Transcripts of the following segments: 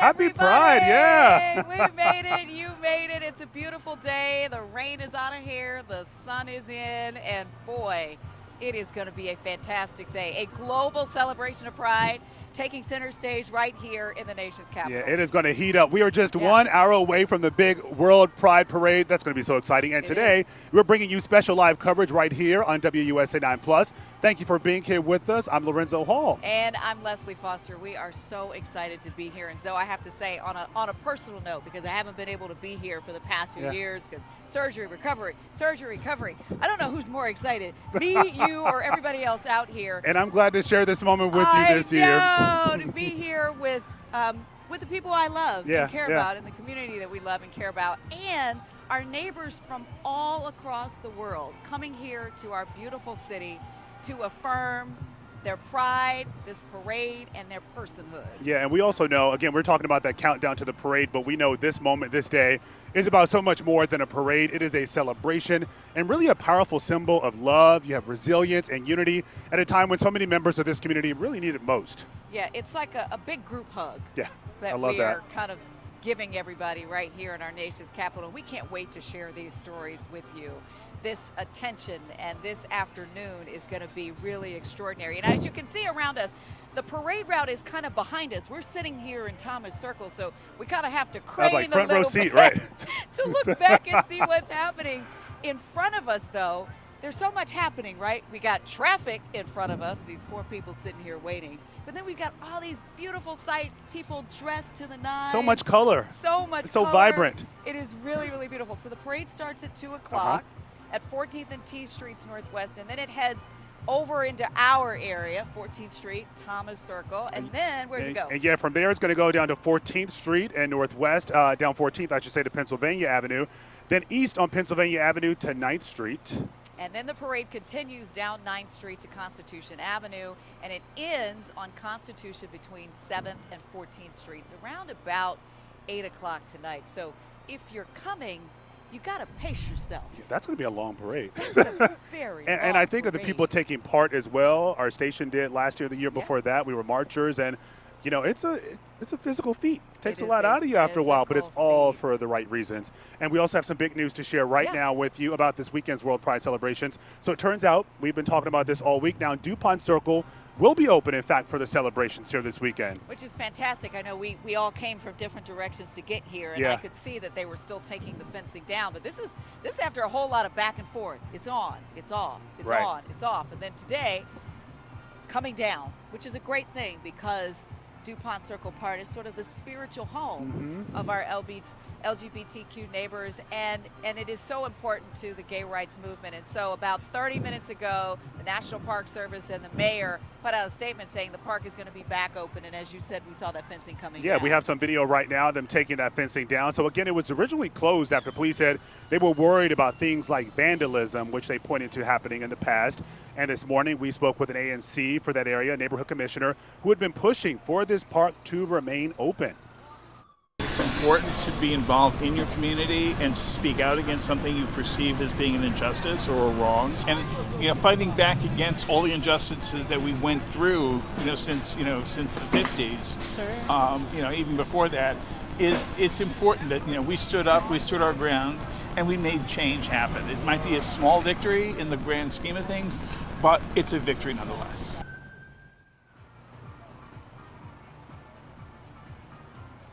Happy everybody. Pride, yeah. We made it. You made it. It's a beautiful day. The rain is out of here. The sun is in. And boy, it is going to be a fantastic day. A global celebration of Pride taking center stage right here in the nation's capital. Yeah, it is going to heat up. We are just 1 hour away from the big World Pride Parade. That's going to be so exciting. And today, we're bringing you special live coverage right here on WUSA 9+. Thank you for being here with us. I'm Lorenzo Hall. And I'm Leslie Foster. We are so excited to be here. And so I have to say, on a personal note, because I haven't been able to be here for the past few years, because surgery, recovery. I don't know who's more excited, me, you, or everybody else out here. And I'm glad to share this moment with you this year. To be here with the people I love and care about, and the community that we love and care about, and our neighbors from all across the world coming here to our beautiful city to affirm their pride, this parade, and their personhood. Yeah, and we also know, again, we're talking about that countdown to the parade, but we know this moment, this day, is about so much more than a parade. It is a celebration and really a powerful symbol of love. You have resilience and unity at a time when so many members of this community really need it most. Yeah, it's like a big group hug. Yeah, I that love we that. are kind of giving everybody right here in our nation's capital. We can't wait to share these stories with you. This attention and this afternoon is going to be really extraordinary. And as you can see around us, the parade route is kind of behind us. We're sitting here in Thomas Circle, so we kind of have to crane like front a row little seat, bit right? to look back and see what's happening. In front of us, though, there's so much happening, right? We got traffic in front of us, these poor people sitting here waiting. But then we got all these beautiful sights, people dressed to the nines. So much color. So much so color. Vibrant. It is really, really beautiful. So the parade starts at 2 o'clock at 14th and T Streets Northwest, and then it heads over into our area, 14th Street, Thomas Circle, and then where's it go? And yeah, from there it's going to go down to 14th Street and Northwest, down 14th, I should say, to Pennsylvania Avenue, then east on Pennsylvania Avenue to 9th Street. And then the parade continues down 9th Street to Constitution Avenue, and it ends on Constitution between 7th and 14th Streets around about 8 o'clock tonight. So if you're coming, you got to pace yourself. Yeah, that's going to be a long parade. Very and I think of the people taking part as well. Our station did last year, the year before that. We were marchers, and you know, it's a physical feat. It takes a lot out of you after a while, but it's all for the right reasons. And we also have some big news to share right now with you about this weekend's World Pride celebrations. So it turns out, we've been talking about this all week now, Dupont Circle will be open, in fact, for the celebrations here this weekend. Which is fantastic. I know we all came from different directions to get here, and I could see that they were still taking the fencing down. But this is after a whole lot of back and forth. It's on, it's off, it's on, it's off. And then today, coming down, which is a great thing because Dupont Circle Park is sort of the spiritual home of our LGBTQ neighbors, and it is so important to the gay rights movement. And so about 30 minutes ago, the National Park Service and the mayor put out a statement saying the park is going to be back open, and as you said, we saw that fencing coming down. Yeah, we have some video right now, them taking that fencing down. So again, it was originally closed after police said they were worried about things like vandalism, which they pointed to happening in the past. And this morning, we spoke with an ANC for that area, a neighborhood commissioner, who had been pushing for this park to remain open. It's important to be involved in your community and to speak out against something you perceive as being an injustice or a wrong. And fighting back against all the injustices that we went through, since the 50s, even before that, it's important that we stood up, we stood our ground, and we made change happen. It might be a small victory in the grand scheme of things, but it's a victory nonetheless.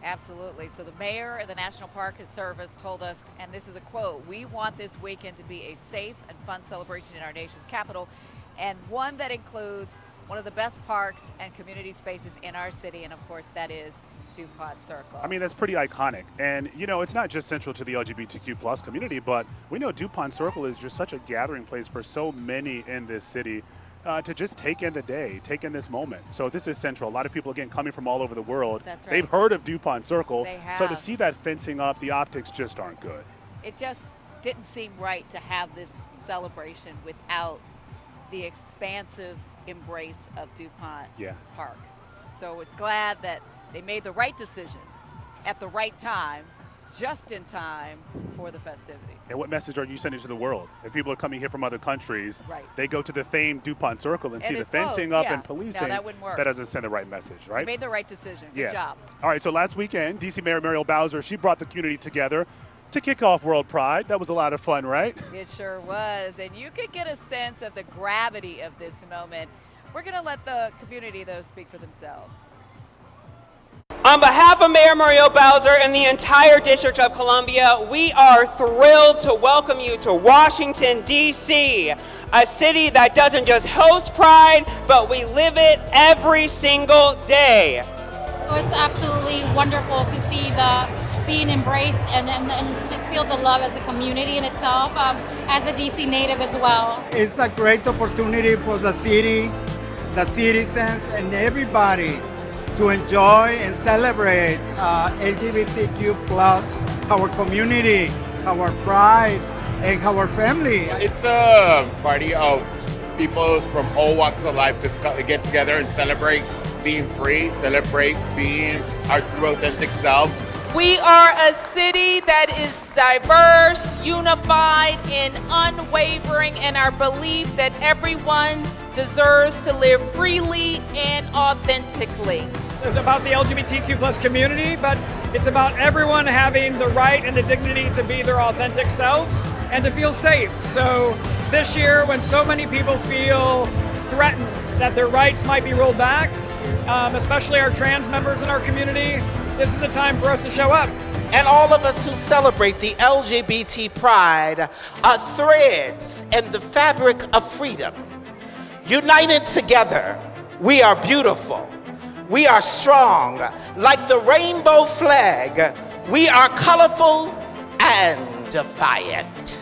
Absolutely. So the mayor and the National Park Service told us, and this is a quote, "We want this weekend to be a safe and fun celebration in our nation's capital, and one that includes one of the best parks and community spaces in our city," and of course that is Dupont Circle. I mean, that's pretty iconic. And, it's not just central to the LGBTQ plus community, but we know Dupont Circle is just such a gathering place for so many in this city. To just take in the day, take in this moment. So this is central. A lot of people, again, coming from all over the world. That's right. They've heard of Dupont Circle. They have. So to see that fencing up, the optics just aren't good. It just didn't seem right to have this celebration without the expansive embrace of Dupont Park. So it's glad that they made the right decision at the right time just in time for the festivities. And what message are you sending to the world? If people are coming here from other countries, right. they go to the famed Dupont Circle and see the fencing up and policing. No, that wouldn't work. That doesn't send the right message, right? You made the right decision. Good job. All right, so last weekend, D.C. Mayor Muriel Bowser, she brought the community together to kick off WorldPride. That was a lot of fun, right? It sure was. And you could get a sense of the gravity of this moment. We're going to let the community, though, speak for themselves. On behalf of Mayor Muriel Bowser and the entire District of Columbia, we are thrilled to welcome you to Washington, D.C., a city that doesn't just host Pride, but we live it every single day. It's absolutely wonderful to see the being embraced and just feel the love as a community in itself, as a DC native as well. It's a great opportunity for the city, the citizens, and everybody to enjoy and celebrate LGBTQ plus, our community, our pride, and our family. It's a party of people from all walks of life to get together and celebrate being free, celebrate being our true authentic selves. We are a city that is diverse, unified, and unwavering in our belief that everyone deserves to live freely and authentically. It's about the LGBTQ plus community, but it's about everyone having the right and the dignity to be their authentic selves and to feel safe. So this year, when so many people feel threatened that their rights might be rolled back, especially our trans members in our community, this is the time for us to show up. And all of us who celebrate the LGBT pride are threads in the fabric of freedom. United together, we are beautiful. We are strong. Like the rainbow flag, we are colorful and defiant.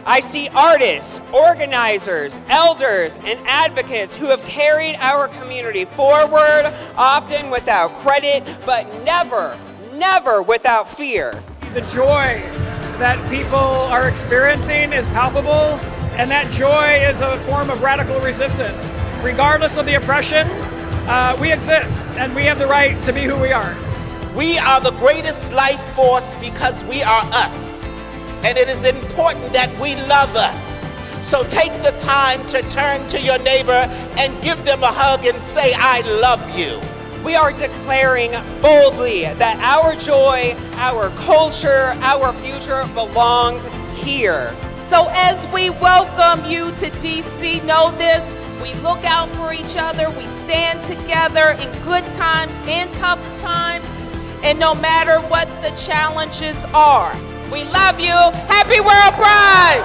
I see artists, organizers, elders, and advocates who have carried our community forward, often without credit, but never, never without fear. The joy that people are experiencing is palpable, and that joy is a form of radical resistance. Regardless of the oppression, we exist, and we have the right to be who we are. We are the greatest life force because we are us. And it is important that we love us. So take the time to turn to your neighbor and give them a hug and say, I love you. We are declaring boldly that our joy, our culture, our future belongs here. So as we welcome you to DC, know this, we look out for each other, we stand together in good times and tough times, and no matter what the challenges are. We love you. Happy WorldPride!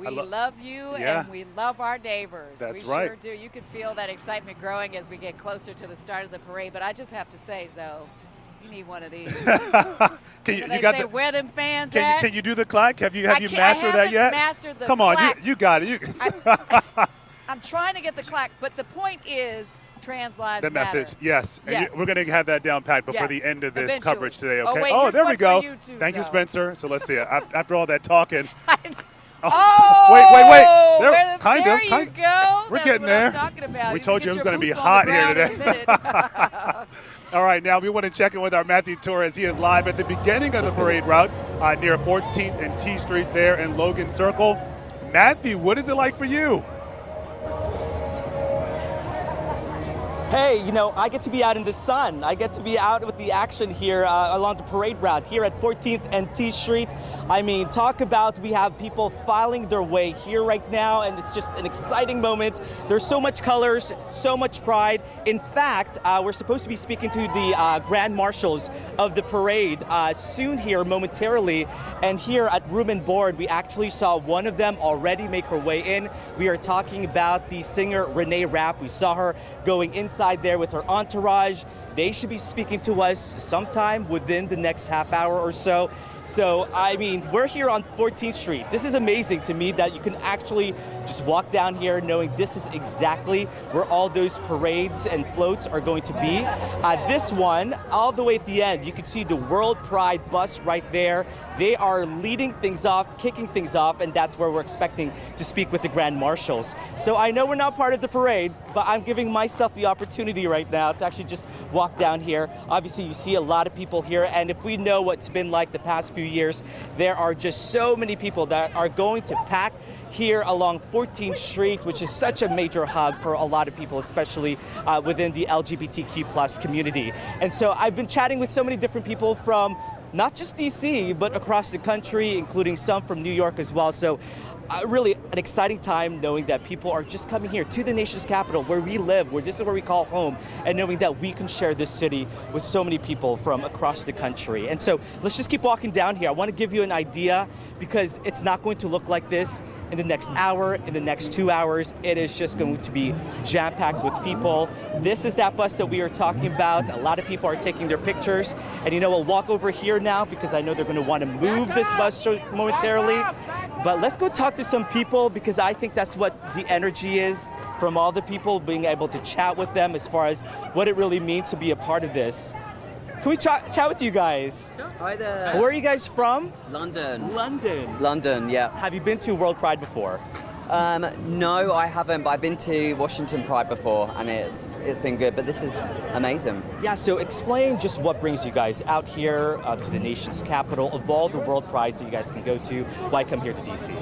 We love you and we love our neighbors. That's we right. Sure do. You can feel that excitement growing as we get closer to the start of the parade. But I just have to say, Zoe, you need one of these. Where them fans at? Can you do the clack? Have you mastered that yet? Mastered the Come clack. on, you got it. I'm trying to get the clack, but the point is, trans lives the matter. message, yes. And we're going to have that down pat before the end of this coverage today, okay? Oh, there we go. Too, Thank you, Spencer. So let's see. After all that talking. wait. There you go. We're That's getting what there. I'm talking about. We You told can you it get was going to your be boots on hot the here ground in a today. minute. All right, now we want to check in with our Matthew Torres. He is live at the beginning of the parade route near 14th and T Streets there in Logan Circle. Matthew, what is it like for you? Hey, I get to be out in the sun. I get to be out with the action here along the parade route here at 14th and T Street. I mean, talk about we have people filing their way here right now, and it's just an exciting moment. There's so much colors, so much pride. In fact, we're supposed to be speaking to the Grand Marshals of the parade soon here momentarily. And here at Room and Board, we actually saw one of them already make her way in. We are talking about the singer Renee Rapp. We saw her going inside there with her entourage. They should be speaking to us sometime within the next half hour or so. So, I mean, we're here on 14th Street. This is amazing to me that you can actually just walk down here knowing this is exactly where all those parades and floats are going to be. This one, all the way at the end, you can see the WorldPride bus right there. They are leading things off, kicking things off, and that's where we're expecting to speak with the Grand Marshals. So I know we're not part of the parade, but I'm giving myself the opportunity right now to actually just walk down here. Obviously, you see a lot of people here, and if we know what's been like the past few years, there are just so many people that are going to pack here along 14th Street, which is such a major hub for a lot of people, especially within the LGBTQ plus community. And so I've been chatting with so many different people from not just DC, but across the country, including some from New York as well. So really an exciting time knowing that people are just coming here to the nation's capital, where we live, where this is where we call home, and knowing that we can share this city with so many people from across the country. And so let's just keep walking down here. I want to give you an idea, because it's not going to look like this in the next hour, in the next 2 hours. It is just going to be jam-packed with people. This is that bus that we are talking about. A lot of people are taking their pictures. And you know, we'll walk over here now because I know they're going to want to move this bus momentarily. But let's go talk to some people, because I think that's what the energy is from all the people, being able to chat with them as far as what it really means to be a part of this. Can we chat with you guys? Sure. Hi there. Where are you guys from? London. London. London, yeah. Have you been to WorldPride before? No, I haven't, but I've been to Washington Pride before, and it's been good, but this is amazing. Yeah, so explain just what brings you guys out here to the nation's capital, of all the World Prides that you guys can go to. Why come here to DC?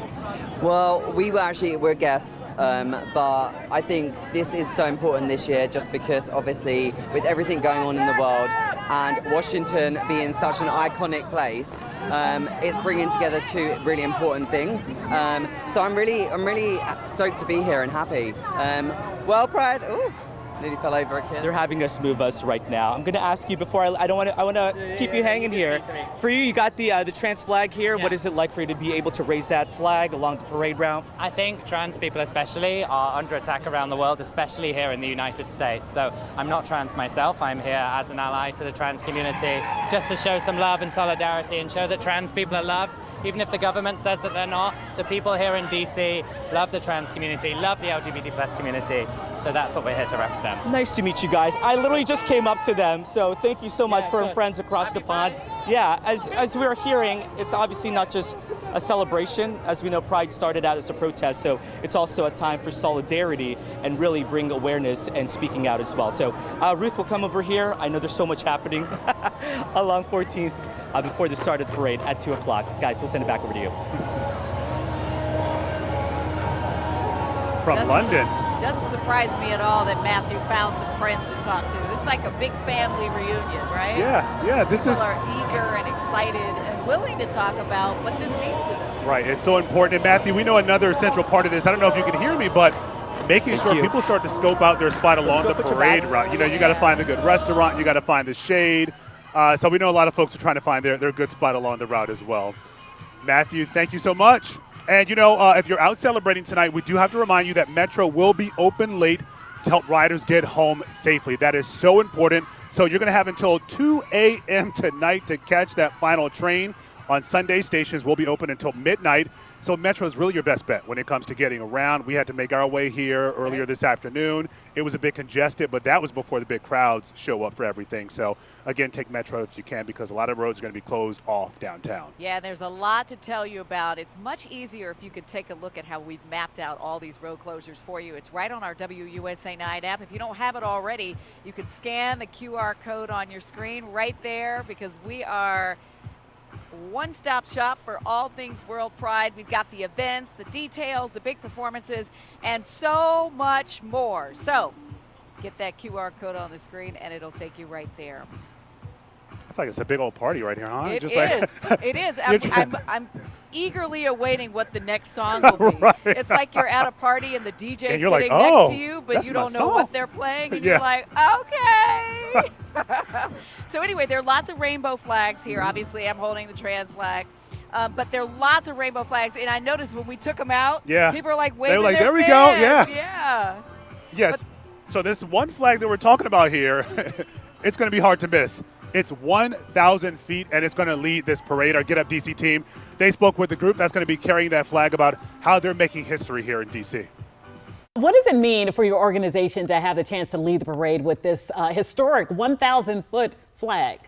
Well, we're guests, but I think this is so important this year just because obviously with everything going on in the world and Washington being such an iconic place, it's bringing together two really important things. So I'm really stoked to be here and happy. WorldPride, ooh, nearly fell over a kid. They're having us move us right now. I'm going to ask you before I want to keep you hanging here. For you got the trans flag here. Yeah. What is it like for you to be able to raise that flag along the parade route? I think trans people especially are under attack around the world, especially here in the United States. So I'm not trans myself. I'm here as an ally to the trans community, just to show some love and solidarity and show that trans people are loved. Even if the government says that they're not, the people here in DC love the trans community, love the LGBT plus community. So that's what we're here to represent. Nice to meet you guys. I literally just came up to them, so thank you so much for friends across the pond. Yeah, as we're hearing, it's obviously not just a celebration. As we know, Pride started out as a protest, so it's also a time for solidarity and really bring awareness and speaking out as well. So Ruth will come over here. I know there's so much happening along 14th before the start of the parade at 2 o'clock. Guys, we'll send it back over to you. From London. Doesn't surprise me at all that Matthew found some friends to talk to. This is like a big family reunion, right? Yeah, People are eager and excited and willing to talk about what this means to them. Right, it's so important. And Matthew, we know another central part of this, I don't know if you can hear me, but making sure people start to scope out their spot along the parade route. You know, you got to find the good restaurant, you got to find the shade. So we know a lot of folks are trying to find their good spot along the route as well. Matthew, thank you so much. And, you know, if you're out celebrating tonight, we do have to remind you that Metro will be open late to help riders get home safely. That is so important. So you're going to have until 2 a.m. tonight to catch that final train. On Sunday, stations will be open until midnight. So Metro is really your best bet when it comes to getting around. We had to make our way here earlier this afternoon. It was a bit congested, but that was before the big crowds show up for everything. So, again, take Metro if you can, because a lot of roads are going to be closed off downtown. Yeah, there's a lot to tell you about. It's much easier if you could take a look at how we've mapped out all these road closures for you. It's right on our WUSA 9 app. If you don't have it already, you can scan the QR code on your screen right there, because we are one-stop shop for all things World Pride. We've got the events, the details, the big performances, and so much more. So get that QR code on the screen and it'll take you right there. I feel like it's a big old party right here, huh? It is. I'm eagerly awaiting what the next song will be. Right. It's like you're at a party and the DJ is sitting like, next to you, but you don't know song. what they're playing, and you're like, okay. So anyway, there are lots of rainbow flags here. Obviously, I'm holding the trans flag. But there are lots of rainbow flags, and I noticed when we took them out, people are like waving like, their there we fans. go, Yeah. Yes. So this one flag that we're talking about here it's going to be hard to miss. It's 1,000 feet, and it's going to lead this parade. Our Get Up DC team, they spoke with the group that's going to be carrying that flag about how they're making history here in DC. What does it mean for your organization to have the chance to lead the parade with this historic 1,000-foot flag?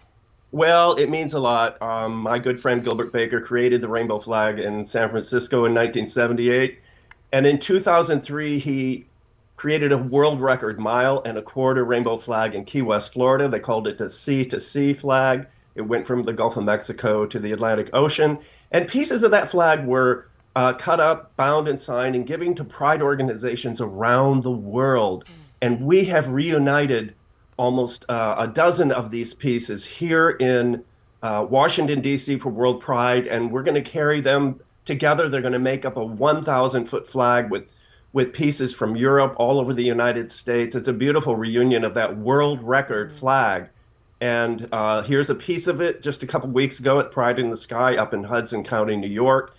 Well, it means a lot. My good friend Gilbert Baker created the rainbow flag in San Francisco in 1978. And in 2003, he created a world record 1.25 mile rainbow flag in Key West, Florida. They called it the Sea to Sea flag. It went from the Gulf of Mexico to the Atlantic Ocean. And pieces of that flag were cut up, bound, and signed, and given to pride organizations around the world. And we have reunited almost a dozen of these pieces here in Washington, D.C. for WorldPride, and we're going to carry them together. They're going to make up a 1,000-foot flag with pieces from Europe, all over the United States. It's a beautiful reunion of that world record flag. And here's a piece of it just a couple weeks ago at Pride in the Sky up in Hudson County, New York.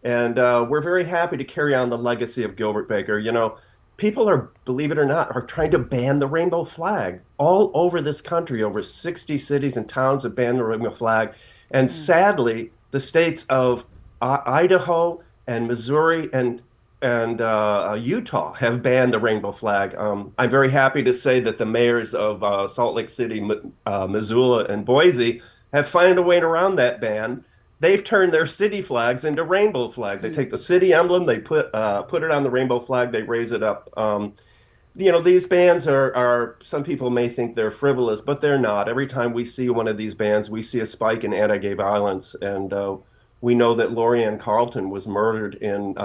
And we're very happy to carry on the legacy of Gilbert Baker. You know, people are, believe it or not, are trying to ban the rainbow flag all over this country. Over 60 cities and towns have banned the rainbow flag. And sadly, the states of Idaho and Missouri and Utah have banned the rainbow flag. I'm very happy to say that the mayors of Salt Lake City, Missoula, and Boise have found a way around that ban. They've turned their city flags into rainbow flag. They take the city emblem, they put it on the rainbow flag, they raise it up. You know, these bans are, some people may think they're frivolous, but they're not. Every time we see one of these bans, we see a spike in anti-gay violence. And we know that Lorianne Carlton was murdered in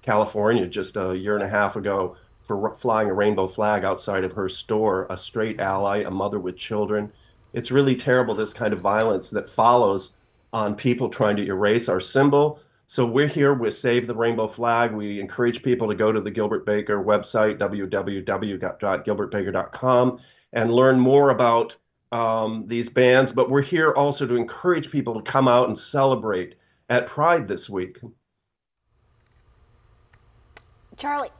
California just a year and a half ago for flying a rainbow flag outside of her store, a straight ally, a mother with children. It's really terrible, this kind of violence that follows on people trying to erase our symbol. So we're here with Save the Rainbow Flag. We encourage people to go to the Gilbert Baker website, www.gilbertbaker.com, and learn more about these bans. But we're here also to encourage people to come out and celebrate at Pride this week. Charlie,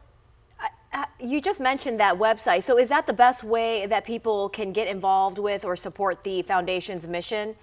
you just mentioned that website. So is that the best way that people can get involved with or support the foundation's mission?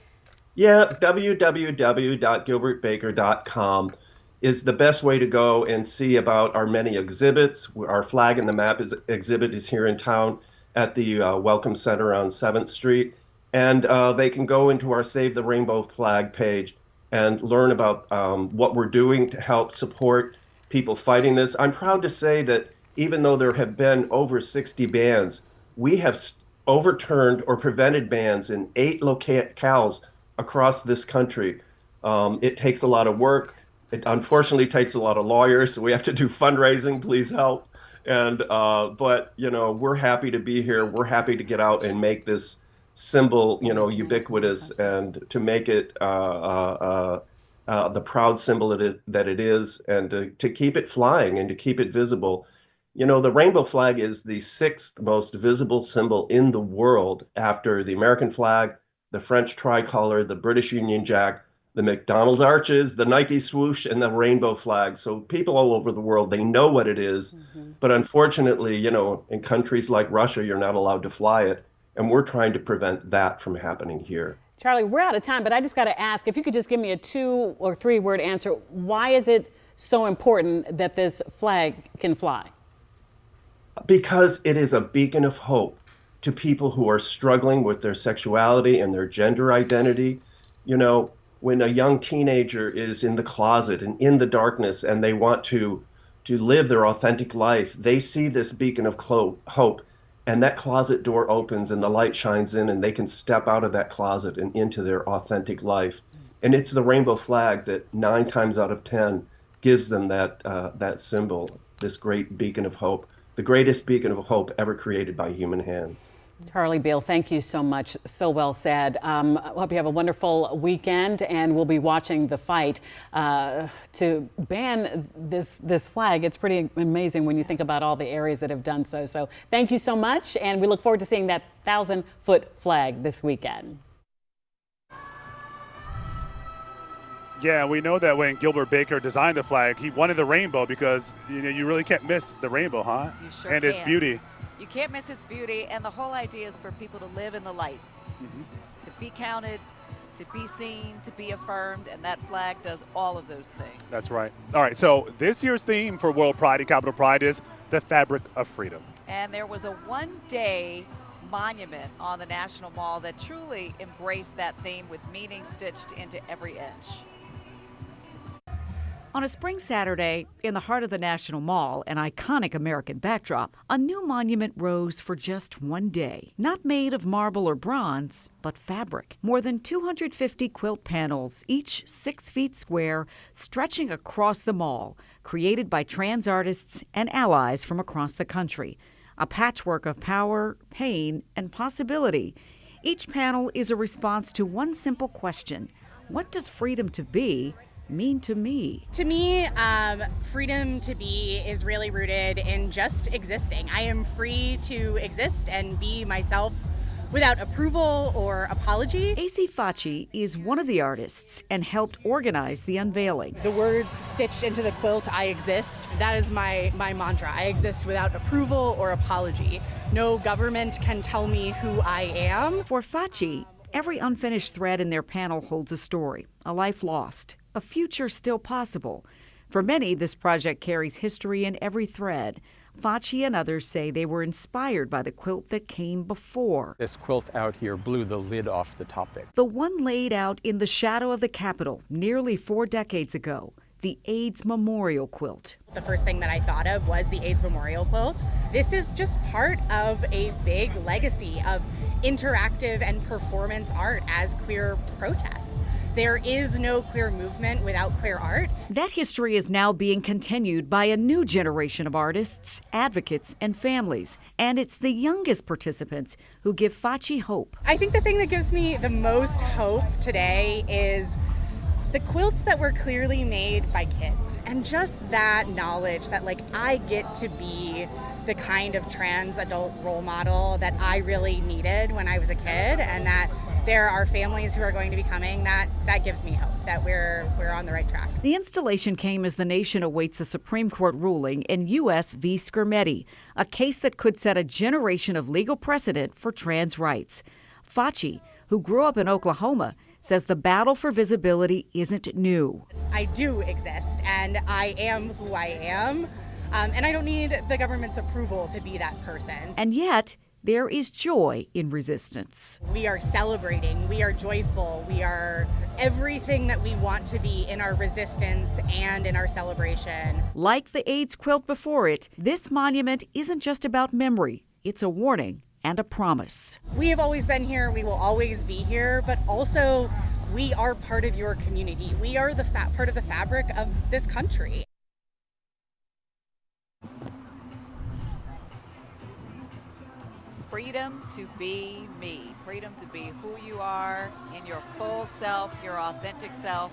Yeah, www.gilbertbaker.com is the best way to go and see about our many exhibits. Our Flag and the Map exhibit is here in town at the Welcome Center on 7th Street. And they can go into our Save the Rainbow Flag page and learn about what we're doing to help support people fighting this. I'm proud to say that even though there have been over 60 bans, we have overturned or prevented bans in 8 locales across this country. It takes a lot of work. It unfortunately takes a lot of lawyers, so we have to do fundraising. Please help. And but you know, we're happy to be here. We're happy to get out and make this symbol, you know, ubiquitous, and to make it the proud symbol that it is, and to keep it flying and to keep it visible. You know, the rainbow flag is the 6th most visible symbol in the world after the American flag, the French tricolor, the British Union Jack, the McDonald's arches, the Nike swoosh, and the rainbow flag. So people all over the world, they know what it is. But unfortunately, you know, in countries like Russia, you're not allowed to fly it. And we're trying to prevent that from happening here. Charlie, we're out of time, but I just got to ask, if you could just give me a 2 or 3 word answer, why is it so important that this flag can fly? Because it is a beacon of hope to people who are struggling with their sexuality and their gender identity. You know, when a young teenager is in the closet and in the darkness and they want to live their authentic life, they see this beacon of hope, and that closet door opens and the light shines in and they can step out of that closet and into their authentic life. And it's the rainbow flag that 9 times out of 10 gives them that symbol, this great beacon of hope, the greatest beacon of hope ever created by human hands. Charlie Beal, thank you so much. So well said. I hope you have a wonderful weekend, and we'll be watching the fight to ban this flag. It's pretty amazing when you think about all the areas that have done so. So thank you so much, and we look forward to seeing that 1,000-foot flag this weekend. Yeah, we know that when Gilbert Baker designed the flag, he wanted the rainbow because, you know, you really can't miss the rainbow, huh? You sure and its can. beauty. You can't miss its beauty, and the whole idea is for people to live in the light, to be counted, to be seen, to be affirmed, and that flag does all of those things. That's right. All right, so this year's theme for World Pride and Capitol Pride is the fabric of freedom. And there was a one-day monument on the National Mall that truly embraced that theme with meaning stitched into every inch. On a spring Saturday, in the heart of the National Mall, an iconic American backdrop, a new monument rose for just one day. Not made of marble or bronze, but fabric. More than 250 quilt panels, each 6 feet square, stretching across the mall, created by trans artists and allies from across the country. A patchwork of power, pain, and possibility. Each panel is a response to one simple question: what does freedom to be mean to me? To me, freedom to be is really rooted in just existing. I am free to exist and be myself without approval or apology. AC Facci is one of the artists and helped organize the unveiling. The words stitched into the quilt, I exist, that is my mantra. I exist without approval or apology. No government can tell me who I am. For Facci, every unfinished thread in their panel holds a story, a life lost, a future still possible. For many, this project carries history in every thread. Facci and others say they were inspired by the quilt that came before. This quilt out here blew the lid off the topic. The one laid out in the shadow of the Capitol nearly 4 decades ago, the AIDS Memorial Quilt. The first thing that I thought of was the AIDS Memorial Quilt. This is just part of a big legacy of interactive and performance art as queer protest. There is no queer movement without queer art. That history is now being continued by a new generation of artists, advocates, and families. And it's the youngest participants who give Facci hope. I think the thing that gives me the most hope today is the quilts that were clearly made by kids. And just that knowledge that, like, I get to be the kind of trans adult role model that I really needed when I was a kid, and that there are families who are going to be coming, that gives me hope that we're on the right track. The installation came as the nation awaits a Supreme Court ruling in U.S. v. Skermeti, a case that could set a generation of legal precedent for trans rights. Facci, who grew up in Oklahoma, says the battle for visibility isn't new. I do exist, and I am who I am, and I don't need the government's approval to be that person. And yet, there is joy in resistance. We are celebrating, we are joyful, we are everything that we want to be in our resistance and in our celebration. Like the AIDS quilt before it, this monument isn't just about memory, it's a warning and a promise. We have always been here, we will always be here, but also we are part of your community. We are the part of the fabric of this country. Freedom to be me, freedom to be who you are in your full self, your authentic self.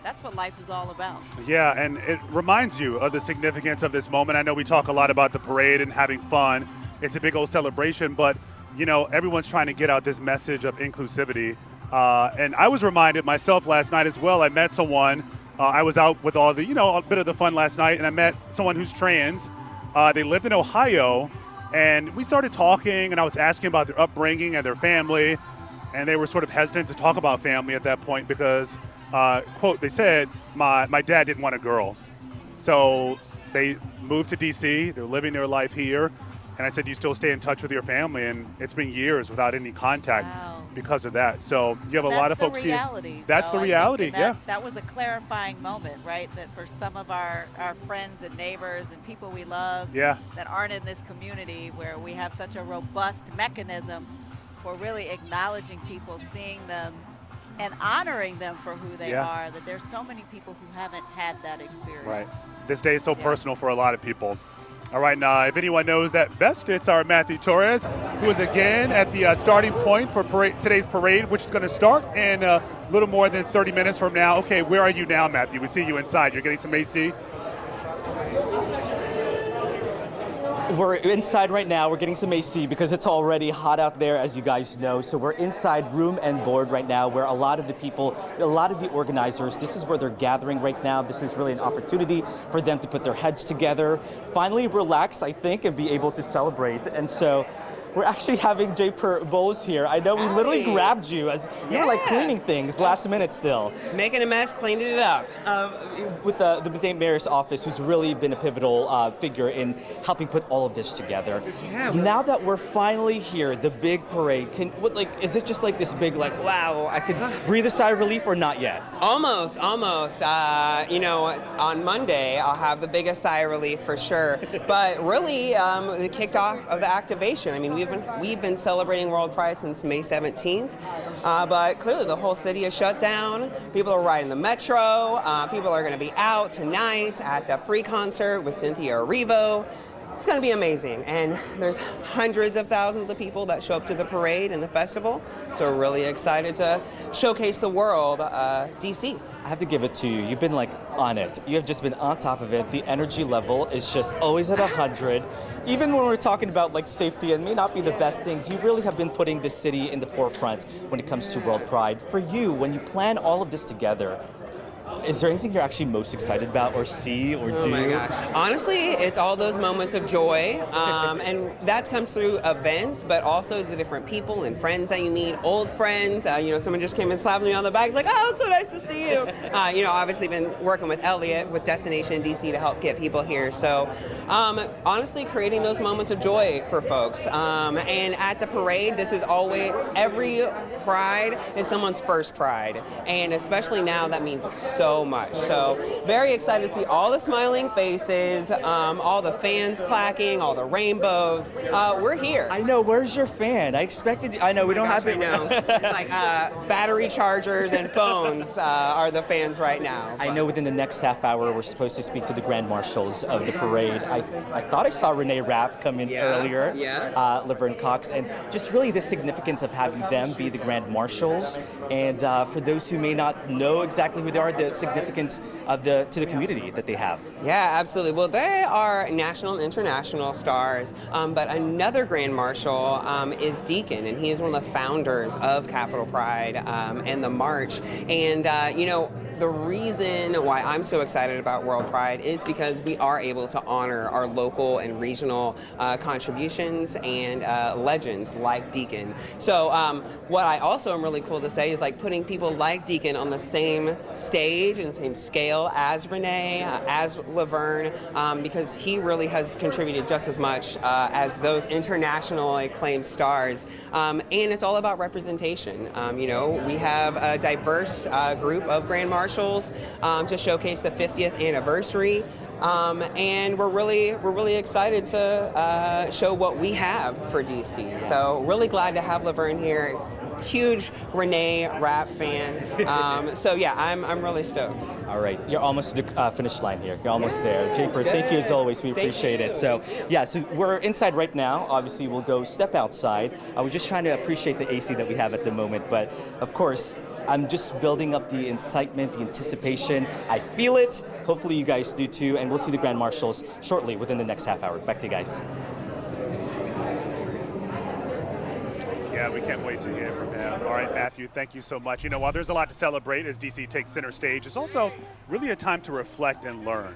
That's what life is all about. Yeah, and it reminds you of the significance of this moment. I know we talk a lot about the parade and having fun. It's a big old celebration, but you know, everyone's trying to get out this message of inclusivity. And I was reminded myself last night as well. I met someone, I was out with all the, you know, a bit of the fun last night, and I met someone who's trans. They lived in Ohio. And we started talking, and I was asking about their upbringing and their family, and they were sort of hesitant to talk about family at that point because, quote, they said, my dad didn't want a girl. So they moved to D.C., they're living their life here, and I said, you still stay in touch with your family? And it's been years without any contact because of that. So you have a lot of folks here. That's the reality, yeah. That was a clarifying moment, right? That for some of our friends and neighbors and people we love that aren't in this community where we have such a robust mechanism for really acknowledging people, seeing them, and honoring them for who they are, that there's so many people who haven't had that experience. Right. This day is so personal for a lot of people. All right, now, if anyone knows that best, it's our Matthew Torres, who is again at the starting point for today's parade, which is going to start in a little more than 30 minutes from now. Okay, where are you now, Matthew? We see you inside. You're getting some AC? We're inside right now. We're getting some AC because it's already hot out there, as you guys know. So we're inside room and board right now, where a lot of the people, a lot of the organizers, this is where they're gathering right now. This is really an opportunity for them to put their heads together, finally relax, I think, and be able to celebrate. And so we're actually having Jay Bowles here. I know we literally grabbed you as you were like cleaning things last minute still. Making a mess, cleaning it up. With the mayor's office, who's really been a pivotal figure in helping put all of this together. Yeah. Now that we're finally here, the big parade, is it just like this big, like, wow, I could breathe a sigh of relief, or not yet? Almost. You know, on Monday, I'll have the biggest sigh of relief for sure. But really, the kickoff of the activation. I mean, we've been celebrating WorldPride since May 17th, but clearly the whole city is shut down. People are riding the Metro. People are going to be out tonight at the free concert with Cynthia Erivo. It's going to be amazing, and there's hundreds of thousands of people that show up to the parade and the festival, so we're really excited to showcase the world, DC. I have to give it to you. You've been like on it. You have just been on top of it. The energy level is just always at 100. Even when we're talking about like safety and may not be the best things, you really have been putting the city in the forefront when it comes to WorldPride. For you, when you plan all of this together, is there anything you're actually most excited about or see or do? Oh my gosh. Honestly, it's all those moments of joy. And that comes through events, but also the different people and friends that you meet, old friends. You know, someone just came and slapped me on the back, like, oh, it's so nice to see you. You know, obviously been working with Elliot with Destination DC to help get people here. So honestly, creating those moments of joy for folks. And at the parade, this is always, every pride is someone's first pride. And especially now, that means so much. So very excited to see all the smiling faces, all the fans clacking, all the rainbows. We're here. I know. Where's your fan? I know we don't have it. I know. It's like battery chargers and phones are the fans right now. I know within the next half hour we're supposed to speak to the Grand Marshals of the parade. I thought I saw Renee Rapp come in earlier, Laverne Cox, and just really the significance of having them be the Grand Marshals. And for those who may not know exactly who they are, the significance of to the community that they have. Yeah, absolutely. Well, they are national and international stars, but another Grand Marshal is Deacon, and he is one of the founders of Capitol Pride and the March. And, you know, the reason why I'm so excited about WorldPride is because we are able to honor our local and regional contributions and legends like Deacon. So what I also am really cool to say is like putting people like Deacon on the same stage and same scale as Renee, as Laverne, because he really has contributed just as much as those internationally acclaimed stars. And it's all about representation. You know, we have a diverse group of Grand Marshals to showcase the 50th anniversary. And we're really excited to show what we have for DC. So really glad to have Laverne here. Huge Renee Rapp fan. So yeah, I'm really stoked. All right, you're almost to the finish line here. You're almost there. Japer, thank you as always. We appreciate it. So yeah, so we're inside right now. Obviously, we'll go step outside. We're just trying to appreciate the AC that we have at the moment. But of course, I'm just building up the excitement, the anticipation. I feel it. Hopefully you guys do too. And we'll see the Grand Marshals shortly within the next half hour. Back to you guys. Yeah, we can't wait to hear from him. All right, Matthew, thank you so much. You know, while there's a lot to celebrate as DC takes center stage, it's also really a time to reflect and learn.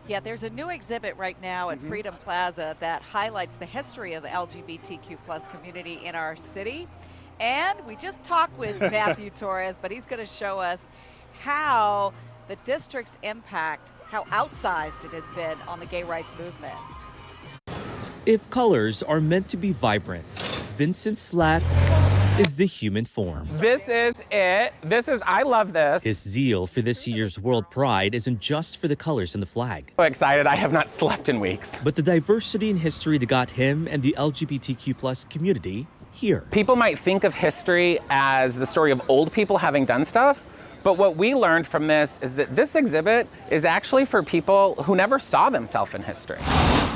Yeah, there's a new exhibit right now at Freedom Plaza that highlights the history of the LGBTQ plus community in our city. And we just talked with Matthew Torres, but he's going to show us how the district's impact, how outsized it has been on the gay rights movement. If colors are meant to be vibrant, Vincent Slatt is the human form. This is it. I love this. His zeal for this year's WorldPride isn't just for the colors in the flag. So excited, I have not slept in weeks. But the diversity in history that got him and the LGBTQ plus community here. People might think of history as the story of old people having done stuff, but what we learned from this is that this exhibit is actually for people who never saw themselves in history.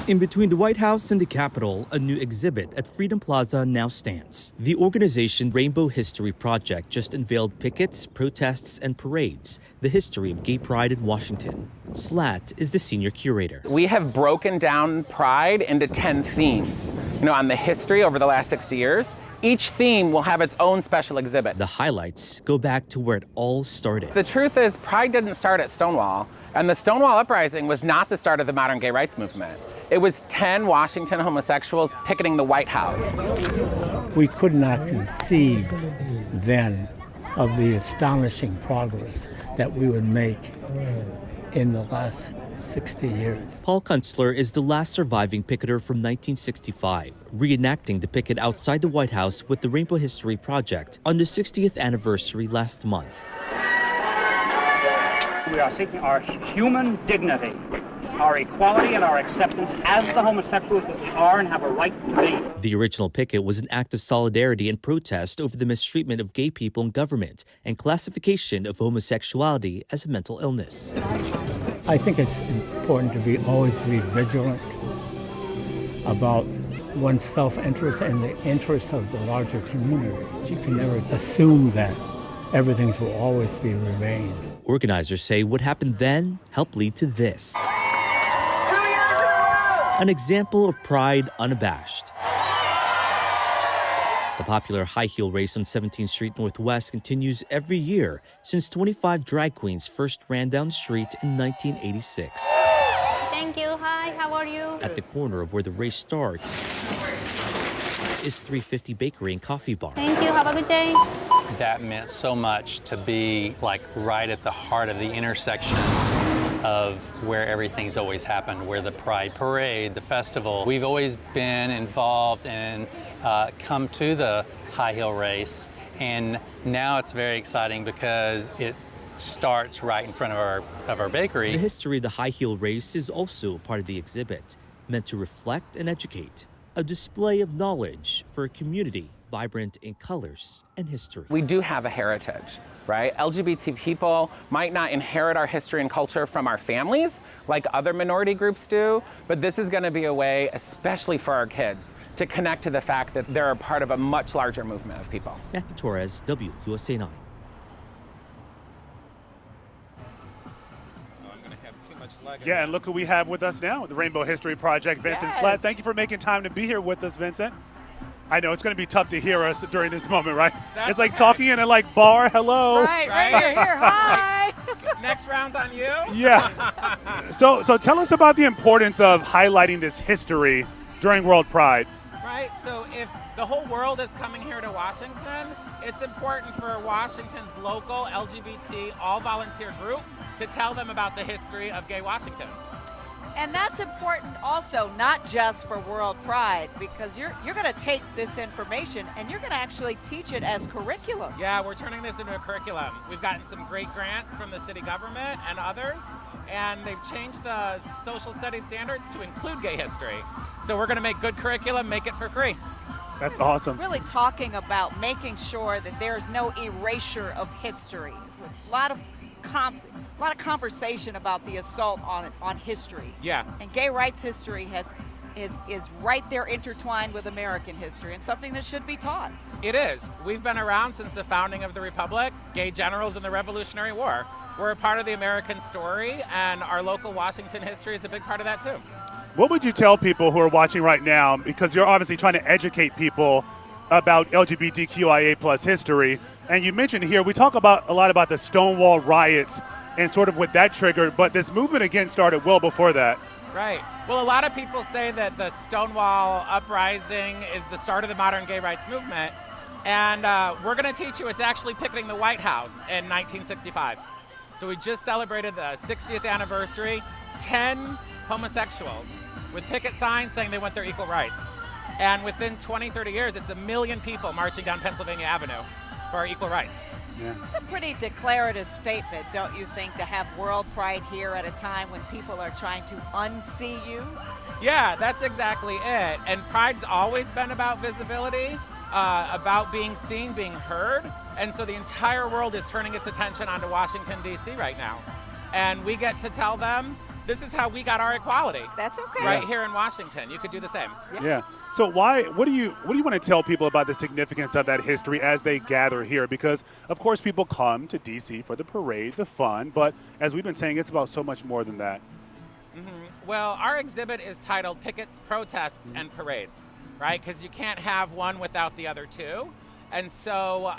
In between the White House and the Capitol, a new exhibit at Freedom Plaza now stands. The organization Rainbow History Project just unveiled pickets, protests, and parades, the history of gay pride in Washington. Slat is the senior curator. We have broken down Pride into 10 themes. On the history over the last 60 years, each theme will have its own special exhibit. The highlights go back to where it all started. The truth is, Pride didn't start at Stonewall, and the Stonewall Uprising was not the start of the modern gay rights movement. It was 10 Washington homosexuals picketing the White House. We could not conceive then of the astonishing progress that we would make in the last 60 years. Paul Kunstler is the last surviving picketer from 1965, reenacting the picket outside the White House with the Rainbow History Project on the 60th anniversary last month. We are seeking our human dignity, our equality and our acceptance as the homosexuals that we are and have a right to be. The original picket was an act of solidarity and protest over the mistreatment of gay people in government and classification of homosexuality as a mental illness. I think it's important to always be vigilant about one's self-interest and the interest of the larger community. You can never assume that everything will always remain. Organizers say what happened then helped lead to this. An example of pride unabashed. The popular high heel race on 17th Street Northwest continues every year since 25 drag queens first ran down the street in 1986. Thank you. Hi, how are you? At the corner of where the race starts is 350 Bakery and Coffee Bar. Thank you. Have a good day. That meant so much to be right at the heart of the intersection of where everything's always happened, where the Pride Parade, the festival. We've always been involved and come to the high heel race, and now it's very exciting because it starts right in front of our bakery. The history of the high heel race is also part of the exhibit, meant to reflect and educate, a display of knowledge for a community vibrant in colors and history. We do have a heritage, right? LGBT people might not inherit our history and culture from our families like other minority groups do, but this is going to be a way, especially for our kids, to connect to the fact that they're a part of a much larger movement of people. Matthew Torres, WUSA 9. Yeah, and look who we have with us now, the Rainbow History Project, Vincent Slat. Thank you for making time to be here with us, Vincent. I know it's going to be tough to hear us during this moment, right? It's like talking in a bar. Hello. Right here. Hi. Next round's on you. Yeah. So tell us about the importance of highlighting this history during World Pride. Right. So if the whole world is coming here to Washington, it's important for Washington's local LGBT all-volunteer group to tell them about the history of gay Washington. And that's important also, not just for World Pride, because you're going to take this information and you're going to actually teach it as curriculum. Yeah, we're turning this into a curriculum. We've gotten some great grants from the city government and others, and they've changed the social studies standards to include gay history. So we're going to make good curriculum, make it for free. That's awesome. Really talking about making sure that there's no erasure of history. A lot of conversation about the assault on history. Yeah. And gay rights history is right there intertwined with American history and something that should be taught. It is. We've been around since the founding of the Republic, gay generals in the Revolutionary War. We're a part of the American story, and our local Washington history is a big part of that too. What would you tell people who are watching right now, because you're obviously trying to educate people about LGBTQIA plus history, and you mentioned here, we talk a lot about the Stonewall riots and sort of what that triggered, but this movement again started well before that. Right. Well, a lot of people say that the Stonewall uprising is the start of the modern gay rights movement, and we're going to teach you it's actually picketing the White House in 1965. So we just celebrated the 60th anniversary, 10 homosexuals with picket signs saying they want their equal rights. And within 20, 30 years, it's 1 million people marching down Pennsylvania Avenue for our equal rights. Yeah. It's a pretty declarative statement, don't you think, to have World Pride here at a time when people are trying to unsee you? Yeah, that's exactly it. And Pride's always been about visibility, about being seen, being heard. And so the entire world is turning its attention onto Washington, D.C. right now. And we get to tell them this is how we got our equality. That's okay. Right here in Washington. You could do the same. Yeah. So what do you want to tell people about the significance of that history as they gather here? Because of course people come to DC for the parade, the fun, but as we've been saying, it's about so much more than that. Well, our exhibit is titled Pickets, Protests, and Parades, right? Because you can't have one without the other two. And so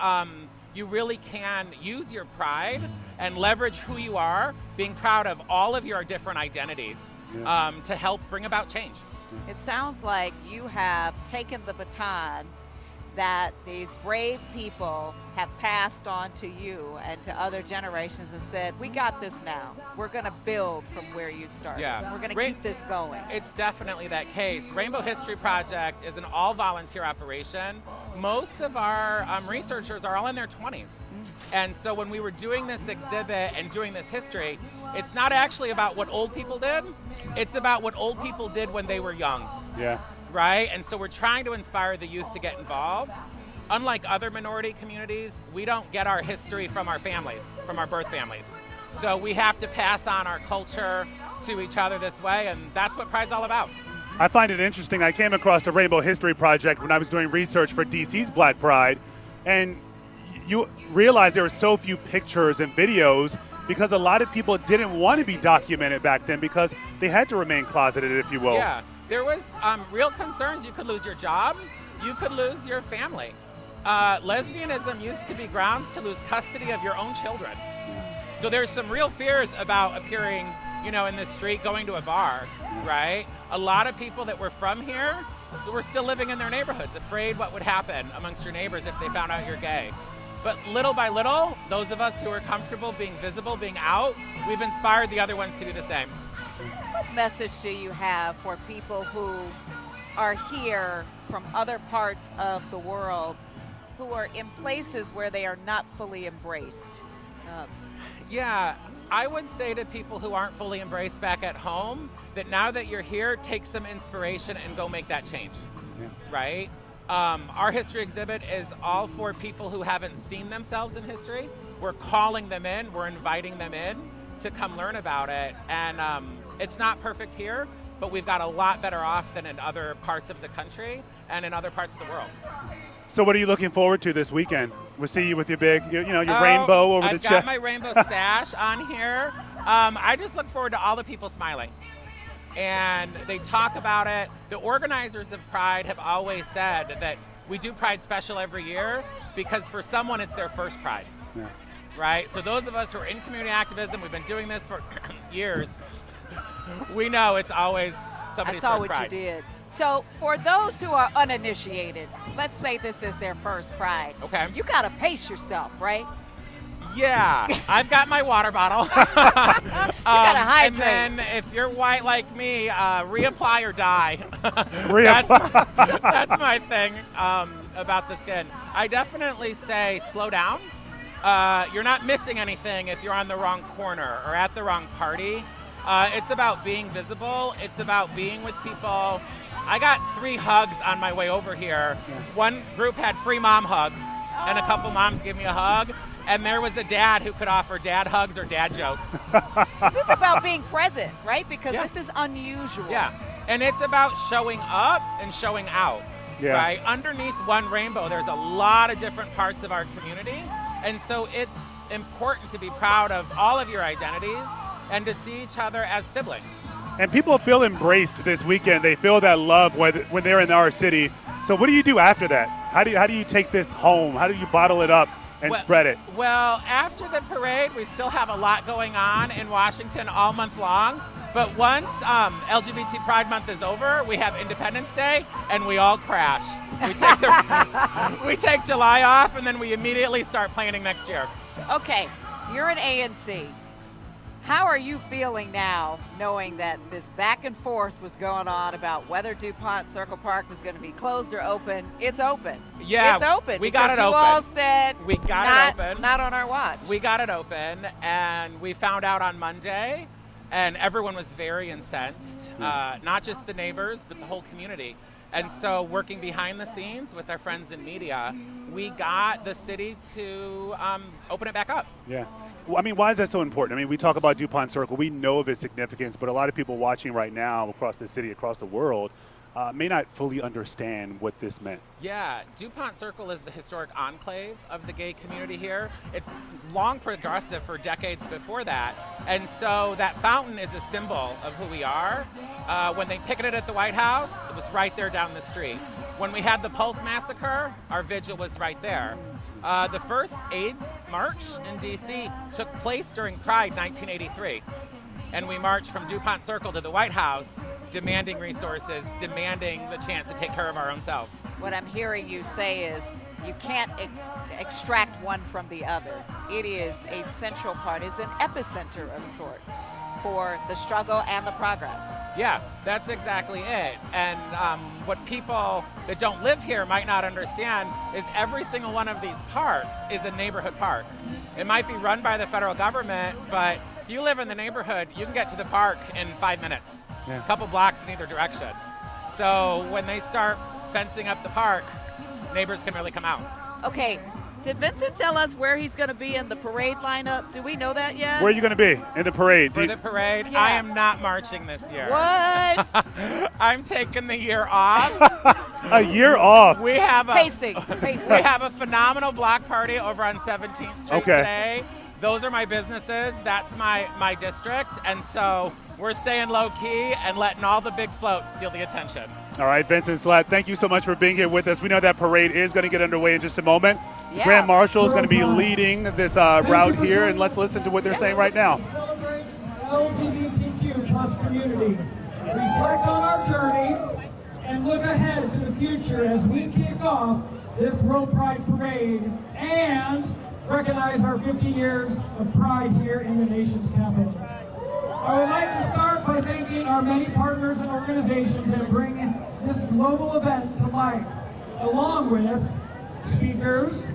you really can use your pride and leverage who you are, being proud of all of your different identities to help bring about change. It sounds like you have taken the baton that these brave people have passed on to you and to other generations and said, we got this now. We're going to build from where you started. Yeah. We're going to keep this going. It's definitely that case. Rainbow History Project is an all-volunteer operation. Most of our researchers are all in their 20s. And so when we were doing this exhibit and doing this history, it's not actually about what old people did. It's about what old people did when they were young. Yeah. Right? And so we're trying to inspire the youth to get involved. Unlike other minority communities, we don't get our history from our families, from our birth families. So we have to pass on our culture to each other this way, and that's what Pride's all about. I find it interesting. I came across the Rainbow History Project when I was doing research for DC's Black Pride, and you realize there were so few pictures and videos because a lot of people didn't want to be documented back then because they had to remain closeted, if you will. Yeah. There was real concerns. You could lose your job. You could lose your family. Lesbianism used to be grounds to lose custody of your own children. So there's some real fears about appearing, in the street, going to a bar, right? A lot of people that were from here were still living in their neighborhoods, afraid what would happen amongst your neighbors if they found out you're gay. But little by little, those of us who are comfortable being visible, being out, we've inspired the other ones to do the same. What message do you have for people who are here from other parts of the world who are in places where they are not fully embraced? Yeah, I would say to people who aren't fully embraced back at home that now that you're here, take some inspiration and go make that change, right? Our history exhibit is all for people who haven't seen themselves in history. We're calling them in, we're inviting them in to come learn about it. And it's not perfect here, but we've got a lot better off than in other parts of the country and in other parts of the world. So what are you looking forward to this weekend? We'll see you with your big, your rainbow over the chest. I've got my rainbow sash on here. I just look forward to all the people smiling. And they talk about it. The organizers of Pride have always said that we do Pride Special every year because for someone it's their first Pride. Yeah. Right? So those of us who are in community activism, we've been doing this for years, we know it's always somebody's I saw first what Pride. you did. So for those who are uninitiated, let's say this is their first Pride. Okay. You got to pace yourself, right? Yeah, I've got my water bottle. You got to hydrate. And then if you're white like me, reapply or die. Reapply. That's my thing about the skin. I definitely say slow down. You're not missing anything if you're on the wrong corner or at the wrong party. It's about being visible. It's about being with people. I got 3 hugs on my way over here. One group had free mom hugs, and a couple moms gave me a hug. And there was a dad who could offer dad hugs or dad jokes. This is about being present, right? Because this is unusual. Yeah, and it's about showing up and showing out, right? Underneath one rainbow, there's a lot of different parts of our community. And so it's important to be proud of all of your identities and to see each other as siblings. And people feel embraced this weekend. They feel that love when they're in our city. So what do you do after that? How do you take this home? How do you bottle it up and spread it? Well, after the parade, we still have a lot going on in Washington all month long. But once LGBT Pride Month is over, we have Independence Day, and we all crash. We take July off, and then we immediately start planning next year. Okay, you're an ANC. How are you feeling now, knowing that this back and forth was going on about whether Dupont Circle Park was going to be closed or open? It's open. Yeah, it's open. We got it open. You all said we got it open. Not on our watch. We got it open, and we found out on Monday, and everyone was very incensed. Not just the neighbors, but the whole community. And so, working behind the scenes with our friends in media, we got the city to open it back up. Yeah. I mean, why is that so important? I mean, we talk about Dupont Circle. We know of its significance, but a lot of people watching right now across the city, across the world, may not fully understand what this meant. Yeah, Dupont Circle is the historic enclave of the gay community here. It's long progressive for decades before that. And so that fountain is a symbol of who we are. When they picketed at the White House, it was right there down the street. When we had the Pulse Massacre, our vigil was right there. The first AIDS march in D.C. took place during Pride 1983. And we marched from Dupont Circle to the White House, demanding resources, demanding the chance to take care of our own selves. What I'm hearing you say is you can't extract one from the other. It is a central part, it's an epicenter of sorts for the struggle and the progress. Yeah, that's exactly it. And what people that don't live here might not understand is every single one of these parks is a neighborhood park. It might be run by the federal government, but if you live in the neighborhood, you can get to the park in 5 minutes. A couple blocks in either direction. So when they start fencing up the park, neighbors can really come out. Okay, did Vincent tell us where he's going to be in the parade lineup? Do we know that yet? Where are you going to be in the parade? For the parade, Yeah. I am not marching this year. What? I'm taking the year off. A year off? We have a Pacing. We have a phenomenal block party over on 17th Street today. Those are my businesses. That's my district. And so we're staying low key and letting all the big floats steal the attention. All right, Vincent Slatt, thank you so much for being here with us. We know that parade is going to get underway in just a moment. Yeah. Grand Marshal is going to be leading this route here, and let's listen to what they're saying right now. LGBTQ plus community. Reflect on our journey and look ahead to the future as we kick off this WorldPride parade and recognize our 50 years of pride here in the nation's capital. I would like to start by thanking our many partners and organizations that bring this global event to life, along with speakers,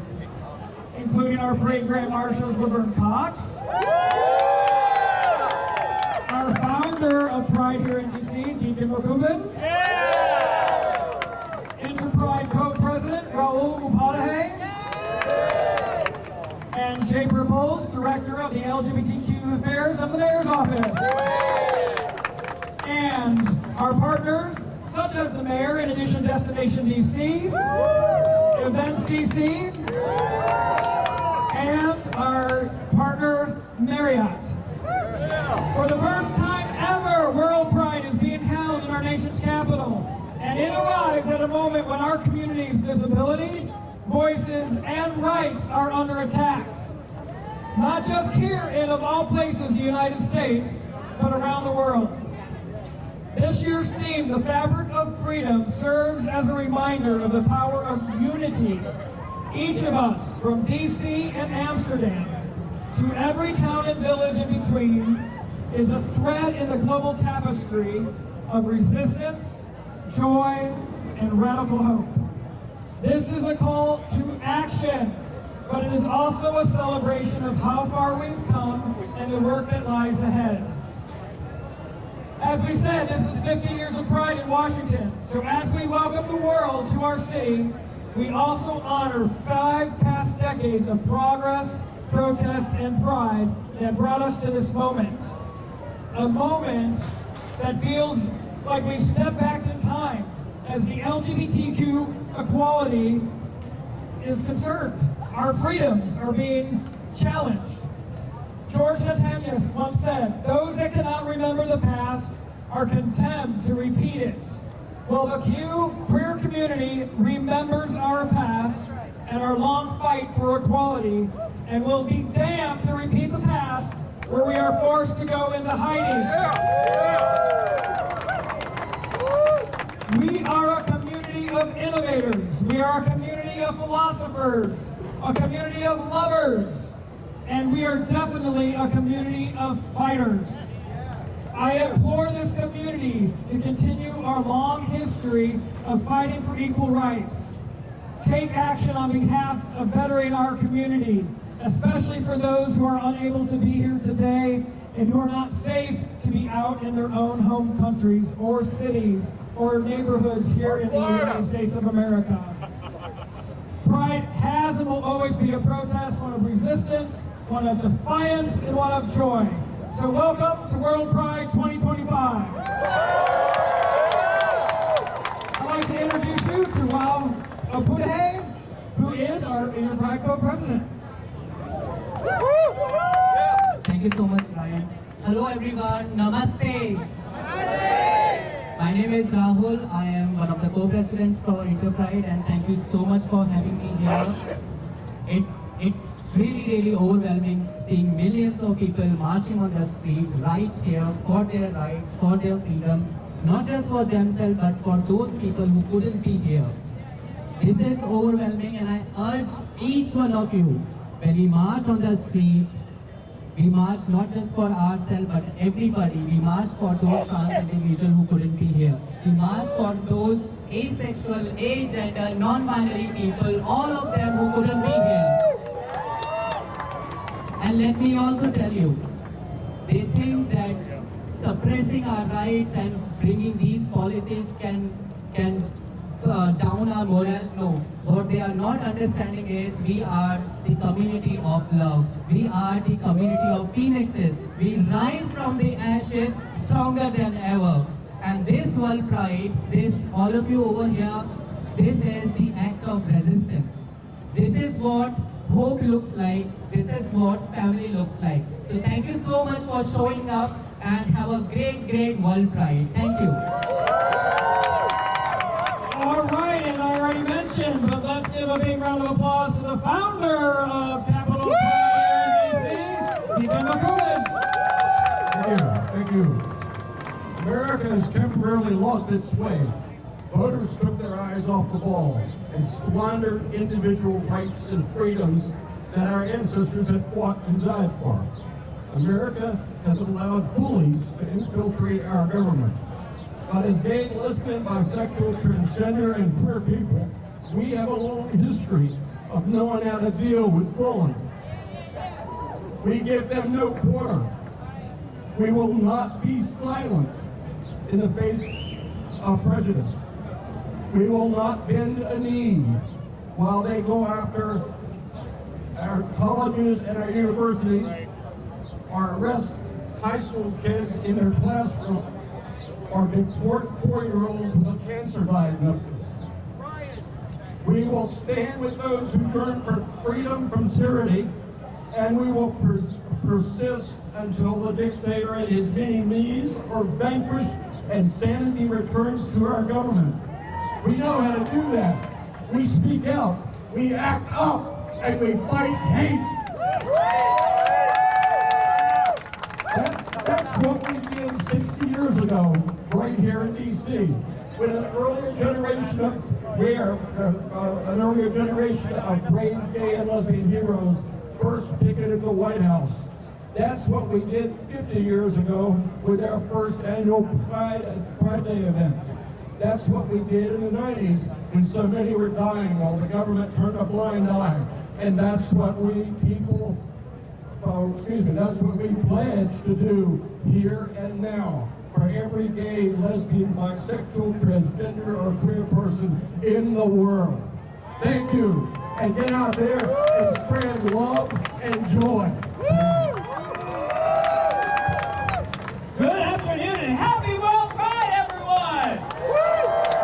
including our parade Grand Marshals, Laverne Cox, our founder of Pride here in D.C., Deacon Rukubin, Interpride Co-President Rupaul, and Jay Rupaul, Director of the LGBTQ Affairs of the Mayor's Office. And our partners, such as the Mayor, in addition Destination D.C., Events D.C., and our partner, Marriott. For the first time ever, WorldPride is being held in our nation's capital. And it arrives at a moment when our community's visibility, voices, and rights are under attack. Not just here in, of all places, the United States, but around the world. This year's theme, The Fabric of Freedom, serves as a reminder of the power of unity. Each of us, from D.C. and Amsterdam, to every town and village in between, is a thread in the global tapestry of resistance, joy, and radical hope. This is a call to action, but it is also a celebration of how far we've come and the work that lies ahead. As we said, this is 50 years of pride in Washington. So as we welcome the world to our city, we also honor 5 past decades of progress, protest, and pride that brought us to this moment. A moment that feels like we've stepped back in time as the LGBTQ equality is concerned. Our freedoms are being challenged. George Santanius once said, "Those that cannot remember the past are condemned to repeat it." Well, the queer community remembers our past and our long fight for equality, and will be damned to repeat the past where we are forced to go into hiding. We are a community of innovators. We are a community of philosophers, a community of lovers, and we are definitely a community of fighters. I implore this community to continue our long history of fighting for equal rights. Take action on behalf of bettering our community, especially for those who are unable to be here today and who are not safe to be out in their own home countries or cities or neighborhoods here in the United States of America. Pride has and will always be a protest, one of resistance, one of defiance, and one of joy. So welcome to World Pride 2025. I'd like to introduce you to Rupaul, who is our Interpride Co-President. Thank you so much, Ryan. Hello everyone, Namaste. Namaste. My name is Rahul. I am one of the co-presidents for Interpride, and thank you so much for having me here. It's really overwhelming seeing millions of people marching on the street right here for their rights, for their freedom, not just for themselves but for those people who couldn't be here. This is overwhelming, and I urge each one of you, when we march on the street, we march not just for ourselves but everybody. We march for those trans individuals who couldn't be here. We march for those asexual, agender, non-binary people, all of them who couldn't be here. And let me also tell you, they think that suppressing our rights and bringing these policies can down our morale. No, what they are not understanding is we are the community of love. We are the community of phoenixes. We rise from the ashes stronger than ever. And this World Pride, this all of you over here, this is the act of resistance. This is what hope looks like. This is what family looks like. So thank you so much for showing up, and have a great World Pride. Thank you. All right, and I already mentioned, but let's give a big round of applause to the founder of Capital Pride here in D.C., Dupont. Thank you. America has temporarily lost its way. Voters took their eyes off the ball and squandered individual rights and freedoms that our ancestors had fought and died for. America has allowed bullies to infiltrate our government. But as gay, lesbian, bisexual, transgender, and queer people, we have a long history of knowing how to deal with bullies. We give them no quarter. We will not be silent in the face of prejudice. We will not bend a knee while they go after our colleges and our universities, or arrest high school kids in their classroom, or deport 4-year-olds with a cancer diagnosis. We will stand with those who yearn for freedom from tyranny, and we will persist until the dictator and his mini-me's are vanquished and sanity returns to our government. We know how to do that. We speak out, we act up, and we fight hate. That's what we did 60 years ago, right here in D.C. When an earlier generation of brave gay and lesbian heroes first picketed the White House. That's what we did 50 years ago with our first annual Pride Day event. That's what we did in the 90s when so many were dying while the government turned a blind eye. And that's what we that's what we pledge to do here and now for every gay, lesbian, bisexual, transgender, or queer person in the world. Thank you, and get out there and spread love and joy. Good afternoon and happy World Pride, everyone!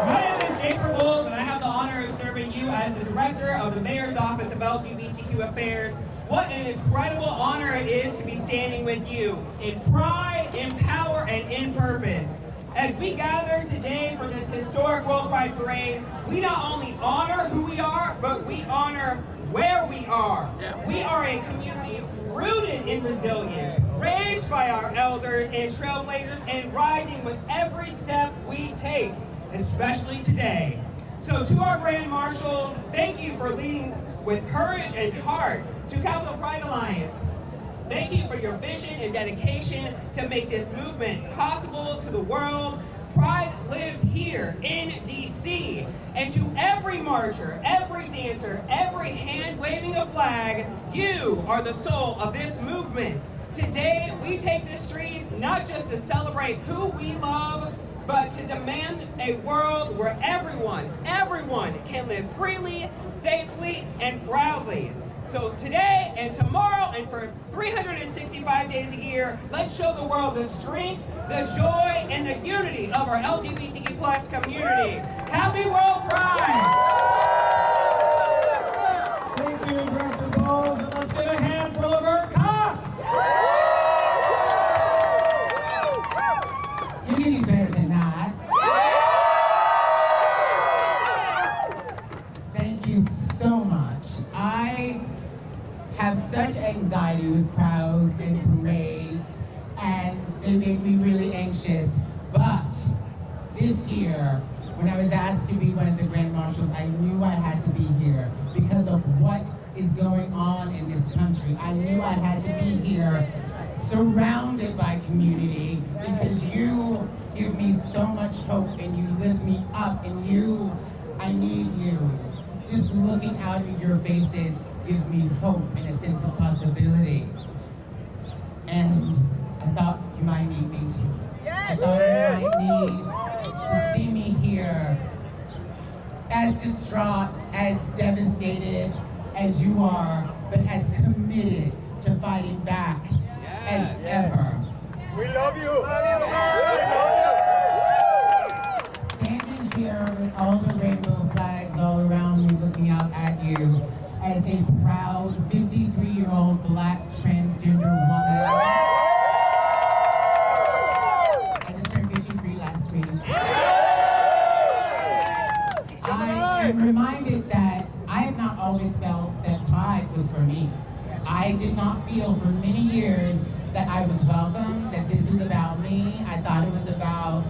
My name is Jake Rupaul, and I have the honor of serving you as the Director of the Mayor's Office of LGBTQ Affairs. What an incredible honor it is to be standing with you in pride, in power, and in purpose. As we gather today for this historic World Pride Parade, we not only honor who we are, but we honor where we are. We are a community rooted in resilience, raised by our elders and trailblazers, and rising with every step we take, especially today. So to our Grand Marshals, thank you for leading with courage and heart to Capital Pride Alliance. Thank you for your vision and dedication to make this movement possible to the world. Pride lives here in D.C. And to every marcher, every dancer, every hand waving a flag, you are the soul of this movement. Today, we take the streets not just to celebrate who we love, but to demand a world where everyone can live freely, safely, and proudly. So today and tomorrow and for 365 days a year, let's show the world the strength, the joy, and the unity of our LGBTQ plus community. Happy World Pride! Thank you, Director Bowles, and let's get a hand for Laverne Cox. You can do better than that. Thank you so much. I have such anxiety with crowds and parades, and they make me really anxious. But this year, when I was asked to be one of the Grand Marshals, I knew I had to be here because of what is going on in this country. I knew I had to be here surrounded by community because you give me so much hope and you lift me up, and I need you. Just looking out at your faces gives me hope and a sense of possibility. And I thought you might need me too. I thought you might need to see me here as distraught, as devastated as you are, but as committed to fighting back as ever. We love you. Standing here with all the rainbow flags all around me, looking out at you as a proud 53-year-old Black transgender woman. I just turned 53 last week. I am reminded that I have not always felt that Pride was for me. I did not feel for many years that I was welcome, that this was about me. I thought it was about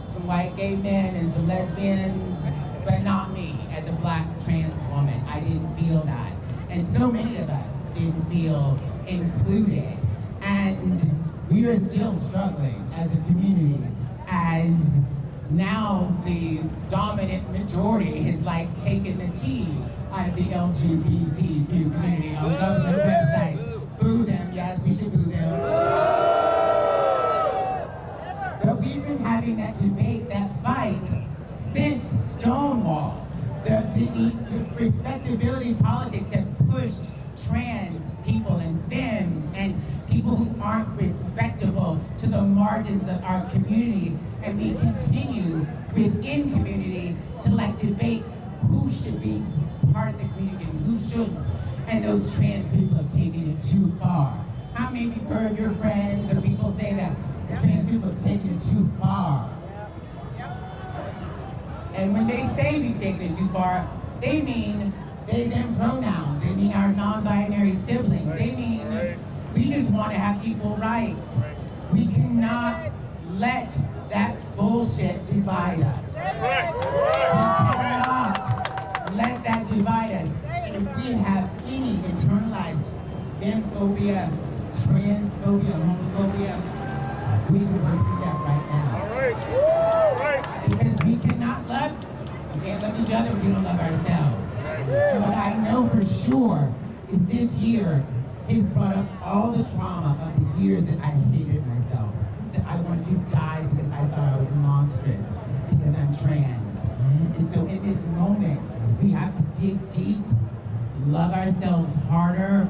some white gay men and some lesbians, but not me as a Black trans woman. I didn't feel that. And so many of us didn't feel included. And we are still struggling as a community, as now the dominant majority has like taken the T out of the LGBTQ community on government websites. Boo them, yes, we should boo them. But we've been having that debate, that fight, since Stonewall. The respectability politics have pushed trans people and femmes and people who aren't respectable to the margins of our community. And we continue within community to like debate who should be part of the community and who shouldn't. And those trans people have taken it too far. How many of you heard your friends or people say that trans people have taken it too far? And when they say we've taken it too far, they mean they, them pronouns. They mean our non-binary siblings. They mean we just want to have equal rights. We cannot let that bullshit divide us. We cannot let that divide us. And if we have any internalized femphobia, transphobia, homophobia, we need to work through that right now. Because we cannot love, we can't love each other if we don't love ourselves. And what I know for sure is this year has brought up all the trauma of the years that I hated myself, that I wanted to die because I thought I was monstrous, because I'm trans. And so in this moment, we have to dig deep, love ourselves harder,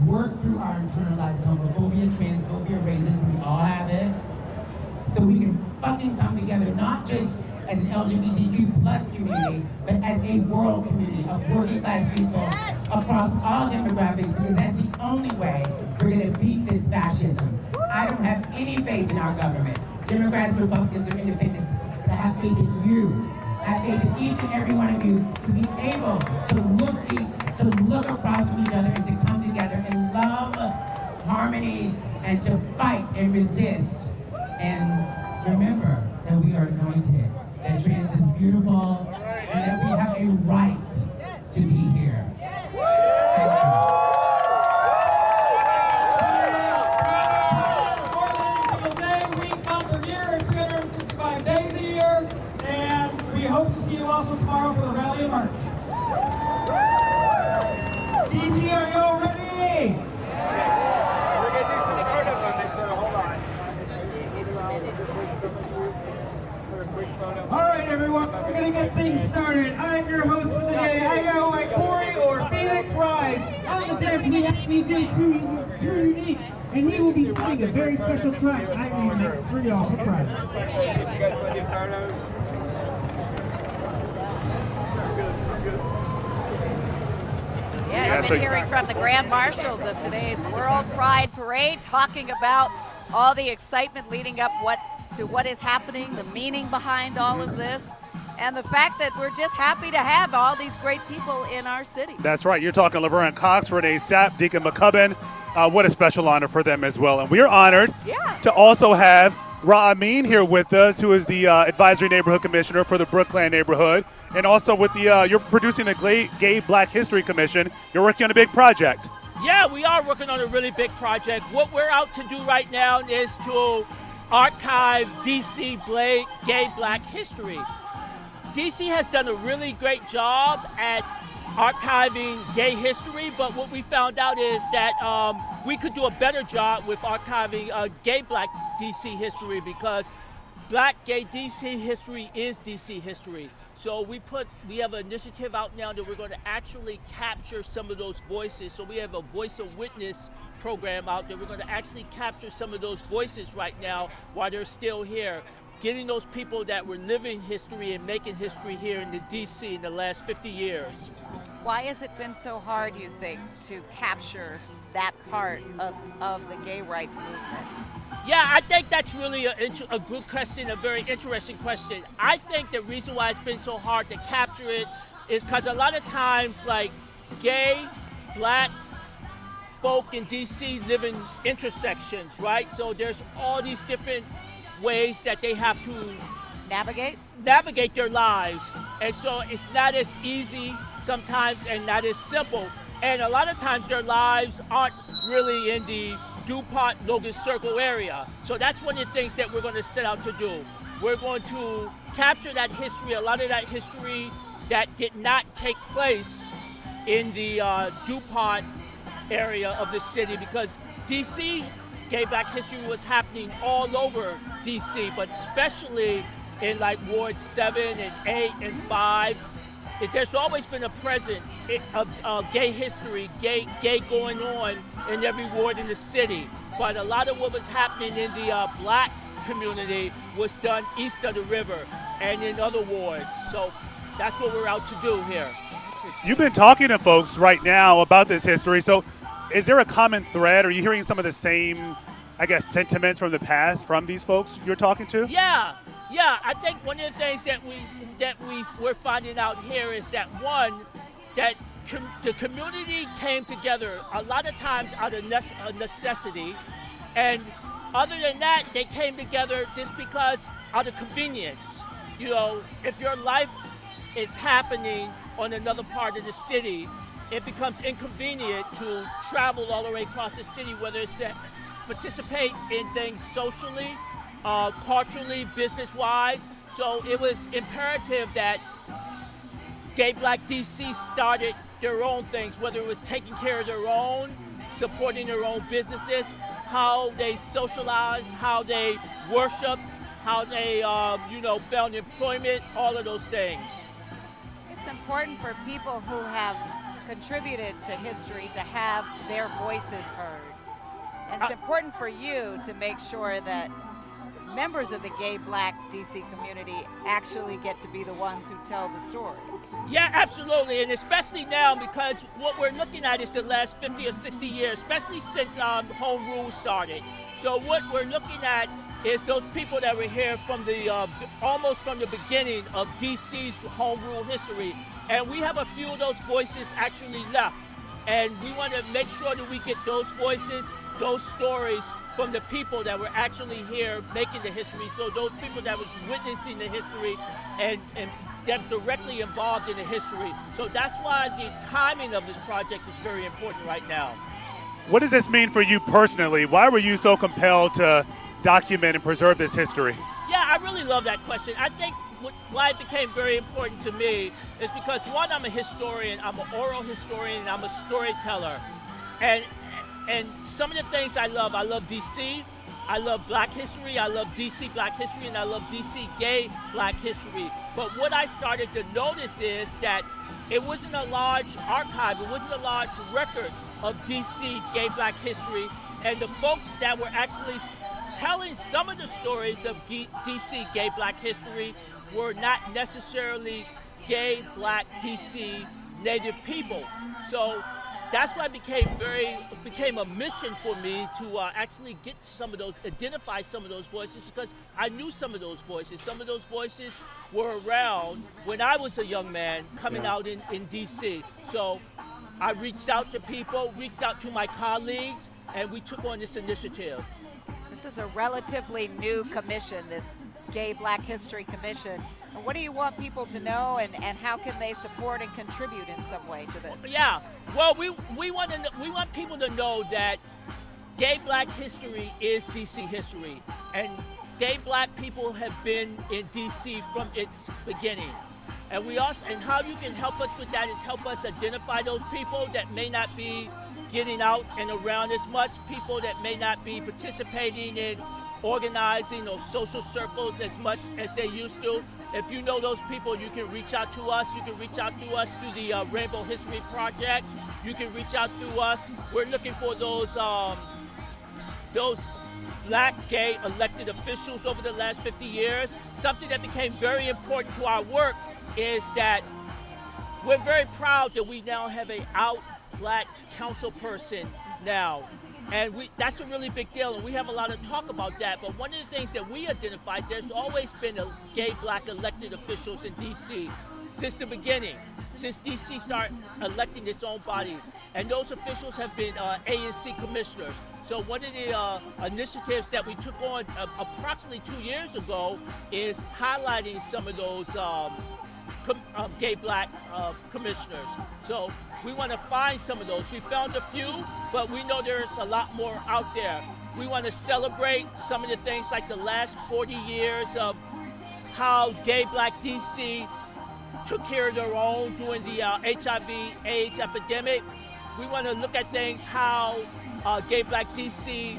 work through our internalized homophobia, transphobia, racism, we all have it, so we can fucking come together, not just as an LGBTQ plus community, but as a world community of working class people across all demographics, because that's the only way we're gonna beat this fascism. I don't have any faith in our government, Democrats, Republicans, or Independents, but I have faith in you. I have faith in each and every one of you to be able to look deep, to look across from each other, and to come together in love, harmony, and to fight and resist. And remember that we are anointed, that trans is beautiful, and that we have a right to be here. Thank you. We hope to see you also tomorrow for the rally and march. DC, are you all ready? We're going to do some photo moments, so hold on. All right, everyone, we're going to get things started. I'm your host for the day. I go by Corey or Phoenix Rise. we have DJ Too Unique, and he will be spinning a very special track I remix for y'all for Pride. You guys want to give photos? Yeah, you've been hearing from the Grand Marshals of today's World Pride Parade, talking about all the excitement leading up to what is happening, the meaning behind all of this, and the fact that we're just happy to have all these great people in our city. That's right. You're talking Laverne Cox, Renee Sapp, Deacon McCubbin. What a special honor for them as well. And we are honored to also have Ra Amin here with us, who is the Advisory Neighborhood Commissioner for the Brookland neighborhood. And also with the, you're producing the Gay Black History Commission. You're working on a big project. Yeah, we are working on a really big project. What we're out to do right now is to archive DC gay black history. DC has done a really great job at archiving gay history, but what we found out is that we could do a better job with archiving gay black DC history, because black gay DC history is DC history. So we have an initiative out now that we're going to actually capture some of those voices. So we have a Voice of Witness program out there. We're going to actually capture some of those voices right now while they're still here, getting those people that were living history and making history here in the DC in the last 50 years. Why has it been so hard, you think, to capture that part of the gay rights movement? Yeah, I think that's really a good question, a very interesting question. I think the reason why it's been so hard to capture it is because a lot of times, like, gay, black folk in DC live in intersections, right? So there's all these different ways that they have to navigate their lives. And so it's not as easy sometimes and not as simple. And a lot of times their lives aren't really in the Dupont, Logan Circle area. So that's one of the things that we're going to set out to do. We're going to capture that history, a lot of that history that did not take place in the Dupont area of the city, because DC gay black history was happening all over DC, but especially in like Ward 7 and 8 and 5. There's always been a presence of gay history, gay going on in every ward in the city. But a lot of what was happening in the black community was done east of the river and in other wards. So that's what we're out to do here. You've been talking to folks right now about this history. So is there a common thread? Are you hearing some of the same, I guess, sentiments from the past from these folks you're talking to? Yeah, I think one of the things that we're finding out here is that the community came together a lot of times out of necessity, and other than that, they came together just because out of convenience. You know, if your life is happening on another part of the city, it becomes inconvenient to travel all the way across the city, whether it's to participate in things socially, culturally, business-wise. So it was imperative that Gay Black DC started their own things, whether it was taking care of their own, supporting their own businesses, how they socialize, how they worship, how they, found employment, all of those things. It's important for people who have contributed to history to have their voices heard. And it's important for you to make sure that members of the gay black DC community actually get to be the ones who tell the story. Yeah, absolutely, and especially now, because what we're looking at is the last 50 or 60 years, especially since home rule started. So what we're looking at is those people that were here from the almost from the beginning of DC's home rule history, and we have a few of those voices actually left, and we want to make sure that we get those voices, those stories from the people that were actually here making the history, so those people that was witnessing the history and that directly involved in the history. So that's why the timing of this project is very important right now. What does this mean for you personally? Why were you so compelled to document and preserve this history? Yeah, I really love that question. I think why it became very important to me is because, one, I'm a historian, I'm an oral historian, and I'm a storyteller. And some of the things I love DC, I love black history, I love DC black history, and I love DC gay black history. But what I started to notice is that it wasn't a large archive, it wasn't a large record of DC gay black history, and the folks that were actually telling some of the stories of DC gay black history were not necessarily gay black DC native people. So that's why it became a mission for me to actually get some of those, identify some of those voices, because I knew some of those voices. Some of those voices were around when I was a young man coming out in DC. So I reached out to people, reached out to my colleagues, and we took on this initiative. This is a relatively new commission, this Gay Black History Commission. What do you want people to know, and how can they support and contribute in some way to this? Yeah, well, we want people to know that gay black history is DC history, and gay black people have been in DC from its beginning. And how you can help us with that is help us identify those people that may not be getting out and around as much, people that may not be participating in organizing or social circles as much as they used to. If you know those people, you can reach out to us. You can reach out to us through the Rainbow History Project. You can reach out to us. We're looking for those black gay elected officials over the last 50 years. Something that became very important to our work is that we're very proud that we now have an out black council person now. And that's a really big deal, and we have a lot of talk about that. But one of the things that we identified, there's always been a gay black elected officials in DC since the beginning, since DC started electing its own body. And those officials have been ANC commissioners. So one of the initiatives that we took on approximately 2 years ago is highlighting some of those gay black commissioners. So we want to find some of those. We found a few, but we know there's a lot more out there. We want to celebrate some of the things like the last 40 years of how gay black DC took care of their own during the HIV/AIDS epidemic. We want to look at things how gay black DC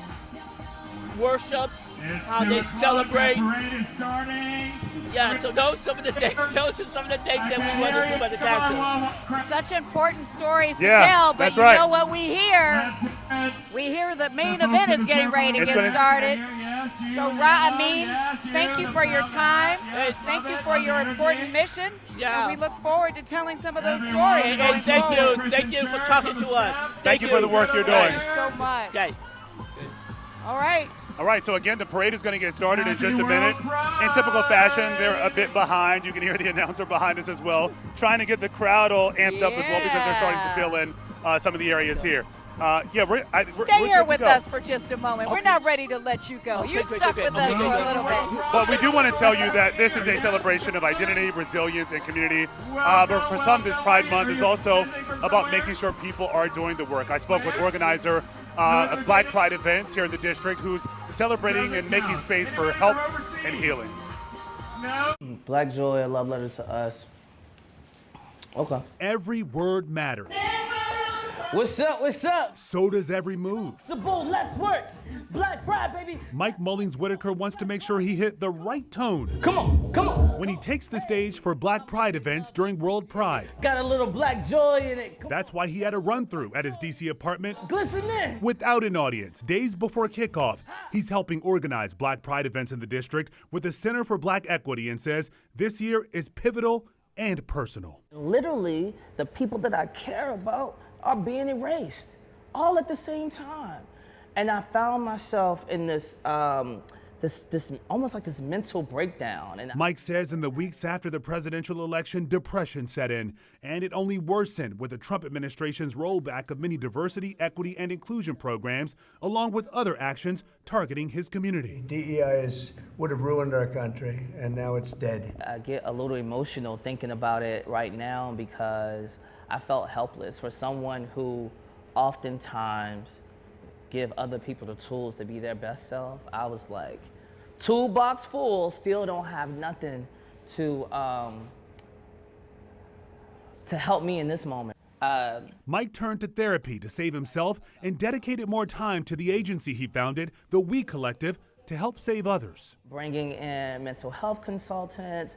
worships, how they celebrate. Parade is starting. Yeah, so those are some of the things that we want to do by the council. Such important stories to Yeah, tell, but that's you right. know what we hear? We hear the main event is getting ready to get started. So, thank you for your time. Thank you for your important mission. Yeah. And we look forward to telling some of those stories. And thank you for talking to us. Thank you for the work you're doing. Thank you so much. Okay. All right, so again, the parade is going to get started in just a minute. In typical fashion, they're a bit behind. You can hear the announcer behind us as well, trying to get the crowd all amped up as well because they're starting to fill in some of the areas here. We're Stay here good with to go. us for just a moment. We're not ready to let you go. You're stuck with us for a little bit. But we do want to tell you that this is a celebration of identity, resilience, and community. But for some, this Pride Month is also about making sure people are doing the work. I spoke with organizer of Black Pride events here in the district who's celebrating and making space for help and healing. Black joy, a love letter to us. Okay. Every word matters. What's up? What's up? So does every move. It's a bull, let's work. Black Pride, baby. Mike Mullings-Whitaker wants to make sure he hit the right tone. Come on. When he takes the stage for Black Pride events during WorldPride. Got a little black joy in it. That's why he had a run-through at his DC apartment. Glistening. Without an audience, days before kickoff. He's helping organize Black Pride events in the district with the Center for Black Equity and says this year is pivotal and personal. Literally, the people that I care about are being erased all at the same time. And I found myself in this almost like this mental breakdown. And Mike says in the weeks after the presidential election, depression set in, and it only worsened with the Trump administration's rollback of many diversity, equity, and inclusion programs, along with other actions targeting his community. DEI would have ruined our country, and now it's dead. I get a little emotional thinking about it right now because I felt helpless for someone who oftentimes give other people the tools to be their best self. I was like, toolbox full, still don't have nothing to help me in this moment. Mike turned to therapy to save himself and dedicated more time to the agency he founded, the We Collective, to help save others. Bringing in mental health consultants,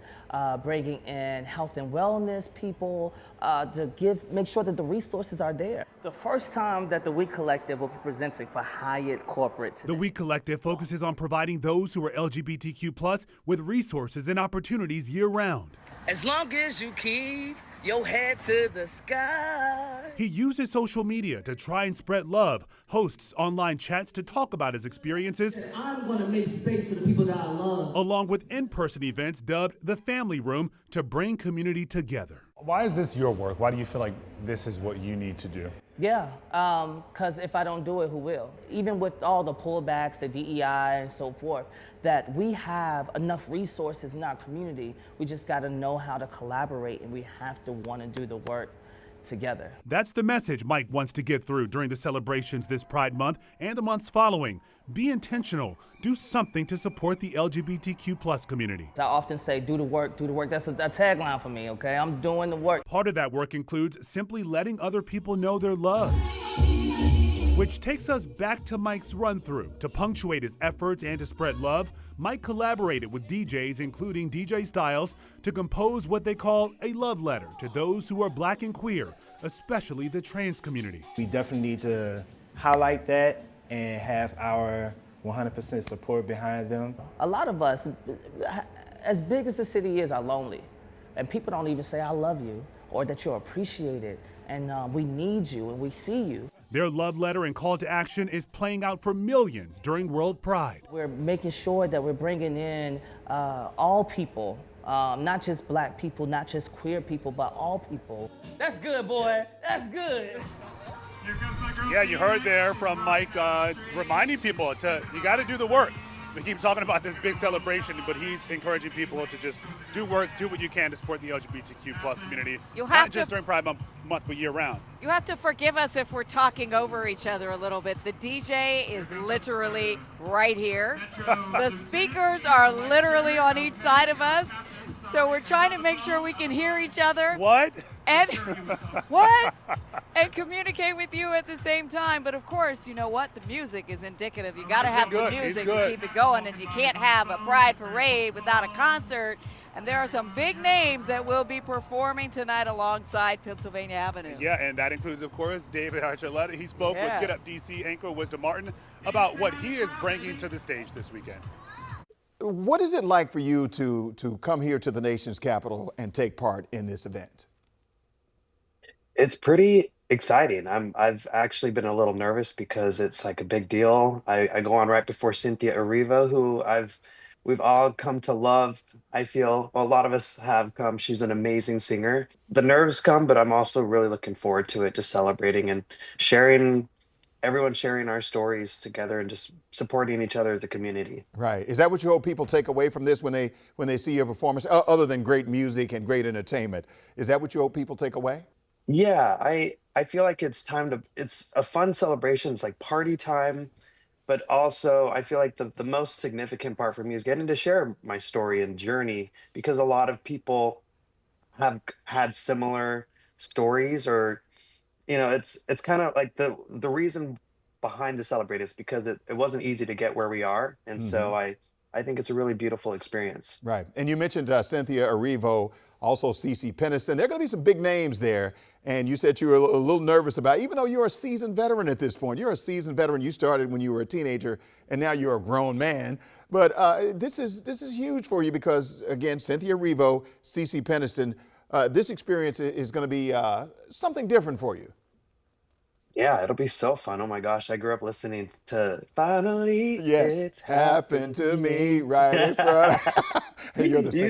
bringing in health and wellness people to make sure that the resources are there. The first time that the We Collective will be presenting for Hyatt Corporate today. The We Collective focuses on providing those who are LGBTQ+ with resources and opportunities year-round. As long as you keep your head to the sky. He uses social media to try and spread love, hosts online chats to talk about his experiences. I'm going to make space for the people that I love. Along with in-person events dubbed the Family Room to bring community together. Why is this your work? Why do you feel like this is what you need to do? Yeah, because if I don't do it, who will? Even with all the pullbacks, the DEI and so forth, that we have enough resources in our community. We just got to know how to collaborate, and we have to want to do the work together. That's the message Mike wants to get through during the celebrations this Pride Month and the months following. Be intentional. Do something to support the LGBTQ+ community. I often say, do the work, do the work. That's a tagline for me, okay? I'm doing the work. Part of that work includes simply letting other people know they're loved. Which takes us back to Mike's run-through. To punctuate his efforts and to spread love, Mike collaborated with DJs, including DJ Styles, to compose what they call a love letter to those who are Black and queer, especially the trans community. We definitely need to highlight that and have our 100% support behind them. A lot of us, as big as the city is, are lonely. And people don't even say, I love you, or that you're appreciated, and we need you, and we see you. Their love letter and call to action is playing out for millions during WorldPride. We're making sure that we're bringing in all people, not just Black people, not just queer people, but all people. That's good, boy. That's good. Yeah, you heard there from Mike reminding people you got to do the work. We keep talking about this big celebration, but he's encouraging people to just do work, do what you can to support the LGBTQ+ community, not just during Pride Month, but year-round. You have to forgive us if we're talking over each other a little bit. The DJ is literally right here. The speakers are literally on each side of us. So we're trying to make sure we can hear each other. What? And what? And communicate with you at the same time. But of course, you know what? The music is indicative. You got to have some music to keep it going, and you can't have a Pride parade without a concert. And there are some big names that will be performing tonight alongside Pennsylvania Avenue. Yeah, and that includes, of course, David Archuleta. He spoke with Get Up DC anchor Wisdom Martin about what he is bringing to the stage this weekend. What is it like for you to come here to the nation's capital and take part in this event? It's pretty exciting. I've actually been a little nervous because it's like a big deal. I go on right before Cynthia Erivo, who we've all come to love. I feel a lot of us have come. She's an amazing singer. The nerves come, but I'm also really looking forward to it, just celebrating and everyone sharing our stories together and just supporting each other as a community. Right. Is that what you hope people take away from this when they see your performance, other than great music and great entertainment? Is that what you hope people take away? Yeah, I feel like it's a fun celebration. It's like party time, but also I feel like the most significant part for me is getting to share my story and journey, because a lot of people have had similar stories, or it's kind of like the reason behind the Celebrate is because it wasn't easy to get where we are. And so I think it's a really beautiful experience. Right. And you mentioned Cynthia Erivo, also CeCe Peniston. There are going to be some big names there. And you said you were a little nervous about, even though you're a seasoned veteran at this point. You're a seasoned veteran. You started when you were a teenager, and now you're a grown man. But this is huge for you because, again, Cynthia Erivo, CeCe Peniston, this experience is going to be something different for you. Yeah, it'll be so fun. Oh my gosh, I grew up listening to Finally It's Happened to Me right in front. You're the singer.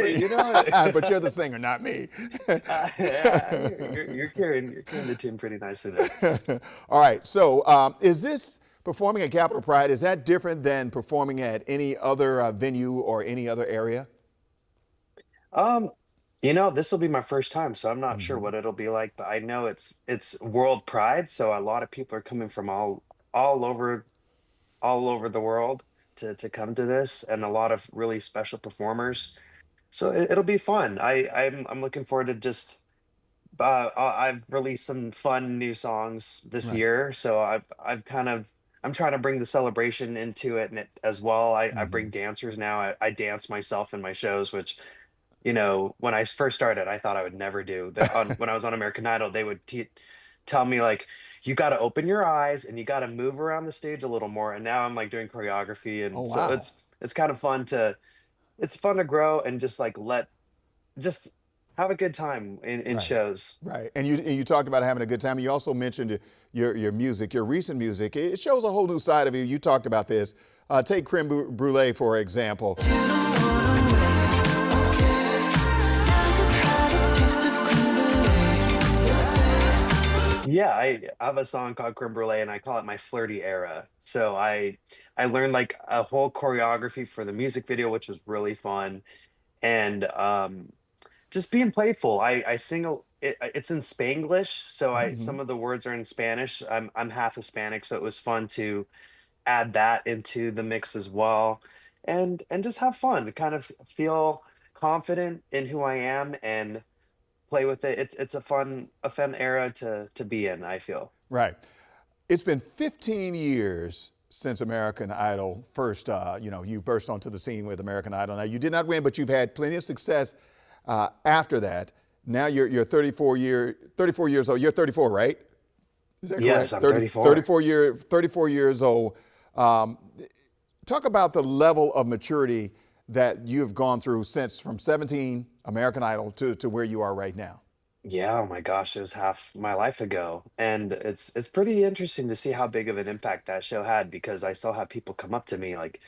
You know it. But you're the singer, not me. Yeah, you're carrying the tune pretty nicely there. All right, so is this performing at Capitol Pride, is that different than performing at any other venue or any other area? This will be my first time, so I'm not sure what it'll be like, but I know it's WorldPride, so a lot of people are coming from all over the world to come to this, and a lot of really special performers. So it'll be fun. I'm looking forward to just I've released some fun new songs this year, so I've kind of I'm trying to bring the celebration into it, as well. I bring Mhm. dancers now. I dance myself in my shows, which, you know, when I first started, I thought I would never do. When I was on American Idol, they would tell me like, you got to open your eyes and you got to move around the stage a little more. And now I'm like doing choreography, Oh, and so wow. it's kind of fun to grow and just like just have a good time in Right. shows. Right. And you talked about having a good time. You also mentioned your music, your recent music. It shows a whole new side of you. You talked about this. Take Creme Brulee, for example. Yeah, I have a song called Creme Brulee, and I call it my flirty era. So I learned like a whole choreography for the music video, which was really fun, and just being playful. I sing it's in Spanglish, so I Mhm. some of the words are in Spanish. I'm half Hispanic, so it was fun to add that into the mix as well, and just have fun, kind of feel confident in who I am and play with it. It's a fun era to be in, I feel. Right. It's been 15 years since American Idol first, you burst onto the scene with American Idol. Now, you did not win, but you've had plenty of success after that. Now you're 34 years old. You're 34, right? Is that Yes, correct? I'm 34. 34 years old. Talk about the level of maturity that you have gone through since from 17, American Idol, to where you are right now. Yeah, oh my gosh, it was half my life ago. And it's pretty interesting to see how big of an impact that show had, because I still have people come up to me like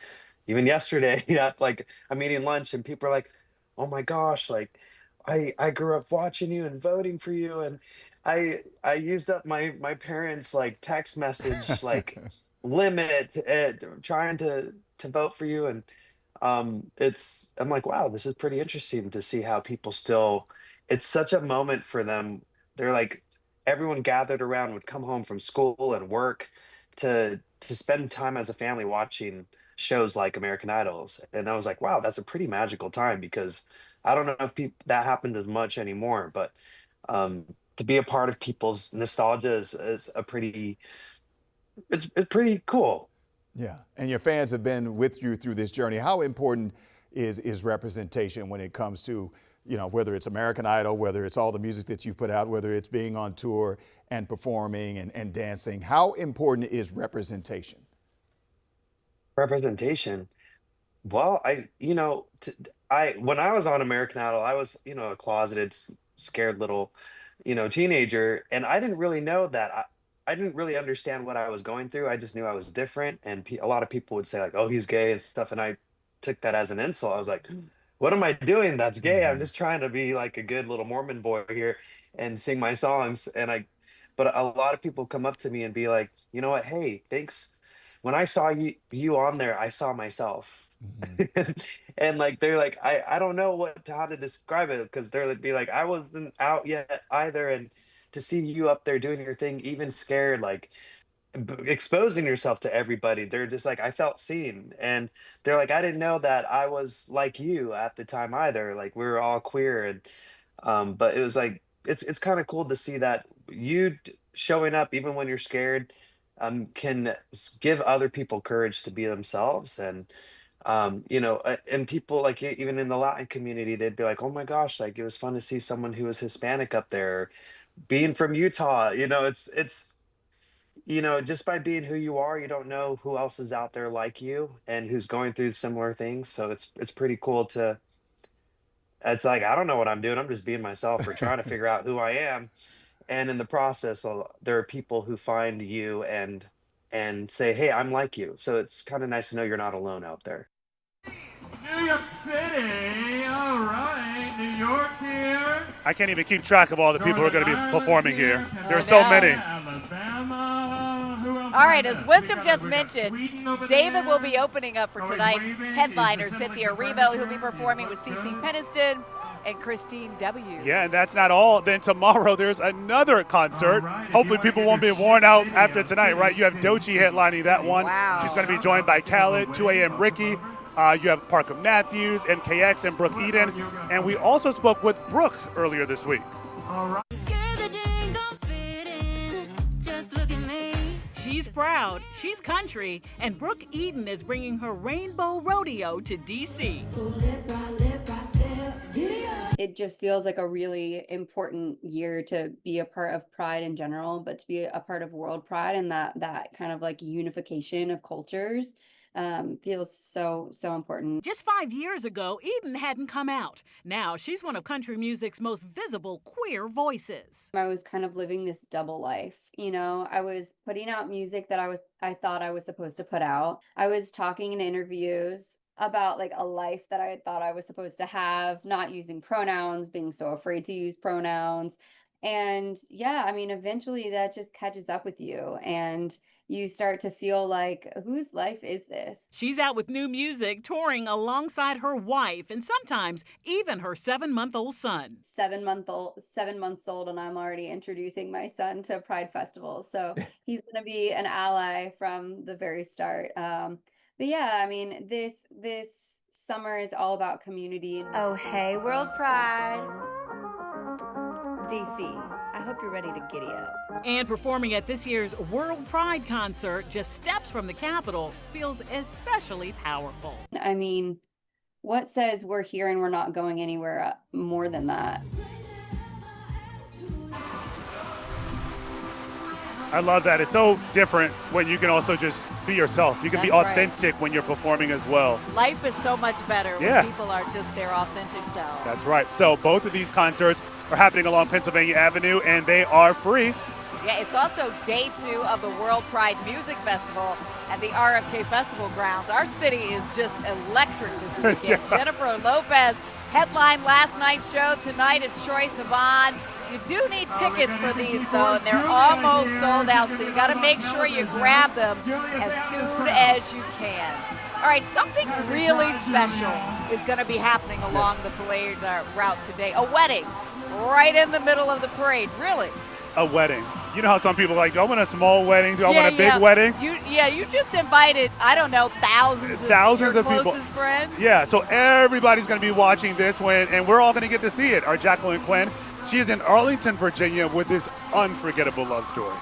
even yesterday at like I'm eating lunch and people are like, "Oh my gosh, like I grew up watching you and voting for you, and I used up my parents' like text message like limit trying to vote for you." And I'm like, wow, this is pretty interesting to see how people still, it's such a moment for them. They're like, everyone gathered around would come home from school and work to spend time as a family watching shows like American Idols. And I was like, wow, that's a pretty magical time, because I don't know if that happened as much anymore, but to be a part of people's nostalgia is a pretty, it's pretty cool. Yeah, and your fans have been with you through this journey. How important is representation when it comes to, whether it's American Idol, whether it's all the music that you put out, whether it's being on tour and performing and dancing? How important is representation? Representation. Well, I when I was on American Idol, I was, a closeted, scared little, teenager, and I didn't really know that. I didn't really understand what I was going through. I just knew I was different, and a lot of people would say like, "Oh, he's gay" and stuff, and I took that as an insult. I was like, "What am I doing? That's gay. I'm Mhm. just trying to be like a good little Mormon boy here and sing my songs." But a lot of people come up to me and be like, "You know what? Hey, thanks. When I saw you on there, I saw myself." Mhm. And like they're like, I don't know how to describe it, because they're like be like, I wasn't out yet either, and to see you up there doing your thing, even scared, like exposing yourself to everybody, they're just like, I felt seen. And they're like, I didn't know that I was like you at the time either, like we were all queer. And but it was like, it's kind of cool to see that showing up even when you're scared can give other people courage to be themselves. And and people like even in the Latin community, they'd be like, oh my gosh, like it was fun to see someone who was Hispanic up there, being from Utah. It's just by being who you are, you don't know who else is out there like you and who's going through similar things. So it's pretty cool to, it's like, I don't know what I'm doing. I'm just being myself or trying to figure out who I am. And in the process, there are people who find you and say, hey, I'm like you. So it's kind of nice to know you're not alone out there. New York City, all right, New York's here. I can't even keep track of all the people who are going to be performing here. There are so many. All right, as Wisdom just mentioned, David will be opening up for tonight's headliner, Cynthia Erivo, who'll be performing with CeCe Peniston and Christine W. Yeah, and that's not all. Then tomorrow there's another concert. Hopefully people won't be worn out after tonight, right? You have Doechii headlining that one. Wow. She's going to be joined by Khaled, 2 a.m. Ricky. You have Parker Matthews, MKX, and Brooke Eden. And we also spoke with Brooke earlier this week. All right. She She's proud, she's country, and Brooke Eden is bringing her Rainbow Rodeo to D.C. It just feels like a really important year to be a part of Pride in general, but to be a part of WorldPride and that kind of like unification of cultures feels so important. Just 5 years ago, Eden hadn't come out. Now she's one of country music's most visible queer voices. I was kind of living this double life. You know, I was putting out music that I thought I was supposed to put out. I was talking in interviews about like a life that I thought I was supposed to have, not using pronouns, being so afraid to use pronouns. And yeah, I mean, eventually that just catches up with you and you start to feel like, whose life is this? She's out with new music, touring alongside her wife and sometimes even her 7-month-old son. 7 months old, and I'm already introducing my son to Pride Festival. So he's going to be an ally from the very start. But yeah, I mean, this summer is all about community. Oh, hey, WorldPride. DC, I hope you're ready to giddy up. And performing at this year's WorldPride concert, just steps from the Capitol, feels especially powerful. I mean, what says we're here and we're not going anywhere more than that? I love that. It's so different when you can also just be yourself. You can be authentic when you're performing as well. Life is so much better when people are just their authentic selves. That's right. So both of these concerts are happening along Pennsylvania Avenue, and they are free. Yeah, it's also day 2 of the WorldPride Music Festival at the RFK Festival grounds. Our city is just electric this weekend. Jennifer Lopez headlined last night's show. Tonight it's Troye Sivan. You do need tickets for these, though, and they're almost sold out, so you got to make sure you grab them as soon as you can. All right, something really special is going to be happening along the parade route today. A wedding right in the middle of the parade, really. A wedding. You know how some people are like, do I want a small wedding? Do I want a big wedding? You just invited, I don't know, thousands of your people. Closest friends. Yeah, so everybody's going to be watching this and we're all going to get to see it. Our Jacqueline Quinn, she is in Arlington, Virginia with this unforgettable love story.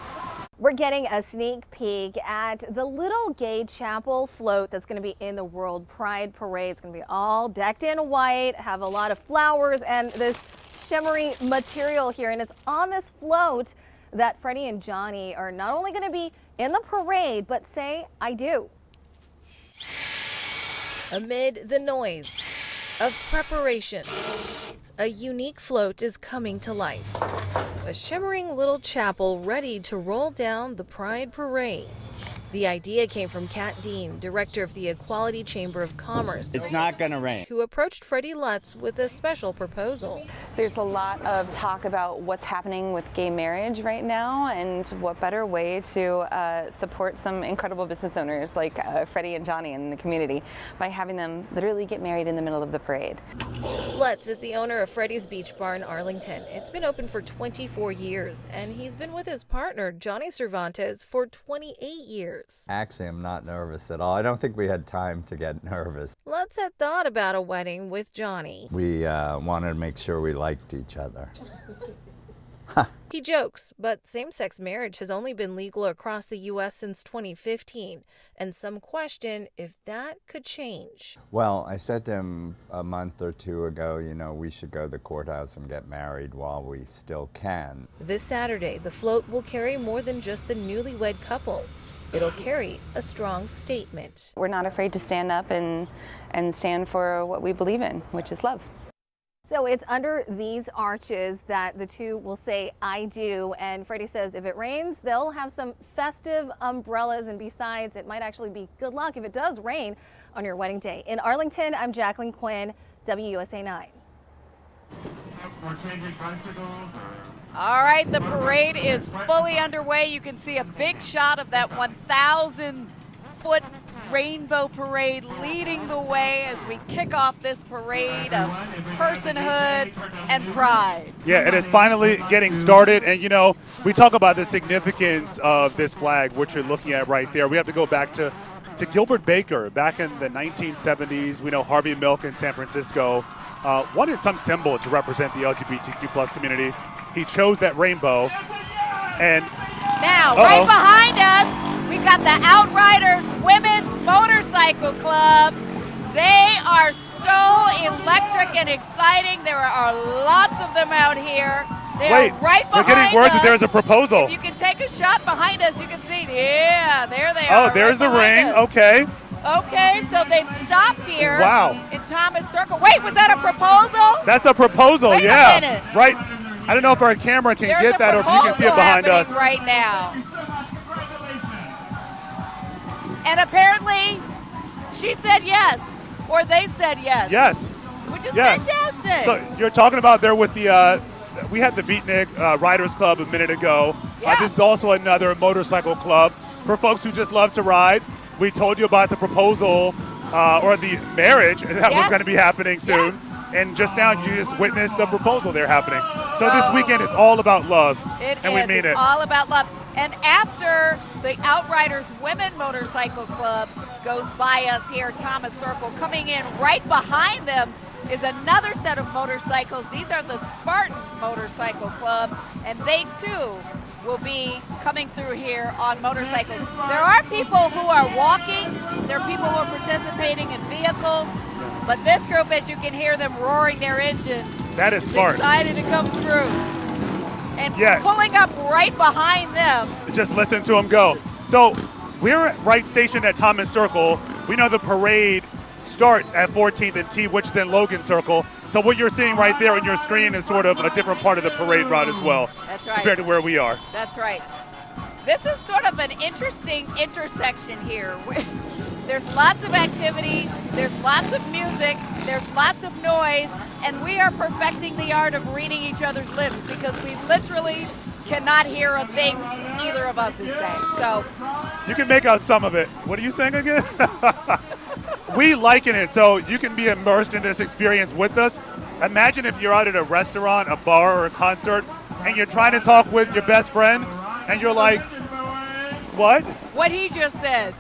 We're getting a sneak peek at the little gay chapel float that's going to be in the WorldPride Parade. It's going to be all decked in white, have a lot of flowers and this shimmery material here. And it's on this float that Freddie and Johnny are not only going to be in the parade, but say, I do. Amid the noise of preparation, a unique float is coming to life. A shimmering little chapel ready to roll down the Pride Parade. The idea came from Kat Dean, director of the Equality Chamber of Commerce. It's not gonna rain. Who approached Freddie Lutz with a special proposal. There's a lot of talk about what's happening with gay marriage right now, and what better way to support some incredible business owners like Freddie and Johnny in the community by having them literally get married in the middle of the parade. Lutz is the owner of Freddie's Beach Bar in Arlington. It's been open for 24 years, and he's been with his partner, Johnny Cervantes, for 28 years. Actually, I'm not nervous at all. I don't think we had time to get nervous. Lutz had thought about a wedding with Johnny. We wanted to make sure we liked each other. He jokes, but same-sex marriage has only been legal across the U.S. since 2015, and some question if that could change. Well, I said to him a month or two ago, you know, we should go to the courthouse and get married while we still can. This Saturday, the float will carry more than just the newlywed couple. It'll carry a strong statement. We're not afraid to stand up and stand for what we believe in, which is love. So it's under these arches that the two will say, I do. And Freddie says if it rains, they'll have some festive umbrellas. And besides, it might actually be good luck if it does rain on your wedding day. In Arlington, I'm Jacqueline Quinn, WUSA 9. All right, the parade is fully underway. You can see a big shot of that 1,000-foot rainbow parade leading the way as we kick off this parade of personhood and pride. Yeah, it is finally getting started. And, you know, we talk about the significance of this flag, which you're looking at right there. We have to go back to Gilbert Baker back in the 1970s. We know Harvey Milk in San Francisco wanted some symbol to represent the LGBTQ plus community. He chose that rainbow. And now, right behind us, We've got the Outriders Women's Motorcycle Club. They are so electric and exciting. There are lots of them out here. They Wait, are right behind we're getting word that us. there's a proposal. If you can take a shot behind us, you can see. Yeah, there they are. Oh, there's right the ring. behind us. Okay. Okay, so they stopped here. Wow. In Thomas Circle. Wait, was that a proposal? That's a proposal, Wait yeah. a minute. Right. I don't know if our camera can There's get that or if you can see it behind us. right now. And apparently, she said yes, or they said yes. Yes. Which is Yes. fantastic. So you're talking about there with the, we had the Beatnik Riders Club a minute ago. Yeah. This is also another motorcycle club for folks who just love to ride. We told you about the proposal or the marriage that was going to be happening soon. And just now you just witnessed a proposal there happening. So this weekend is all about love. And we mean it's it. all about love. And after the Outriders Women Motorcycle Club goes by us here, Thomas Circle, coming in right behind them is another set of motorcycles. These are the Spartan Motorcycle Club, and they too will be coming through here on motorcycles. There are people who are walking, there are people who are participating in vehicles, but this group, as you can hear them roaring their engine, That is smart. excited to come through. And Yeah. pulling up right behind them. Just listen to them go. So we're right stationed at Thomas Circle. We know the parade starts at 14th and T, which is in Logan Circle. So what you're seeing right there on your screen is sort of a different part of the parade route as well. That's right. Compared to where we are. That's right. This is sort of an interesting intersection here. There's lots of activity, there's lots of music, there's lots of noise, and we are perfecting the art of reading each other's lips because we literally cannot hear a thing either of us is saying. So You can make out some of it. What are you saying again? We liken it so you can be immersed in this experience with us. Imagine if you're out at a restaurant, a bar, or a concert, and you're trying to talk with your best friend, and you're like, what? what he just said.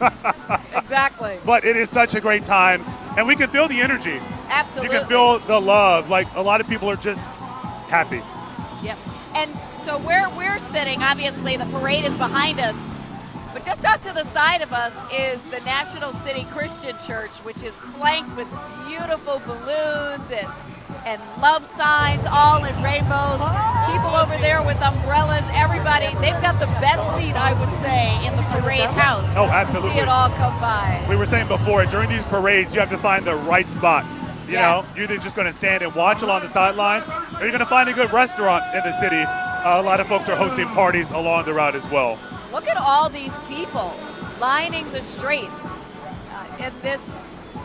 Exactly. But it is such a great time, and we can feel the energy. Absolutely. You can feel the love. Like, a lot of people are just happy. Yep. And so where we're sitting, obviously the parade is behind us, but just off to the side of us is the National City Christian Church, which is flanked with beautiful balloons and love signs, all in rainbows. People over there with umbrellas, everybody, they've got the best seat, I would say, in the parade house. Oh, absolutely. See it all come by. We were saying before, during these parades, you have to find the right spot. You know, you're either just going to stand and watch along the sidelines, or you're going to find a good restaurant in the city. A lot of folks are hosting parties along the route as well. Look at all these people lining the streets in this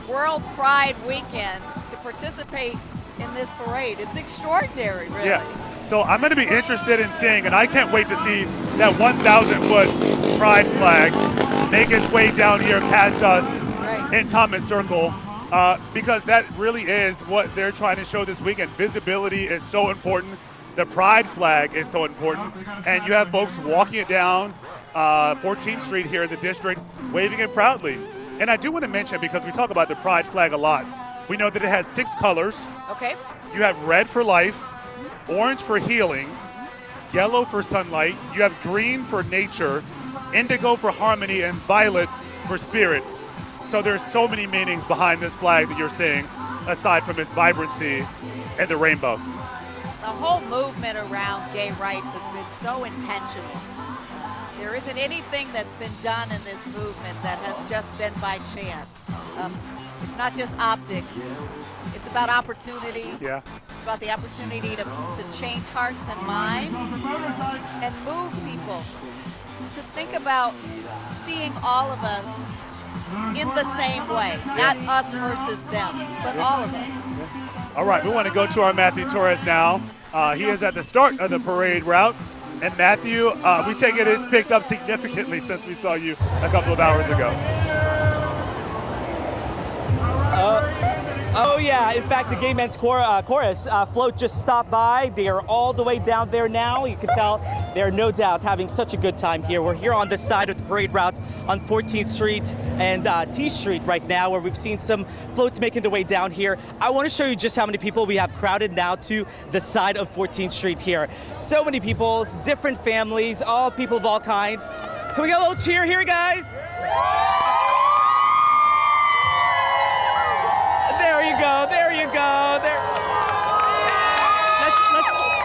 World Pride weekend to participate in this parade. It's extraordinary, really. Yeah. So I'm going to be interested in seeing, and I can't wait to see that 1,000-foot pride flag make its way down here past us in Thomas Circle, because that really is what they're trying to show this weekend. Visibility is so important. The pride flag is so important. And you have folks walking it down 14th Street here in the district, waving it proudly. And I do want to mention, because we talk about the pride flag a lot, we know that it has 6 colors. Okay. You have red for life, orange for healing, yellow for sunlight, you have green for nature, indigo for harmony, and violet for spirit. So there's so many meanings behind this flag that you're seeing, aside from its vibrancy and the rainbow. The whole movement around gay rights has been so intentional. There isn't anything that's been done in this movement that has just been by chance. It's not just optics. It's about opportunity. Yeah. It's about the opportunity to change hearts and minds and move people to think about seeing all of us in the same way. Not us versus them, but all of us. All right, we want to go to our Matthew Torres now. He is at the start of the parade route. And Matthew, we take it it's picked up significantly since we saw you a couple of hours ago. Oh yeah, in fact the Gay Men's Chorus float just stopped by. They are all the way down there now. You can tell they're no doubt having such a good time here. We're here on the side of the parade route on 14th Street and T Street right now, where we've seen some floats making their way down here. I want to show you just how many people we have crowded now to the side of 14th Street here. So many people, different families, all people of all kinds. Can we get a little cheer here, guys? There you go, there you go.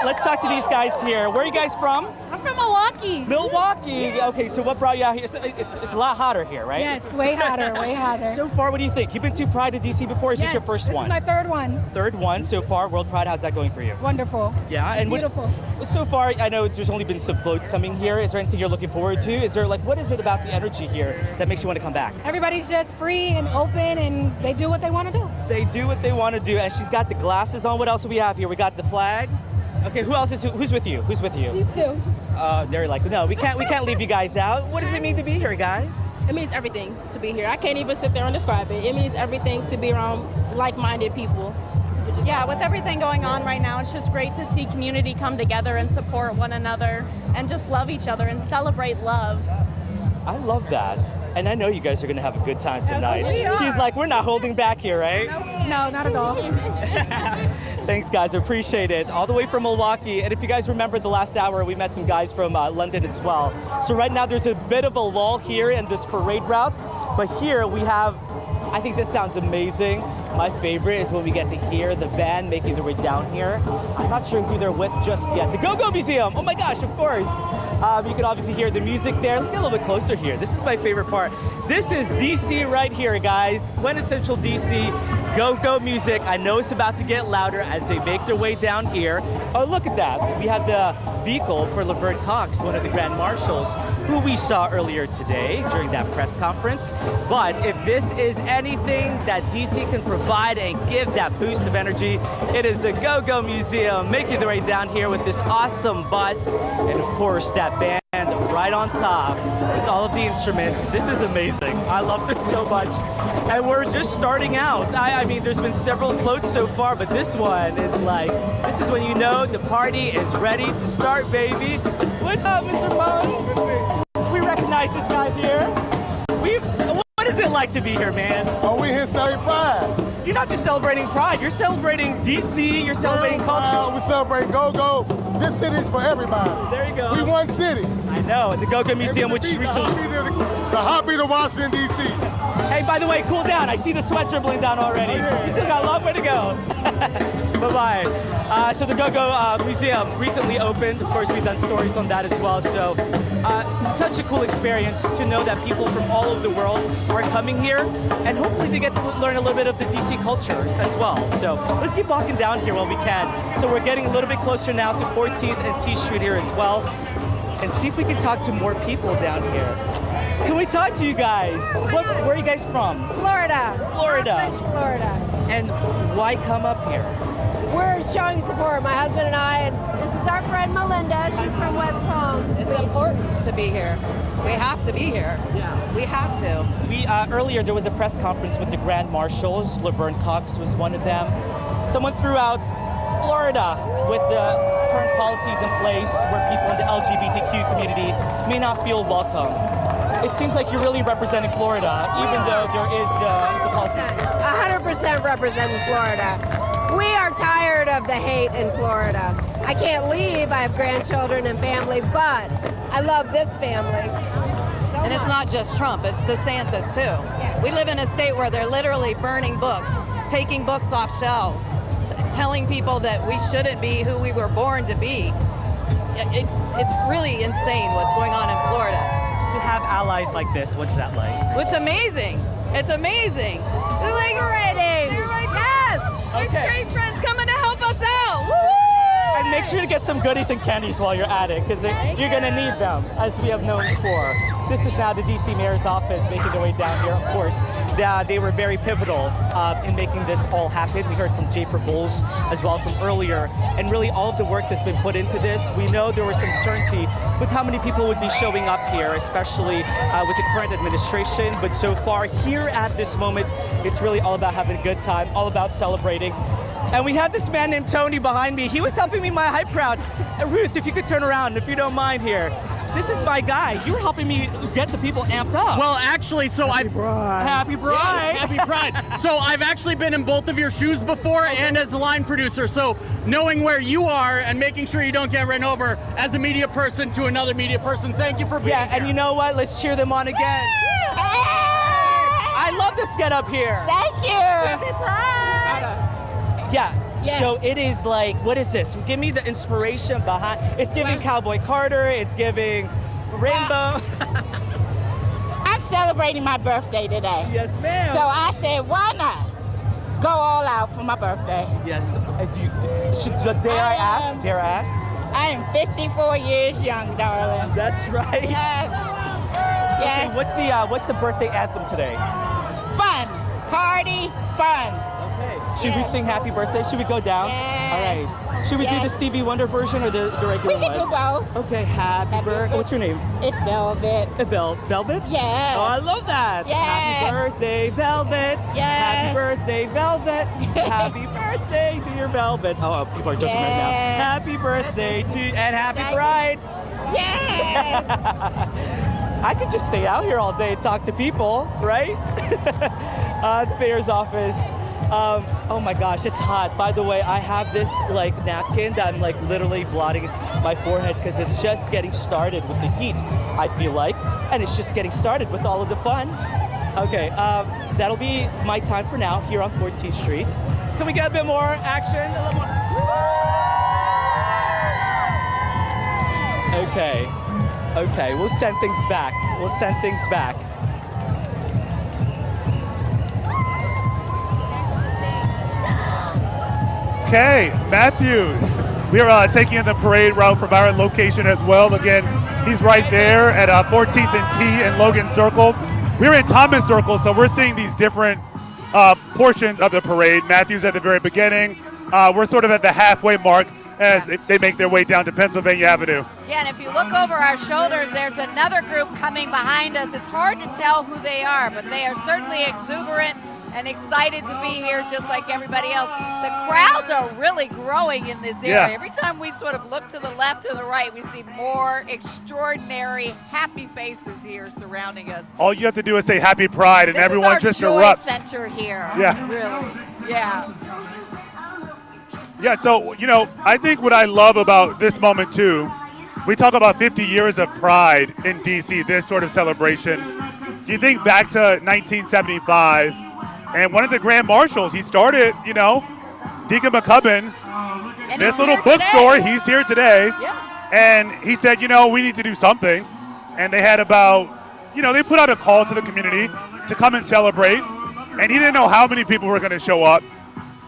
Let's talk to these guys here. Where are you guys from? I'm from Milwaukee. Milwaukee. Okay, so what brought you out here? It's a lot hotter here, right? Yes, way hotter, way hotter. So far, what do you think? You've been to Pride in DC before? Is this your first one? This is my third one. Third one so far. World Pride, how's that going for you? Wonderful. Yeah, and beautiful. So far, I know there's only been some floats coming here. Is there anything you're looking forward to? Is there what is it about the energy here that makes you want to come back? Everybody's just free and open, and they do what they want to do. They do what they want to do, and she's got the glasses on. What else do we have here? We got the flag. Okay, who's with you? Who's with you? These two. They're like, no, we can't leave you guys out. What does it mean to be here, guys? It means everything to be here. I can't even sit there and describe it. It means everything to be around like-minded people. Yeah, with everything going on right now, it's just great to see community come together and support one another and just love each other and celebrate love. I love that. And I know you guys are going to have a good time tonight. We are. She's like, we're not holding back here, right? No, not at all. Thanks, guys. I appreciate it. All the way from Milwaukee. And if you guys remember the last hour, we met some guys from London as well. So right now, there's a bit of a lull here in this parade route. But here we have, I think this sounds amazing. My favorite is when we get to hear the band making their way down here. I'm not sure who they're with just yet. The Go-Go Museum. Oh my gosh, of course. You can obviously hear the music there. Let's get a little bit closer here. This is my favorite part. This is DC right here, guys. Quintessential DC. Go-Go music. I know it's about to get louder as they make their way down here. Oh, look at that. We had the vehicle for Laverne Cox, one of the Grand Marshals, who we saw earlier today during that press conference. But if this is anything that DC can provide and give that boost of energy, it is the Go-Go Museum making their way down here with this awesome bus. And of course, that band right on top with all of the instruments. This is amazing. I love this so much. And we're just starting out. I mean, there's been several floats so far, but this one is like, this is when you know the party is ready to start, baby. What's up, Mr. Bone? We recognize this guy here. What is it like to be here, man? Oh, we here celebrating Pride. You're not just celebrating Pride, you're celebrating DC, you're celebrating culture. We celebrate Go-Go. This city's for everybody. There you go. We one city. I know, the Go-Go Museum, which recently... The heartbeat of Washington, D.C. Hey, by the way, cool down. I see the sweat dribbling down already. You still got a long way to go. Bye-bye. So the Go-Go Museum recently opened. Of course, we've done stories on that as well. So such a cool experience to know that people from all over the world are coming here. And hopefully they get to learn a little bit of the DC culture as well. So let's keep walking down here while we can. So we're getting a little bit closer now to 14th and T Street here as well. And see if we can talk to more people down here. Can we talk to you guys? Where are you guys from? Florida. Florida. Florida. And why come up here? We're showing support, my husband and I, and this is our friend Melinda. She's from West Palm. It's important to be here. We have to be here. Yeah. We have to. We earlier there was a press conference with the Grand Marshals. Laverne Cox was one of them. Someone threw out Florida with the current policies in place where people in the LGBTQ community may not feel welcome. It seems like you're really representing Florida, even though there is the policy. 100% representing Florida. We are tired of the hate in Florida. I can't leave, I have grandchildren and family, but I love this family. And it's not just Trump, it's DeSantis too. We live in a state where they're literally burning books, taking books off shelves, telling people that we shouldn't be who we were born to be. It's really insane what's going on in Florida. To have allies like this, what's that like? It's amazing. It's amazing. They're like, yes, it's great friends coming to help us out. Woo-hoo! And make sure to get some goodies and candies while you're at it, because you're going to need them, as we have known before. This is now the DC Mayor's office making their way down here. Of course, they were very pivotal in making this all happen. We heard from Jay Bowles as well from earlier, and really all of the work that's been put into this. We know there was uncertainty with how many people would be showing up here, especially with the current administration. But so far, here at this moment, it's really all about having a good time, all about celebrating. And we have this man named Tony behind me. He was helping me in my hype crowd. Ruth, if you could turn around, if you don't mind here. this is my guy. You were helping me get the people amped up. Well, actually, so Happy Pride. Happy Pride. So I've actually been in both of your shoes before and as a line producer. So knowing where you are and making sure you don't get run over as a media person to another media person, thank you for being here. And you know what? Let's cheer them on again. I love this get up here. Thank you. Happy Pride. Yeah. So it is like, what is this? Give me the inspiration behind. It's giving Cowboy Carter. It's giving Rainbow. I'm celebrating my birthday today. Yes, ma'am. So I said, why not go all out for my birthday? Yes. Dare I ask? Dare I ask? I am 54 years young, darling. That's right. Yes. Okay, what's the birthday anthem today? Fun. Party. Fun. Should we sing Happy Birthday? Should we go down? Yes. All right. Should we do the Stevie Wonder version or the regular one? We can do both. Okay, Happy Birthday. What's your name? It's Velvet. Velvet? Yeah. Oh, I love that. Yeah. Happy birthday, Velvet. Yeah. Happy birthday, Velvet. Happy birthday, dear Velvet. Oh, people are judging right now. Happy birthday to and Happy Pride. Yeah. I could just stay out here all day and talk to people, right? The mayor's office. Oh my gosh, it's hot. By the way, I have this like napkin that I'm like literally blotting my forehead because it's just getting started with the heat, I feel like. And it's just getting started with all of the fun. Okay, that'll be my time for now here on 14th Street. Can we get a bit more action? A little more? Okay, we'll send things back. Okay, Matthew, we are taking in the parade route from our location as well. Again, he's right there at 14th and T and Logan Circle. We're in Thomas Circle, so we're seeing these different portions of the parade. Matthew's at the very beginning. We're sort of at the halfway mark as they make their way down to Pennsylvania Avenue. Yeah, and if you look over our shoulders, there's another group coming behind us. It's hard to tell who they are, but they are certainly exuberant and excited to be here just like everybody else. The crowds are really growing in this area. Yeah. Every time we sort of look to the left or the right, we see more extraordinary happy faces here surrounding us. All you have to do is say Happy Pride and This everyone is our just joy erupts. center here. Yeah. Really. Yeah. Yeah, so, I think what I love about this moment, too, we talk about 50 years of pride in D.C., this sort of celebration. You think back to 1975, and one of the Grand Marshals, he started, Deacon McCubbin, this little bookstore, he's here today. Yeah. And he said, we need to do something. And they had about, they put out a call to the community to come and celebrate. And he didn't know how many people were going to show up.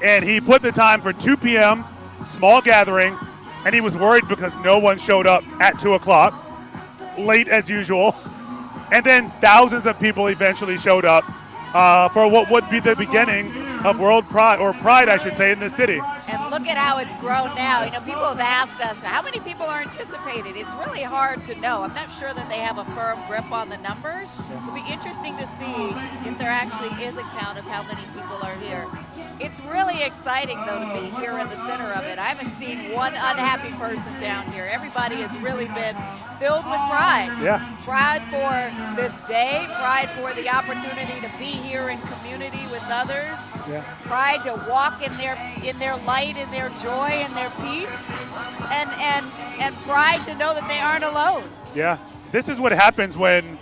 And he put the time for 2 p.m., small gathering, and he was worried because no one showed up at 2 o'clock, late as usual. And then thousands of people eventually showed up for what would be the beginning of WorldPride, or Pride, I should say, in the city. And look at how it's grown now. People have asked us, how many people are anticipated? It's really hard to know. I'm not sure that they have a firm grip on the numbers. It'll be interesting to see if there actually is a count of how many people are here. It's really exciting, though, to be here in the center of it. I haven't seen one unhappy person down here. Everybody has really been filled with pride. Yeah. Pride for this day, pride for the opportunity to be here in community with others. Yeah. Pride to walk in their light, in their joy, in their peace, and pride to know that they aren't alone. Yeah, this is what happens when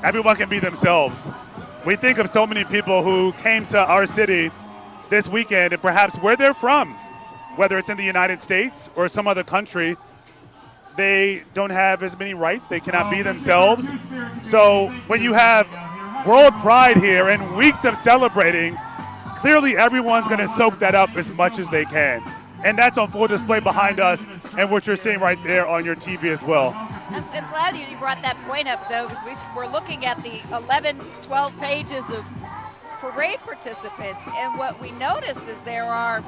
everyone can be themselves. We think of so many people who came to our city this weekend and perhaps where they're from, whether it's in the United States or some other country, they don't have as many rights. They cannot be themselves. So when you have World Pride here and weeks of celebrating, clearly everyone's going to soak that up as much as they can. And that's on full display behind us and what you're seeing right there on your TV as well. I'm glad you brought that point up, though, because we're looking at the 11, 12 pages of parade participants, and what we noticed is there are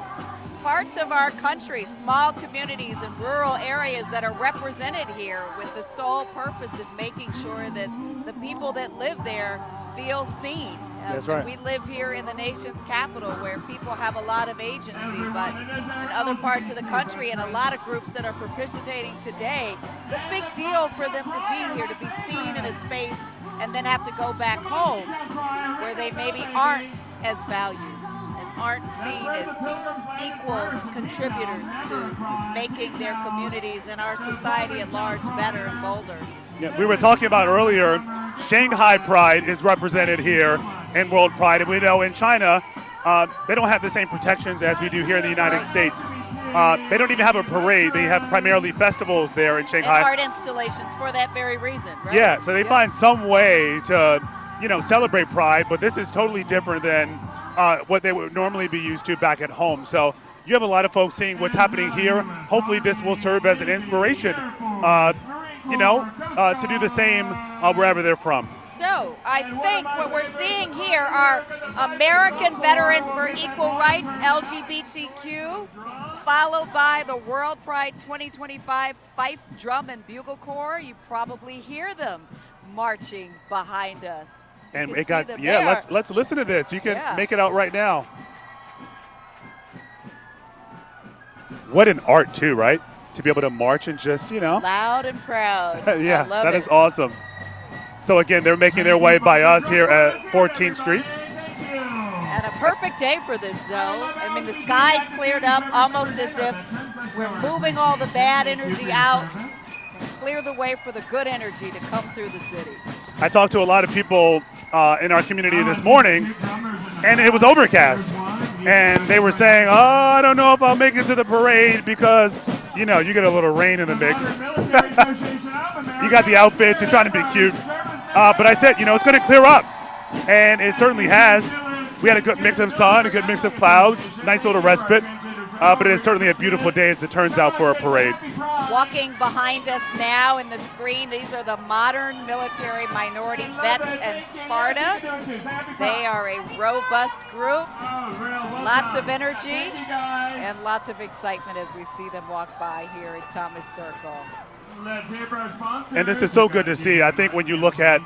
parts of our country, small communities and rural areas that are represented here with the sole purpose of making sure that the people that live there feel seen. That's right. We live here in the nation's capital where people have a lot of agency, but in other parts of the country and a lot of groups that are participating today, it's a big deal for them to be here, to be seen in a space and then have to go back home where they maybe aren't as valued and aren't seen as equal contributors to making their communities and our society at large better and bolder. Yeah, we were talking about earlier, Shanghai Pride is represented here in World Pride, and we know in China, they don't have the same protections as we do here in the United States. They don't even have a parade. They have primarily festivals there in Shanghai. And art installations for that very reason, right? Yeah, so they find some way to, celebrate Pride, but this is totally different than what they would normally be used to back at home. So you have a lot of folks seeing what's happening here. Hopefully this will serve as an inspiration, to do the same wherever they're from. So I think what we're seeing here are American Veterans for Equal Rights, LGBTQ, followed by the World Pride 2025 Fife, Drum, and Bugle Corps. You probably hear them marching behind us. And it got, let's listen to this. You can make it out right now. What an art too, right? To be able to march and just, Loud and proud. Yeah, I love that it. is awesome. So again, they're making their way by us here at 14th Street. And a perfect day for this, though. I mean, the sky's cleared up almost as if we're moving all the bad energy out and clear the way for the good energy to come through the city. I talked to a lot of people in our community this morning, and it was overcast. And they were saying, I don't know if I'll make it to the parade because, you get a little rain in the mix. You got the outfits, you're trying to be cute. But I said, it's going to clear up. And it certainly has. We had a good mix of sun, a good mix of clouds, nice little respite. But it is certainly a beautiful day as it turns out for a parade. Walking behind us now in the screen, these are the modern military minority vets and Sparta. They are a robust group, lots of energy, and lots of excitement as we see them walk by here at Thomas Circle. And this is so good to see. I think when you look at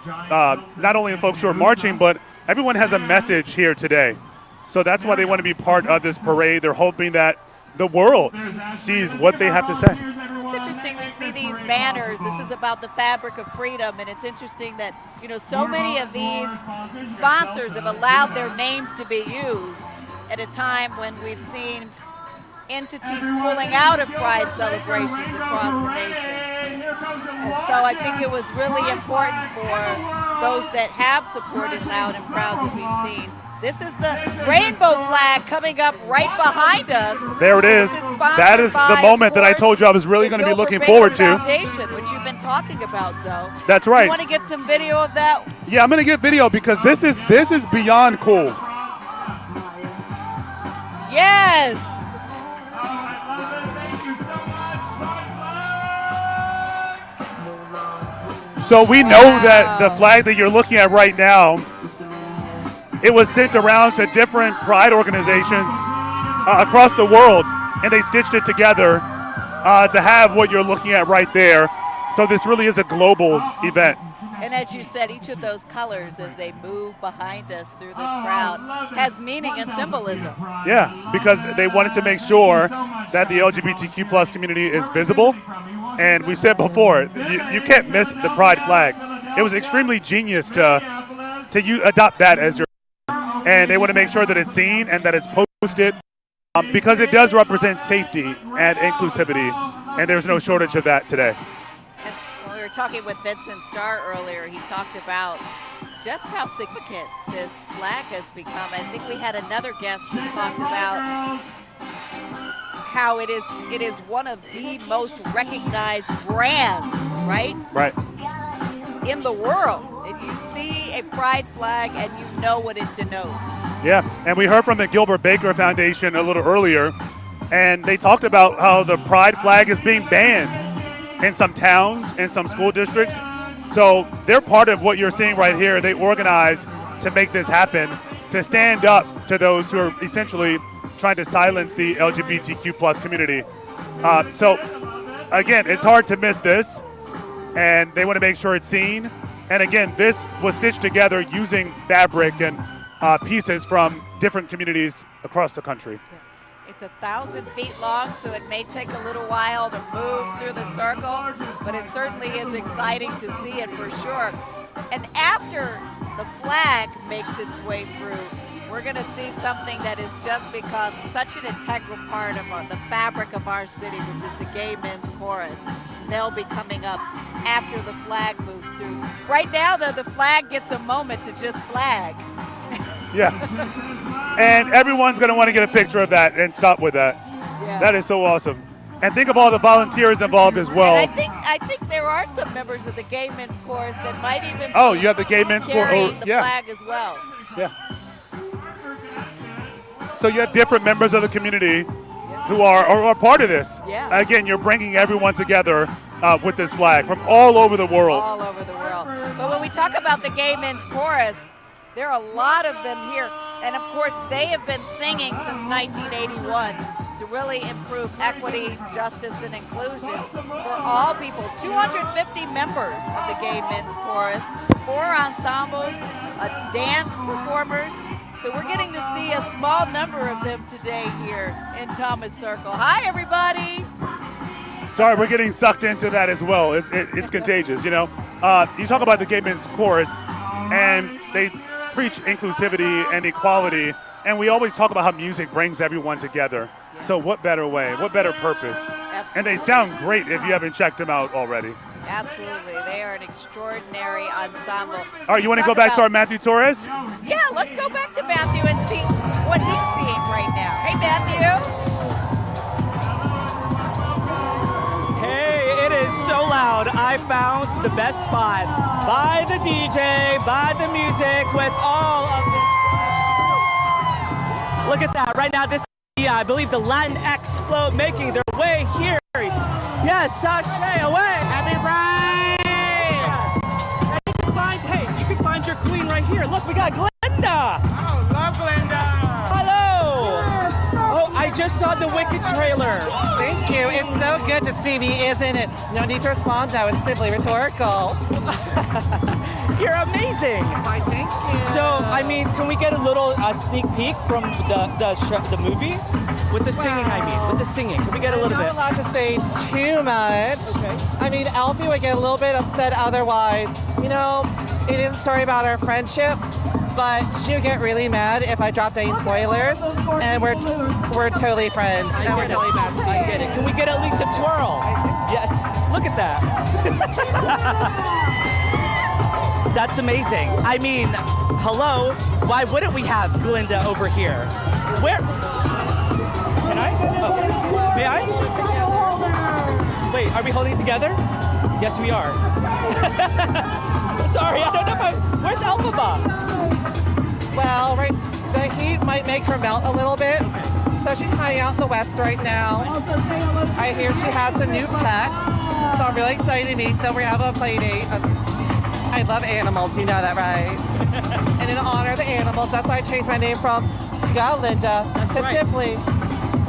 not only the folks who are marching, but everyone has a message here today. So that's why they want to be part of this parade. They're hoping that the world sees what they have to say. It's interesting we see these banners. This is about the fabric of freedom, and it's interesting that, so many of these sponsors have allowed their names to be used at a time when we've seen entities pulling out of Pride celebrations across the nation. And so I think it was really important for those that have supported Loud and Proud to be seen. This is the rainbow flag coming up right behind us. There it is. That is the moment that I told you I was really going to be looking forward to. Foundation, which you've been talking about, Zoe. That's right. You want to get some video of that? Yeah, I'm going to get video because this is beyond cool. Yes. So we know that the flag that you're looking at right now, it was sent around to different Pride organizations across the world, and they stitched it together to have what you're looking at right there. So this really is a global event. And as you said, each of those colors as they move behind us through this crowd has meaning and symbolism. Yeah, because they wanted to make sure that the LGBTQ plus community is visible. And we said before, you can't miss the Pride flag. It was extremely genius to adopt that as your, and they want to make sure that it's seen and that it's posted because it does represent safety and inclusivity, and there's no shortage of that today. And we were talking with Vincent Starr earlier. He talked about just how significant this flag has become. I think we had another guest who talked about how it is one of the most recognized brands, right? Right. In the world. And you see a Pride flag and you know what it denotes. Yeah, and we heard from the Gilbert Baker Foundation a little earlier, and they talked about how the Pride flag is being banned in some towns, in some school districts. So they're part of what you're seeing right here. They organized to make this happen, to stand up to those who are essentially trying to silence the LGBTQ plus community. So again, it's hard to miss this, and they want to make sure it's seen. And again, this was stitched together using fabric and pieces from different communities across the country. It's 1,000 feet long, so it may take a little while to move through the circle, but it certainly is exciting to see it for sure. And after the flag makes its way through, we're going to see something that has just become such an integral part of the fabric of our city, which is the Gay Men's Chorus. They'll be coming up after the flag moves through. Right now, though, the flag gets a moment to just flag. Yeah. And everyone's going to want to get a picture of that and stop with that. Yeah. That is so awesome. And think of all the volunteers involved as well. And I think there are some members of the Gay Men's Chorus that might even you have the Gay Men's Chorus. carrying the flag as well. Yeah. So you have different members of the community who are part of this. Yeah. Again, you're bringing everyone together with this flag from all over the world. All over the world. But when we talk about the Gay Men's Chorus, there are a lot of them here. And of course, they have been singing since 1981 to really improve equity, justice, and inclusion for all people. 250 members of the Gay Men's Chorus, 4 ensembles, dance performers. So we're getting to see a small number of them today here in Thomas Circle. Hi, everybody. Sorry, we're getting sucked into that as well. It's contagious, you know. You talk about the Gay Men's Chorus, and they preach inclusivity and equality, and we always talk about how music brings everyone together. Yeah. So what better way, what better purpose? Absolutely. And they sound great if you haven't checked them out already. Absolutely, they are an extraordinary ensemble. All right, you want to go back to our Matthew Torres? Yeah, let's go back to Matthew and see what he's seeing right now. Hey, Matthew. Hey, it is so loud. I found the best spot by the DJ, by the music, with all of the... Look at that. Right now, this is, I believe, the Latinx float making their way here. Yes, Sashay, away. Happy Pride! You can find your queen right here. Look, we got Glenda. Oh, love Glenda. Hello. Oh, I just saw the Wicked trailer. Thank you. It's so good to see me, isn't it? No need to respond though. It's simply rhetorical. You're amazing. Why, thank you. So, I mean, can we get a little sneak peek from the movie? With the singing, I mean. With the singing. Can we get a little bit? I'm not allowed to say too much. Okay. I mean, Alfie would get a little bit upset otherwise. You know, it is a story about our friendship, but she would get really mad if I dropped any spoilers. And we're totally friends. And we're totally best. I get it. Can we get at least a twirl? Yes. Look at that. That's amazing. I mean, hello. Why wouldn't we have Glinda over here? Where? Can I? Oh. May I? Wait, are we holding it together? Yes, we are. Sorry, I don't know if I'm... Where's Elphaba? Well, right, the heat might make her melt a little bit. So she's hiding out in the west right now. I hear she has some new pets. So I'm really excited to meet them. We have a play date. I love animals, you know that, right? And in honor of the animals, that's why I changed my name from Galinda to simply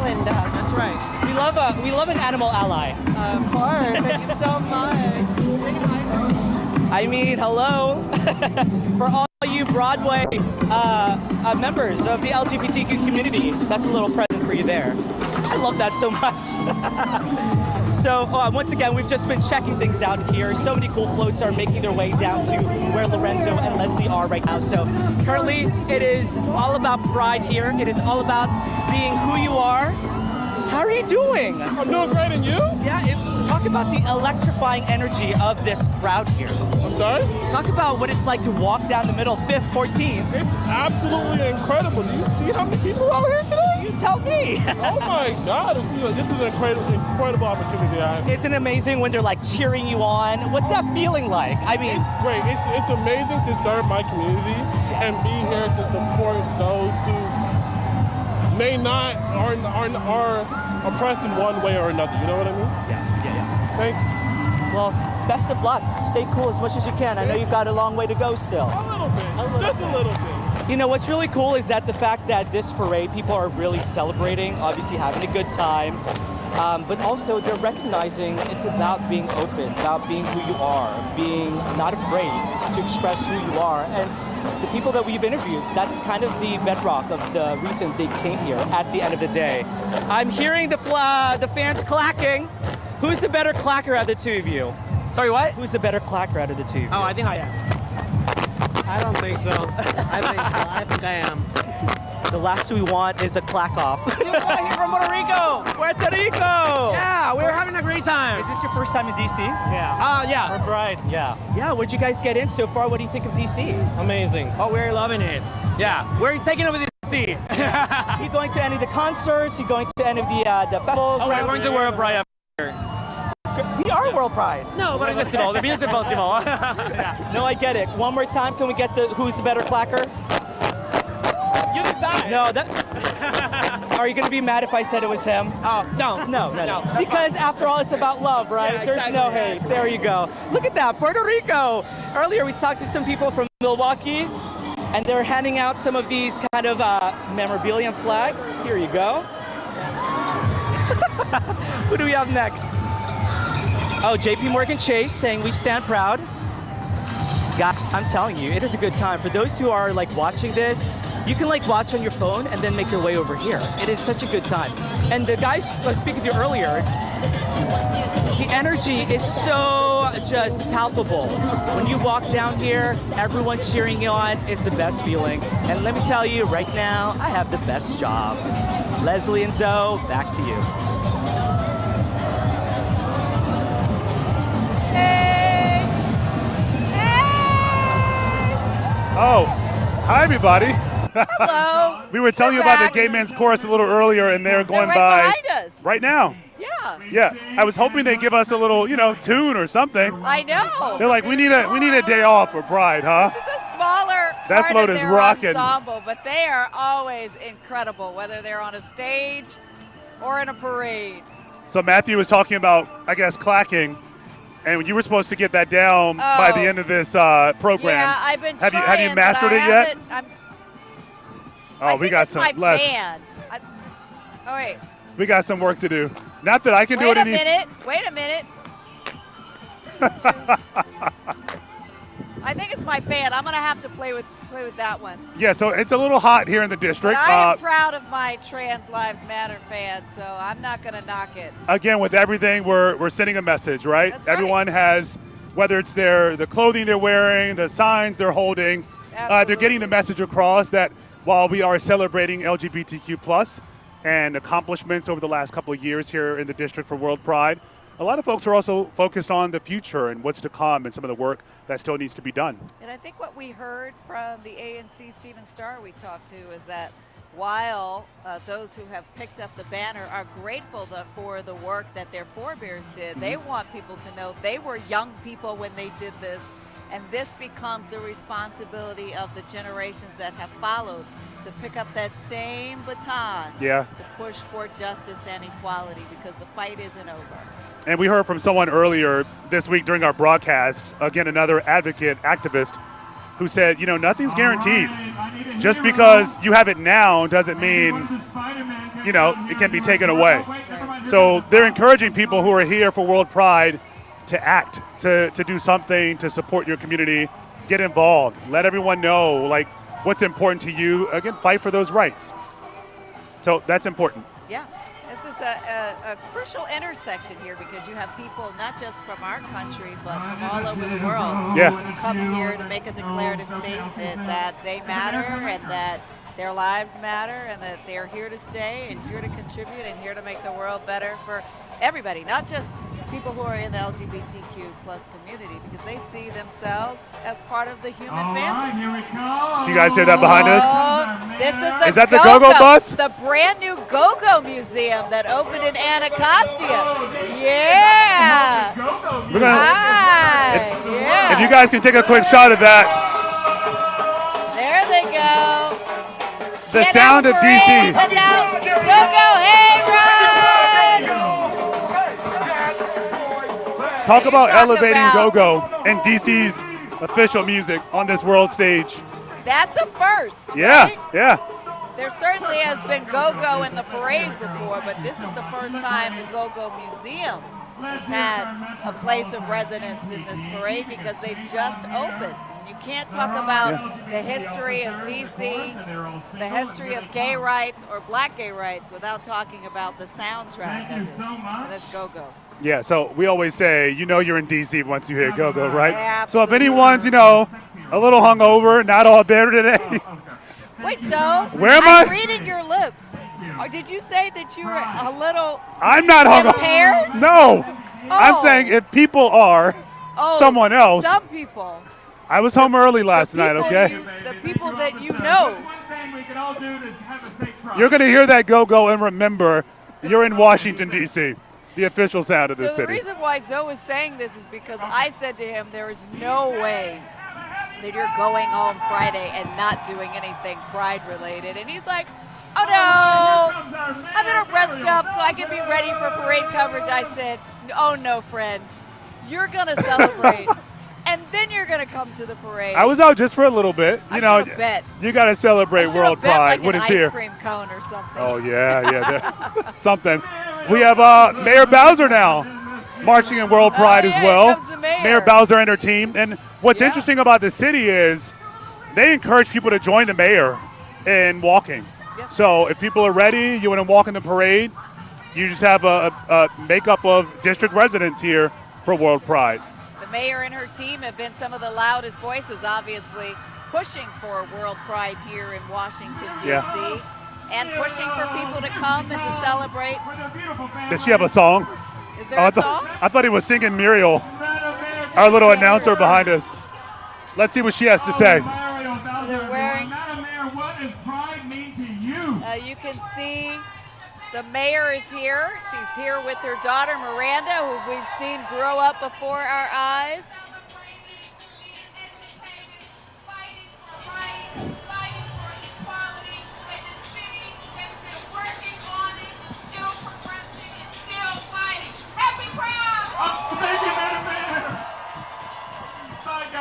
Glinda. That's right. We love an animal ally. Of course. Thank you so much. I mean, hello. For all you Broadway members of the LGBTQ community, that's a little present for you there. I love that so much. So once again, we've just been checking things out here. So many cool floats are making their way down to where Lorenzo and Leslie are right now. So currently, it is all about pride here. It is all about being who you are. How are you doing? I'm doing great, and you? Yeah, talk about the electrifying energy of this crowd here. I'm sorry? Talk about what it's like to walk down the middle, 5th, 14th. It's absolutely incredible. Do you see how many people are here today? You tell me. Oh my God, this is an incredible opportunity I have. It's amazing when they're like cheering you on. What's that feeling like? I mean, it's great. It's amazing to serve my community and be here to support those who may not are oppressed in one way or another. You know what I mean? Yeah. Thank you. Well, best of luck. Stay cool as much as you can. I know you've got a long way to go still. A little bit. Just a little bit. You know, what's really cool is that the fact that this parade, people are really celebrating, obviously having a good time, but also they're recognizing it's about being open, about being who you are, being not afraid to express who you are. And the people that we've interviewed, that's kind of the bedrock of the reason they came here at the end of the day. I'm hearing the fans clacking. Who's the better clacker out of the two of you? Sorry, what? Who's the better clacker out of the two of you? Oh, I think I am. I don't think so. I think I am. The last we want is a clack off. Dude, we're here from Puerto Rico. Puerto Rico! Yeah, we're having a great time. Is this your first time in DC? Yeah. Yeah. WorldPride. Yeah. Yeah, what'd you guys get in so far? What do you think of DC? Amazing. Oh, we're loving it. Yeah, we're taking over DC. You going to any of the concerts? You going to any of the festival? Oh, we're going to WorldPride. We are WorldPride. No, but the music festival. Yeah. No, I get it. One more time, can we get the who's the better clacker? You decide. No, that. Are you going to be mad if I said it was him? Oh, no. No. Because after all, it's about love, right? Yeah, There's no hate. There you go. Look at that, Puerto Rico. Earlier, we talked to some people from Milwaukee, and they're handing out some of these kind of memorabilia and flags. Here you go. Who do we have next? Oh, JP Morgan Chase saying we stand proud. Guys, I'm telling you, it is a good time. For those who are like watching this, you can like watch on your phone and then make your way over here. It is such a good time. And the guys I was speaking to earlier, the energy is so just palpable. When you walk down here, everyone cheering you on, it's the best feeling. And let me tell you, right now, I have the best job. Leslie and Zoe, back to you. Oh, hi everybody. Hello. We were telling you about the Gay Men's Chorus a little earlier, and they're going right by behind us. right now. Yeah. Yeah. I was hoping they'd give us a little, tune or something. I know. They're like, we need a day off for Pride, huh? This is a smaller That part float of is their rocking. ensemble, but they are always incredible, whether they're on a stage or in a parade. So Matthew was talking about, I guess, clacking, and you were supposed to get that down by the end of this program. Yeah, I've been have trying, you mastered it yet? I we got some. My Les, band. Oh wait. we got some work to do. Not that I can do it any. Wait a minute. I think it's my band. I'm gonna have to play with that one. Yeah, so it's a little hot here in the district. But I am proud of my Trans Lives Matter fans, so I'm not gonna knock it. Again, with everything, we're sending a message, right? That's Everyone has, whether it's the clothing they're wearing, the signs they're holding, they're getting the message across that while we are celebrating LGBTQ+ and accomplishments over the last couple of years here in the district for WorldPride, a lot of folks are also focused on the future and what's to come and some of the work that still needs to be done. And I think what we heard from the ANC Stephen Starr we talked to is that while those who have picked up the banner are grateful for the work that their forebears did, they want people to know they were young people when they did this, and this becomes the responsibility of the generations that have followed to pick up that same baton to push for justice and equality, because the fight isn't over. And we heard from someone earlier this week during our broadcast, again, another advocate, activist, who said, nothing's guaranteed. Just because you have it now doesn't mean, it can be taken away. So they're encouraging people who are here for WorldPride to act, to do something, to support your community, get involved, let everyone know, what's important to you. Again, fight for those rights. So that's important. Yeah. This is a crucial intersection here, because you have people not just from our country but from all over the world who come here to make a declarative statement that they matter and that their lives matter and that they're here to stay and here to contribute and here to make the world better for everybody, not just people who are in the LGBTQ+ community, because they see themselves as part of the human family. Here we go. Do you guys hear that behind us? Is that the Go-Go bus? The brand new Go-Go Museum that opened in Anacostia. Yeah. We're gonna, if you guys can take a quick shot of that. There they go. The sound of DC. Go-Go Hayride. Talk about elevating Go-Go and DC's official music on this world stage. That's a first. Yeah, right? yeah. There certainly has been go-go in the parades before, but this is the first time the Go-Go Museum has had a place of residence in this parade because they just opened. You can't talk about the history of D.C., the history of gay rights or black gay rights without talking about the soundtrack of it. And that's Go-Go. Yeah, so we always say, you're in D.C. once you hear Go-Go, right? Absolutely. So if anyone's, a little hungover, not all there today. Wait, so Where am I'm I? reading your lips. Or did you say that you were a little I'm not impaired? hungover. No. Oh. I'm saying if people are someone else. Some people. I was home early last night, okay? The people that you know. You're going to hear that Go-Go and remember you're in Washington, D.C., the official sound of this So the city. reason why Zoe is saying this is because I said to him, there is no way that you're going home Friday and not doing anything Pride related. And he's like, oh no, I'm going to rest up so I can be ready for parade coverage. I said, oh no, friend, you're going to celebrate. And then you're going to come to the parade. I was out just for a little bit. I should've bet. You got to celebrate World Pride like when an it's here. ice cream cone or something. Oh, yeah, something. We have Mayor Bowser now marching in World Pride as well. Comes the mayor. Mayor Bowser and her team. And what's interesting about the city is they encourage people to join the mayor in walking. Yep. So if people are ready, you want to walk in the parade, you just have a makeup of district residents here for World Pride. The mayor and her team have been some of the loudest voices, obviously, pushing for World Pride here in Washington, D.C. Yeah. And pushing for people to come and to celebrate. Does she have a song? Is there a song? I thought he was singing Muriel, our little announcer behind us. Let's see what she has to say. They're wearing. What does Pride mean to you? You can see the mayor is here. She's here with her daughter Miranda, who we've seen grow up before our eyes.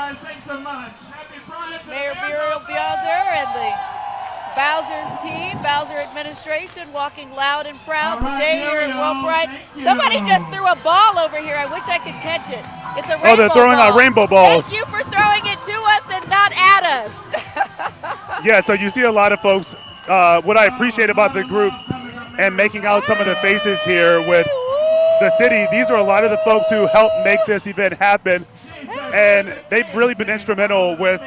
Thanks so much. Happy Pride. Mayor Muriel Bowser and the Bowser's team, Bowser administration, walking loud and proud today here at World Pride. Somebody just threw a ball over here. I wish I could catch it. It's a rainbow ball. Oh, they're throwing out rainbow balls. Thank you for throwing it to us and not at us. Yeah, so you see a lot of folks. What I appreciate about the group and making out some of the faces here with the city, these are a lot of the folks who helped make this event happen. And they've really been instrumental with,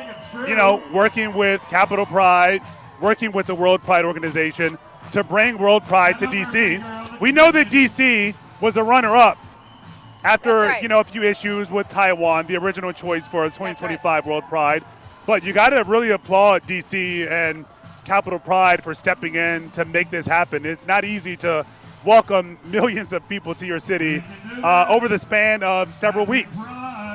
working with Capital Pride, working with the World Pride organization to bring World Pride to D.C. We know that D.C. was a runner-up after, a few issues with Taiwan, the original choice for 2025 World Pride. But you got to really applaud D.C. and Capital Pride for stepping in to make this happen. It's not easy to welcome millions of people to your city over the span of several weeks.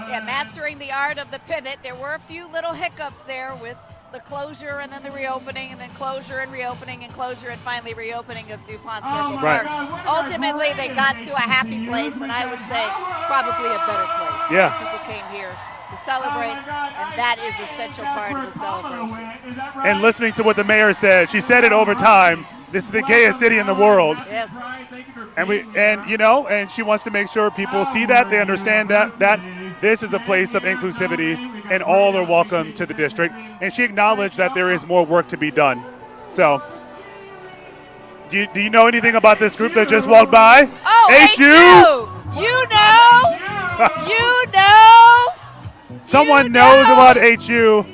Yeah, mastering the art of the pivot. There were a few little hiccups there with the closure and then the reopening and then closure and reopening and closure and finally reopening of Dupont Circle Park. Ultimately, they got to a happy place, and I would say probably a better place. Yeah. People came here to celebrate, and that is an essential part of the celebration. And listening to what the mayor said, she said it over time, this is the gayest city in the world. Yes. And she wants to make sure people see that, they understand that this is a place of inclusivity and all are welcome to the district. And she acknowledged that there is more work to be done. So, do you know anything about this group that just walked by? Oh, HU! You know! Someone knows about HU.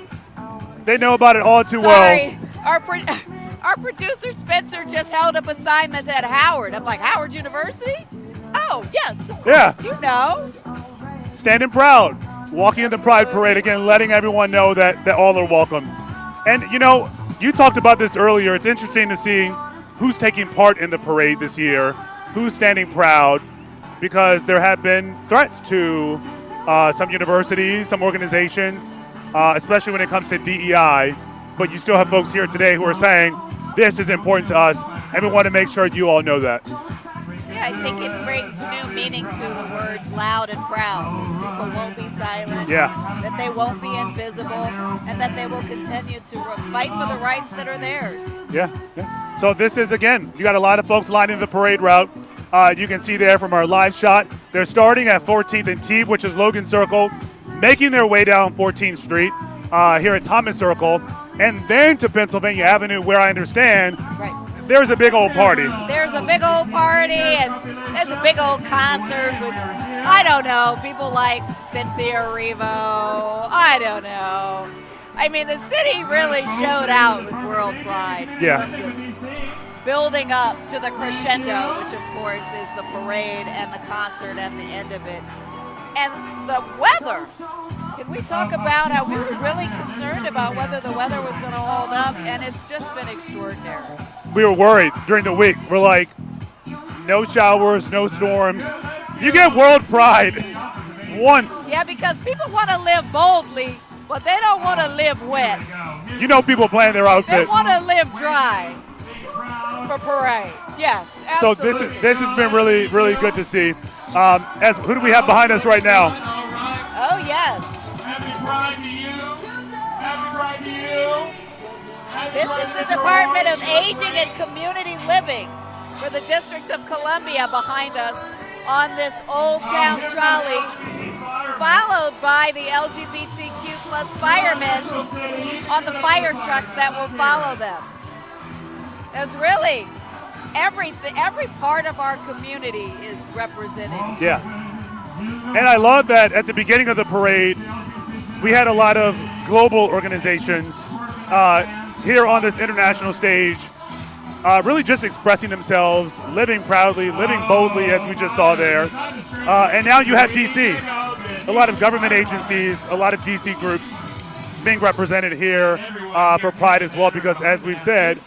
They know about it all too well. Our producer Spencer just held up a sign that said Howard. I'm like, Howard University? Oh, yes. Yeah. You know. Standing proud, walking in the Pride Parade again, letting everyone know that all are welcome. And, you talked about this earlier. It's interesting to see who's taking part in the parade this year, who's standing proud, because there have been threats to some universities, some organizations, especially when it comes to DEI. But you still have folks here today who are saying, this is important to us, and we want to make sure you all know that. Yeah, I think it brings new meaning to the words loud and proud. People won't be silent. Yeah. That they won't be invisible, and that they will continue to fight for the rights that are theirs. Yeah. So this is, again, you got a lot of folks lining the parade route. You can see there from our live shot. They're starting at 14th and T, which is Logan Circle, making their way down 14th Street. Here at Thomas Circle, and then to Pennsylvania Avenue, where I understand there's a big old party. There's a big old party, and there's a big old concert with, I don't know, people like Cynthia Erivo. I don't know. I mean, the city really showed out with WorldPride. Yeah. Building up to the crescendo, which of course is the parade and the concert and the end of it. And the weather. Can we talk about how we were really concerned about whether the weather was going to hold up, and it's just been extraordinary. We were worried during the week. We're like, no showers, no storms. You get WorldPride once. Yeah, because people want to live boldly, but they don't want to live wet. You know people plan their outfits. They want to live dry for parade. Yes, absolutely. So this has been really, really good to see. Who do we have behind us right now? Oh, yes. Happy Pride to you. Happy Pride to you. This is the Department of Aging and Community Living for the District of Columbia behind us on this Old Town trolley, followed by the LGBTQ plus firemen on the fire trucks that will follow them. There's really every part of our community is represented. Yeah. And I love that at the beginning of the parade, we had a lot of global organizations here on this international stage, really just expressing themselves, living proudly, living boldly, as we just saw there. And now you have D.C. A lot of government agencies, a lot of D.C. groups being represented here for Pride as well, because as we've said,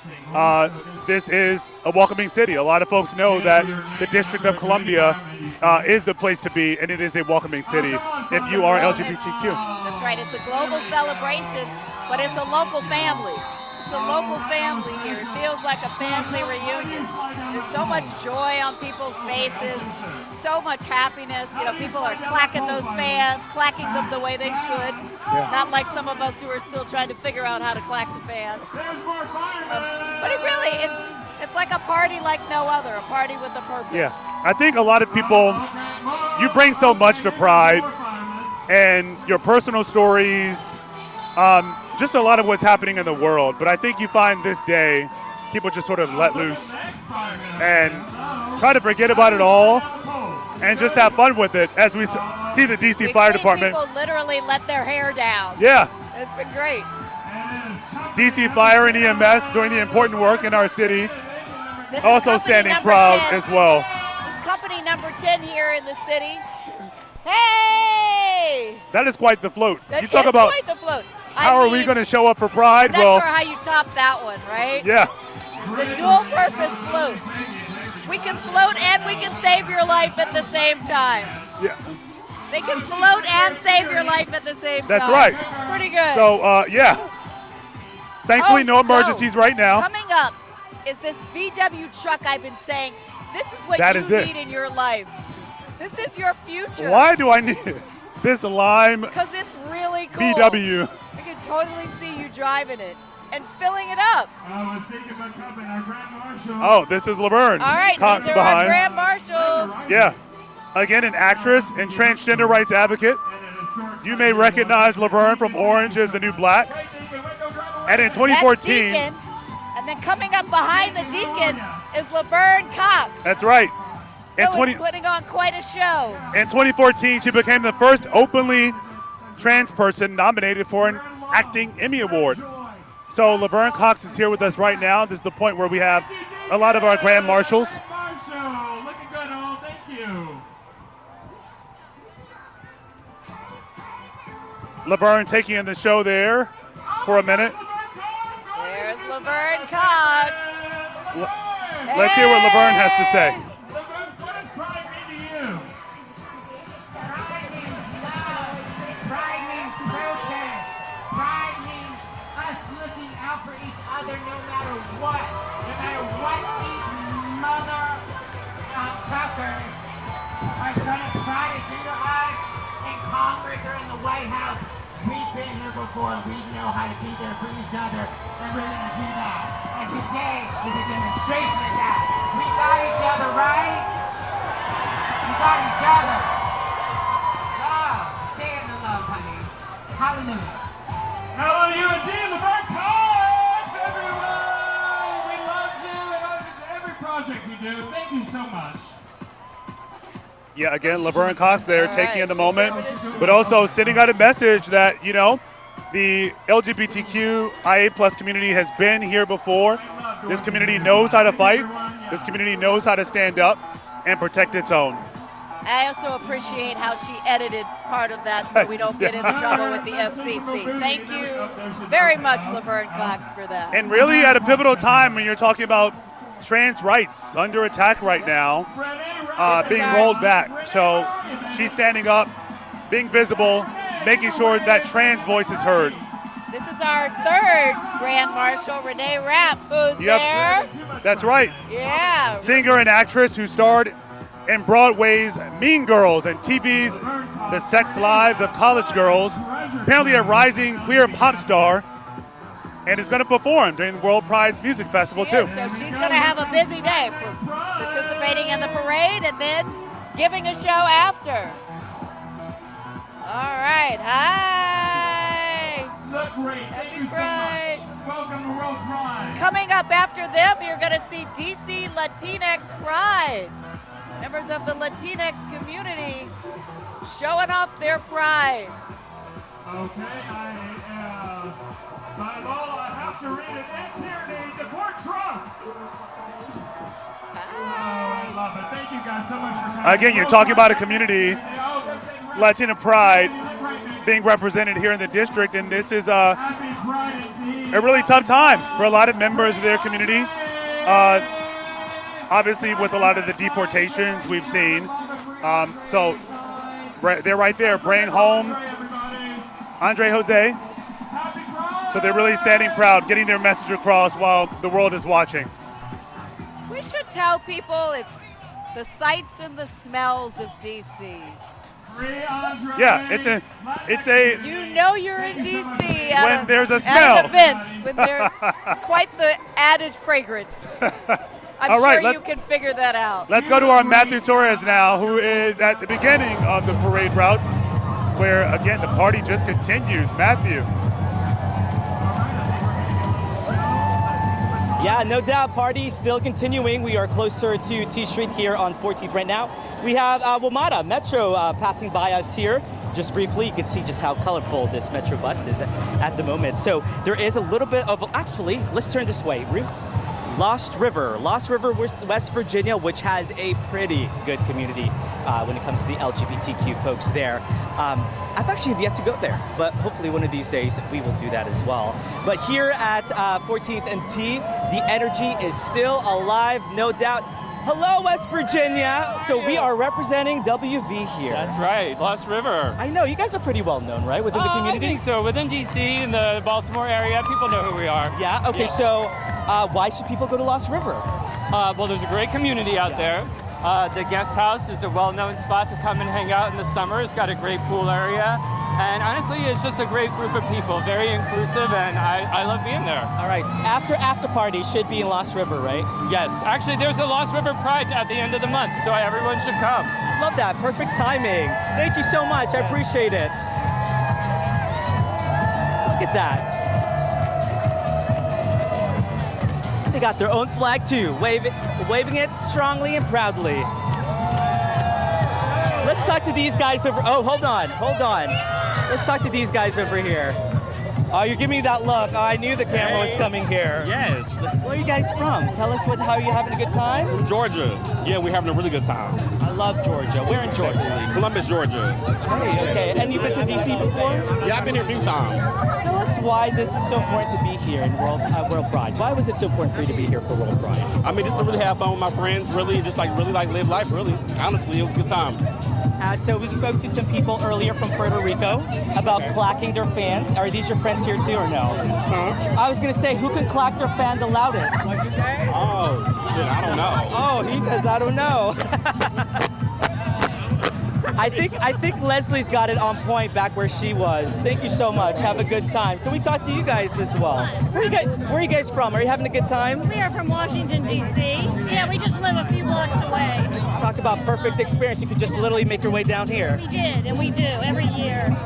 this is a welcoming city. A lot of folks know that the District of Columbia is the place to be, and it is a welcoming city if you are LGBTQ. That's right. It's a global celebration, but it's a local family. It's a local family here. It feels like a family reunion. There's so much joy on people's faces, so much happiness. You know, people are clacking those fans, clacking them the way they should. Yeah. Not like some of us who are still trying to figure out how to clack the fans. But it really, it's like a party like no other, a party with a purpose. Yeah, I think a lot of people, you bring so much to Pride, and your personal stories, just a lot of what's happening in the world. But I think you find this day, people just sort of let loose and try to forget about it all and just have fun with it as we see the D.C. Fire Department. People literally let their hair down. Yeah. It's been great. D.C. Fire and EMS doing the important work in our city, also standing proud 10. as well. It's company number 10 here in the city. Hey! That is quite the float. That you talk is about quite the float. How are we going to show up for Pride? I'm not sure how you top that one, right? Yeah. The dual purpose float. We can float and we can save your life at the same time. Yeah. They can float and save your life at the same time. That's right. Pretty good. So, yeah. Thankfully, no emergencies right now. Coming up is this VW truck I've been saying. This is what you need in your life. This is your future. Why do I need this lime Because it's really cool. VW? I can totally see you driving it and filling it up. Oh, this is Laverne Cox these are behind. our Grand Marshals. Yeah. Again, an actress and transgender rights advocate. You may recognize Laverne from Orange is the New Black. And in 2014. That's Deacon. And then coming up behind the Deacon is Laverne Cox. That's right. Putting on quite a show. In 2014, she became the first openly trans person nominated for an Acting Emmy Award. So Laverne Cox is here with us right now. This is the point where we have a lot of our Grand Marshals. Looking good, all. Thank you. Laverne taking in the show there for a minute. There's Laverne Cox. Let's hear what Laverne has to say. Our son is trying to do to us in Congress or in the White House. We've been here before. We know how to be there for each other, and we're going to do that. And today is a demonstration of that. We got each other, right? We got each other. Oh, stay in the love, honey. Hallelujah. Hallelujah, Laverne Cox, everyone! We loved you and every project you do. Thank you so much. Yeah, again, Laverne Cox there taking in the moment, but also sending out a message that, you know, the LGBTQIA+ community has been here before. This community knows how to fight. This community knows how to stand up and protect its own. I also appreciate how she edited part of that so we don't get into trouble with the FCC. Thank you very much, Laverne Cox, for that. And really at a pivotal time when you're talking about trans rights under attack right now, being rolled back. So she's standing up, being visible, making sure that trans voice is heard. This is our third Grand Marshal, Renee Rapp, who's there. That's right. Yeah. Singer and actress who starred in Broadway's Mean Girls and TV's The Sex Lives of College Girls. Apparently a rising queer pop star, and is going to perform during the WorldPride Music Festival too. So she's going to have a busy day participating in the parade and then giving a show after. All right. Hi. So great. Thank you so much. Welcome to WorldPride. Coming up after them, you're going to see DC Latinx Pride. Members of the Latinx community showing off their pride. Okay, by law, I have to read it. And tyranny, deport Trump. Oh, I love it. Thank you guys so much for coming. Again, you're talking about a community, Latina pride, being represented here in the district, and this is a really tough time for a lot of members of their community. Obviously, with a lot of the deportations we've seen. So they're right there, bringing home Andre Jose. So they're really standing proud, getting their message across while the world is watching. We should tell people it's the sights and the smells of DC. Yeah, it's a. You know you're in DC when there's a smell. At an event, when there's quite the added fragrance. I'm All right, sure you can figure that out. Let's go to our Matthew Torres now, who is at the beginning of the parade route, where again the party just continues. Matthew. Yeah, no doubt, party still continuing. We are closer to T Street here on 14th right now. We have WMATA Metro passing by us here. Just briefly, you can see just how colorful this Metro bus is at the moment. So there is a little bit of, actually, let's turn this way, Ruth. Lost River, West Virginia, which has a pretty good community when it comes to the LGBTQ folks there. I've actually yet to go there, but hopefully one of these days we will do that as well. But here at 14th and T, the energy is still alive, no doubt. Hello, West Virginia. So we are representing WV here. That's right, Lost River. I know, you guys are pretty well known, right, within the community? I think so. Within DC and the Baltimore area, people know who we are. Yeah, okay, so why should people go to Lost River? Well, there's a great community out there. The guest house is a well-known spot to come and hang out in the summer. It's got a great pool area. And honestly, it's just a great group of people, very inclusive, and I love being there. All right, after party should be in Lost River, right? Yes, actually there's a Lost River Pride at the end of the month, so everyone should come. Love that, perfect timing. Thank you so much, I appreciate it. Look at that. They got their own flag too, waving it strongly and proudly. Let's talk to these guys over. Oh, hold on. Let's talk to these guys over here. Oh, you're giving me that look. Oh, I knew the camera was coming here. Yes. Where are you guys from? Tell us how you having a good time? Georgia. Yeah, we're having a really good time. I love Georgia. Where in Georgia? Columbus, Georgia. Hey, okay. And you've been to DC before? Yeah, I've been here a few times. Tell us why this is so important to be here in WorldPride. Why was it so important for you to be here for WorldPride? I mean, just to really have fun with my friends, really, just really live life, really. Honestly, it was a good time. So we spoke to some people earlier from Puerto Rico about clacking their fans. Are these your friends here too or no? I was going to say, who can clack their fan the loudest? What'd you say? Oh, shit, I don't know. Oh, he says, I don't know. I think Leslie's got it on point back where she was. Thank you so much. Have a good time. Can we talk to you guys as well? Where are you guys from? Are you having a good time? We are from Washington, D.C. Yeah, we just live a few blocks away. Talk about perfect experience. You could just literally make your way down here. We did, and we do every year.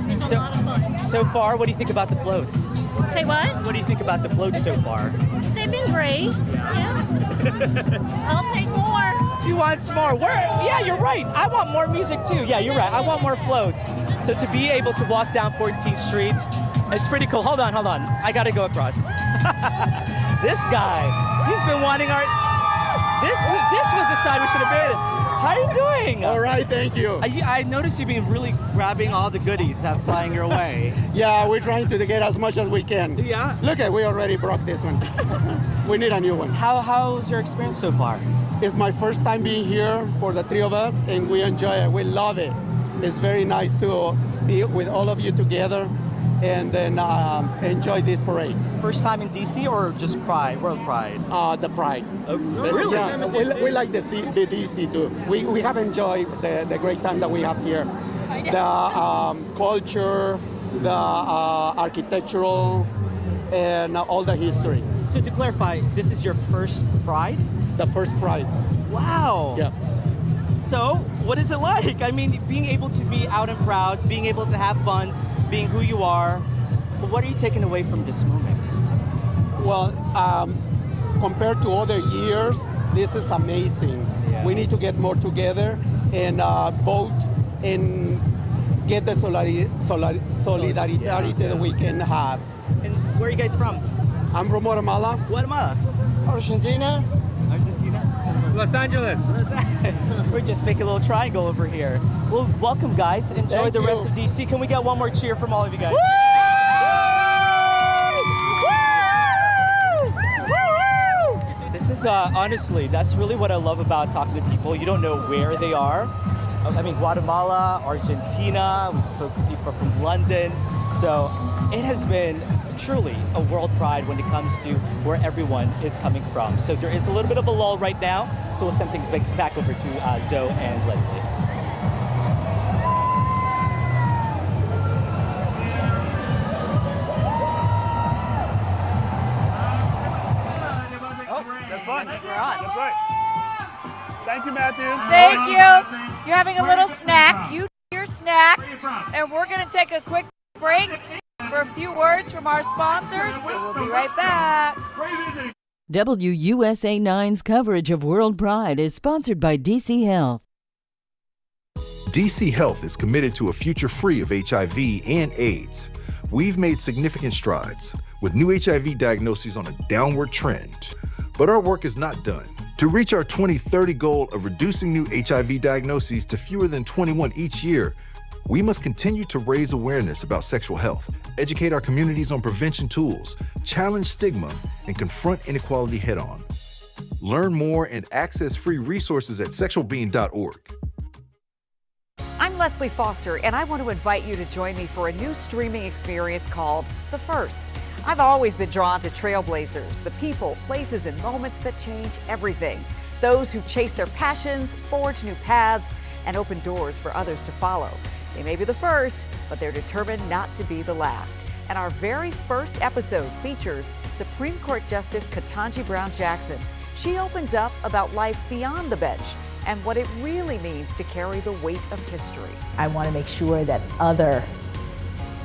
It's a lot of fun. So far, what do you think about the floats? Say what? What do you think about the floats so far? They've been great. Yeah. I'll take more. She wants more. Yeah, you're right. I want more music too. Yeah, you're right. I want more floats. So to be able to walk down 14th Street, it's pretty cool. Hold on. I gotta go across. This guy, he's been wanting our. This was the side we should have been. How are you doing? All right, thank you. I noticed you've been really grabbing all the goodies that flying your way. Yeah, we're trying to get as much as we can. Yeah. Look we already broke this one. We need a new one. How's your experience so far? It's my first time being here for the three of us, and we enjoy it. We love it. It's very nice to be with all of you together and then enjoy this parade. First time in DC or just Pride, World Pride? The Pride. Oh, really? Yeah, we like the DC too. We have enjoyed the great time that we have here. The culture, the architectural, and all the history. So to clarify, this is your first Pride? The first Pride. Wow. Yeah. So what is it like? I mean, being able to be out and proud, being able to have fun, being who you are, what are you taking away from this moment? Well, compared to other years, this is amazing. Yeah. We need to get more together and vote and get the solidarity that we can have. And where are you guys from? I'm from Guatemala. Guatemala? Argentina. Argentina? Los Angeles. We're just making a little triangle over here. Well, welcome, guys. Enjoy the rest of DC. Can we get one more cheer from all of you guys? This is honestly, that's really what I love about talking to people. You don't know where they are. I mean, Guatemala, Argentina. We spoke to people from London. So it has been truly a world pride when it comes to where everyone is coming from. So there is a little bit of a lull right now, so we'll send things back over to Zoe and Leslie. Oh, that's fine. We're on. That's right. Thank you, Matthew. Thank you. You're having a little snack. You do your snack, and we're going to take a quick break for a few words from our sponsors. We'll be right back. WUSA 9's coverage of World Pride is sponsored by DC Health. DC Health is committed to a future free of HIV and AIDS. We've made significant strides, with new HIV diagnoses on a downward trend. But our work is not done. To reach our 2030 goal of reducing new HIV diagnoses to fewer than 21 each year, we must continue to raise awareness about sexual health, educate our communities on prevention tools, challenge stigma, and confront inequality head-on. Learn more and access free resources at sexualbeing.org. I'm Leslie Foster, and I want to invite you to join me for a new streaming experience called The First. I've always been drawn to trailblazers, the people, places, and moments that change everything. Those who chase their passions, forge new paths, and open doors for others to follow. They may be the first, but they're determined not to be the last. And our very first episode features Supreme Court Justice Ketanji Brown Jackson. She opens up about life beyond the bench and what it really means to carry the weight of history. I want to make sure that other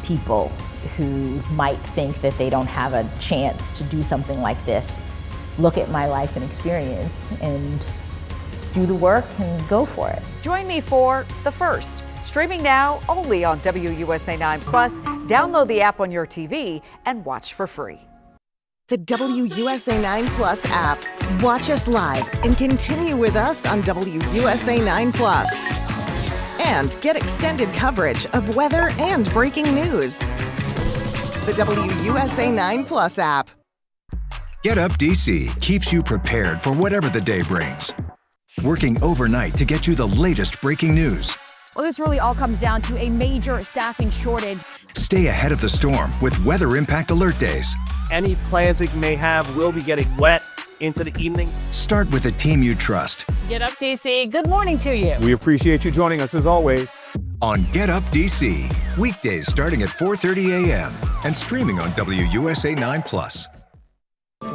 people who might think that they don't have a chance to do something like this look at my life and experience and do the work and go for it. Join me for The First, streaming now only on WUSA 9 Plus. Download the app on your TV and watch for free. The WUSA 9 Plus app. Watch us live and continue with us on WUSA 9 Plus. And get extended coverage of weather and breaking news. The WUSA 9 Plus app. Get Up DC keeps you prepared for whatever the day brings. Working overnight to get you the latest breaking news. Well, this really all comes down to a major staffing shortage. Stay ahead of the storm with weather impact alert days. Any plans that you may have will be getting wet into the evening. Start with a team you trust. Get up, DC. Good morning to you. We appreciate you joining us as always. On Get Up DC, weekdays starting at 4:30 a.m. and streaming on WUSA 9+.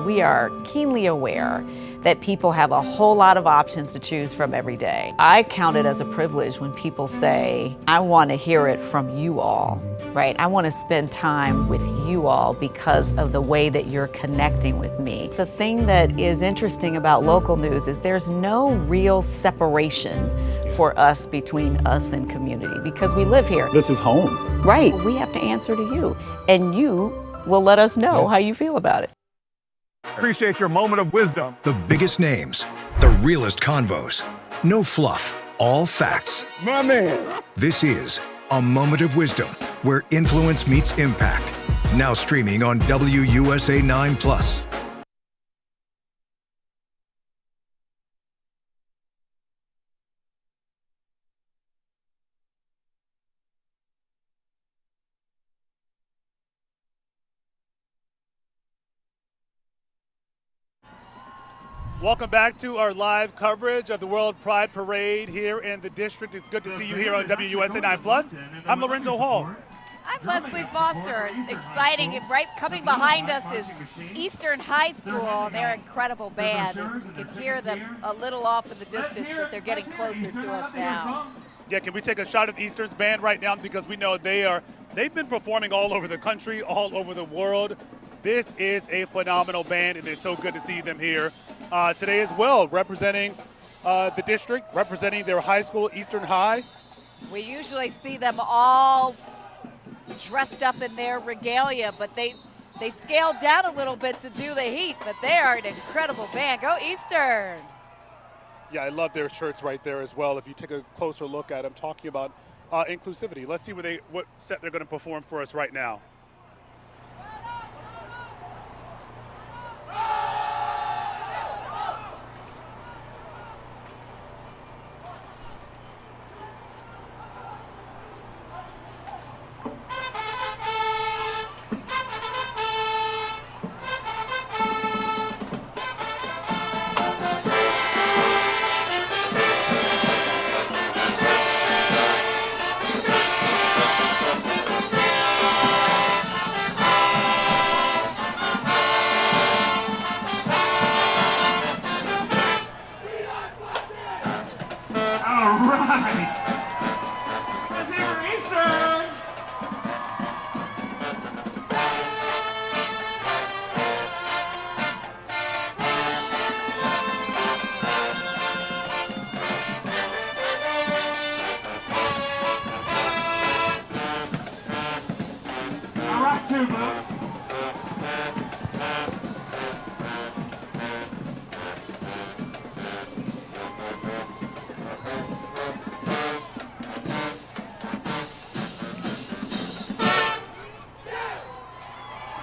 We are keenly aware that people have a whole lot of options to choose from every day. I count it as a privilege when people say, I want to hear it from you all, right? I want to spend time with you all because of the way that you're connecting with me. The thing that is interesting about local news is there's no real separation for us between us and community because we live here. This is home. Right. We have to answer to you, and you will let us know how you feel about it. Appreciate your moment of wisdom. The biggest names, the realest convos. No fluff, all facts. My man. This is A Moment of Wisdom, where influence meets impact. Now streaming on WUSA 9+. Welcome back to our live coverage of the World Pride Parade here in the district. It's good to see you here on WUSA 9+. I'm Lorenzo Hall. I'm Leslie Foster. It's exciting. Right coming behind us is Eastern High School. They're an incredible band. You can hear them a little off in the distance, but they're getting closer to us now. Yeah, can we take a shot at Eastern's band right now because we know they've been performing all over the country, all over the world. This is a phenomenal band, and it's so good to see them here today as well, representing the district, representing their high school, Eastern High. We usually see them all dressed up in their regalia, but they scaled down a little bit to do the heat, but they are an incredible band. Go Eastern! Yeah, I love their shirts right there as well. If you take a closer look at them, talking about inclusivity. Let's see what set they're going to perform for us right now.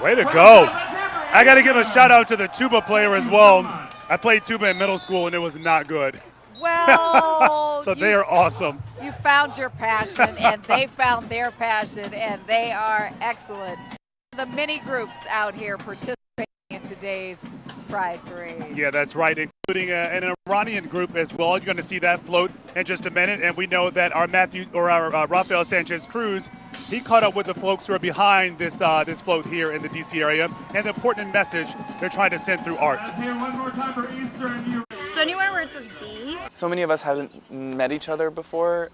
Way to go. I got to give a shout out to the tuba player as well. I played tuba in middle school and it was not good. Well, so they are awesome. You found your passion and they found their passion and they are excellent. The many groups out here participating in today's Pride Parade. Yeah, that's right, including an Iranian group as well. You're going to see that float in just a minute. And we know that our Rafael Sanchez Cruz, he caught up with the folks who are behind this float here in the D.C. area and the important message they're trying to send through art. Let's hear one more time for Eastern. So anywhere where it says B. So many of us haven't met each other before,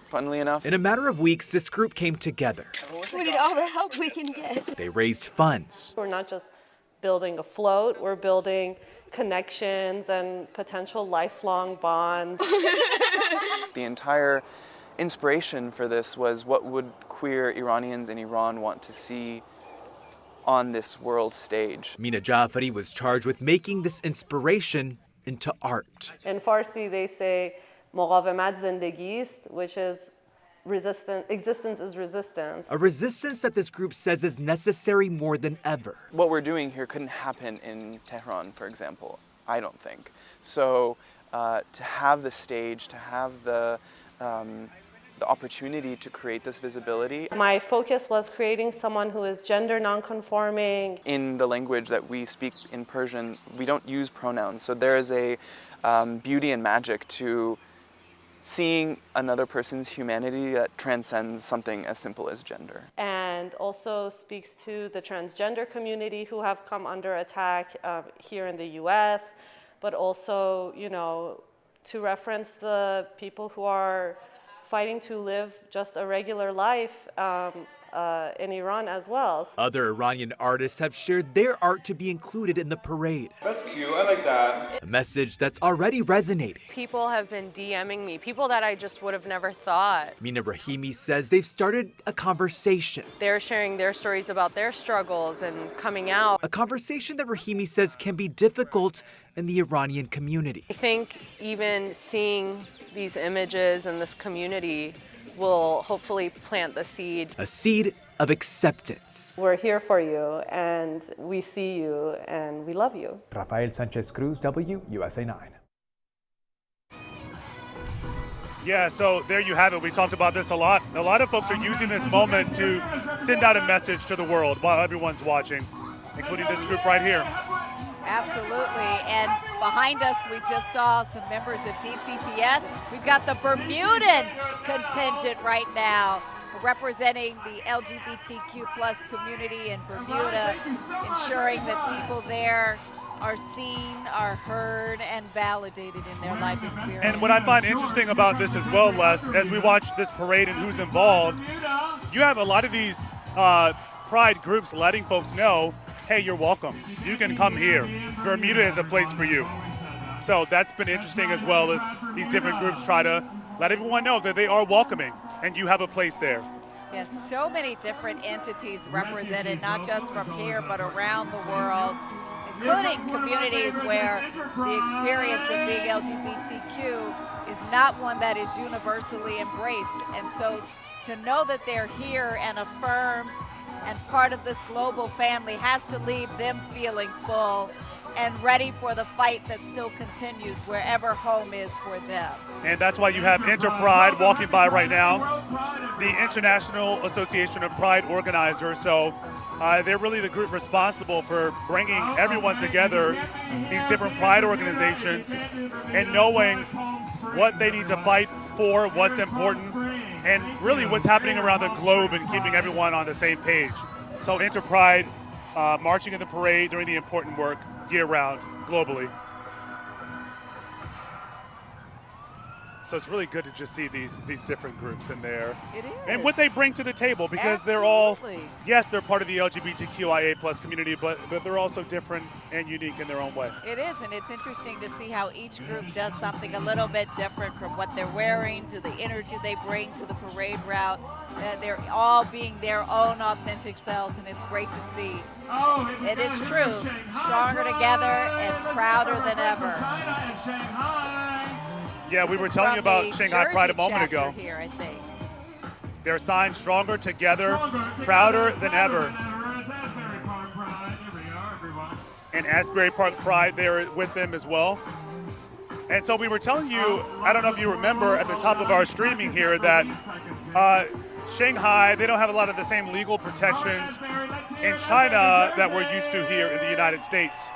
funnily enough. In a matter of weeks, this group came together. We need all the help we can get. They raised funds. We're not just building a float, we're building connections and potential lifelong bonds. The entire inspiration for this was what would queer Iranians in Iran want to see on this world stage. Mina Jafari was charged with making this inspiration into art. In Farsi, they say, "Muqavemat zindagi ist," which is existence is resistance. A resistance that this group says is necessary more than ever. What we're doing here couldn't happen in Tehran, for example, I don't think. So to have the stage, to have the the opportunity to create this visibility. My focus was creating someone who is gender nonconforming. In the language that we speak in Persian, we don't use pronouns, so there is a beauty and magic to seeing another person's humanity that transcends something as simple as gender. And also speaks to the transgender community who have come under attack here in the US, but also, you know, to reference the people who are fighting to live just a regular life in Iran as well. Other Iranian artists have shared their art to be included in the parade. That's cute, I like that. A message that's already resonating. People have been DMing me, people that I just would have never thought. Mina Rahimi says they've started a conversation. They're sharing their stories about their struggles and coming out. A conversation that Rahimi says can be difficult in the Iranian community. I think even seeing these images in this community will hopefully plant the seed. A seed of acceptance. We're here for you, and we see you, and we love you. Rafael Sanchez Cruz, WUSA 9. Yeah, so there you have it. We talked about this a lot. A lot of folks are using this moment to send out a message to the world while everyone's watching, including this group right here. Absolutely, and behind us we just saw some members of DCPS. We've got the Bermudan contingent right now representing the LGBTQ plus community in Bermuda, ensuring that people there are seen, are heard, and validated in their life experience. And what I find interesting about this as well, Les, as we watch this parade and who's involved, you have a lot of these pride groups letting folks know, hey, you're welcome. You can come here. Bermuda is a place for you. So that's been interesting as well as these different groups try to let everyone know that they are welcoming and you have a place there. Yes, so many different entities represented, not just from here, but around the world, including communities where the experience of being LGBTQ is not one that is universally embraced. And so to know that they're here and affirmed and part of this global family has to leave them feeling full and ready for the fight that still continues wherever home is for them. And that's why you have Interpride walking by right now, the International Association of Pride Organizers. So they're really the group responsible for bringing everyone together, these different pride organizations, and knowing what they need to fight for, what's important, and really what's happening around the globe and keeping everyone on the same page. So Interpride marching in the parade, doing the important work year-round, globally. So it's really good to just see these different groups in there. It is. And what they bring to the table, because they're all, yes, they're part of the LGBTQIA plus community, but they're also different and unique in their own way. It is, and it's interesting to see how each group does something a little bit different, from what they're wearing to the energy they bring to the parade route. They're all being their own authentic selves, and it's great to see. It is true, stronger together and prouder than ever. Yeah, we were telling you about Shanghai Pride a moment ago. Here, I think. Their sign, stronger together, prouder than ever. And Asbury Park Pride there with them as well. And so we were telling you, I don't know if you remember at the top of our streaming here, that Shanghai, they don't have a lot of the same legal protections in China that we're used to here in the United States.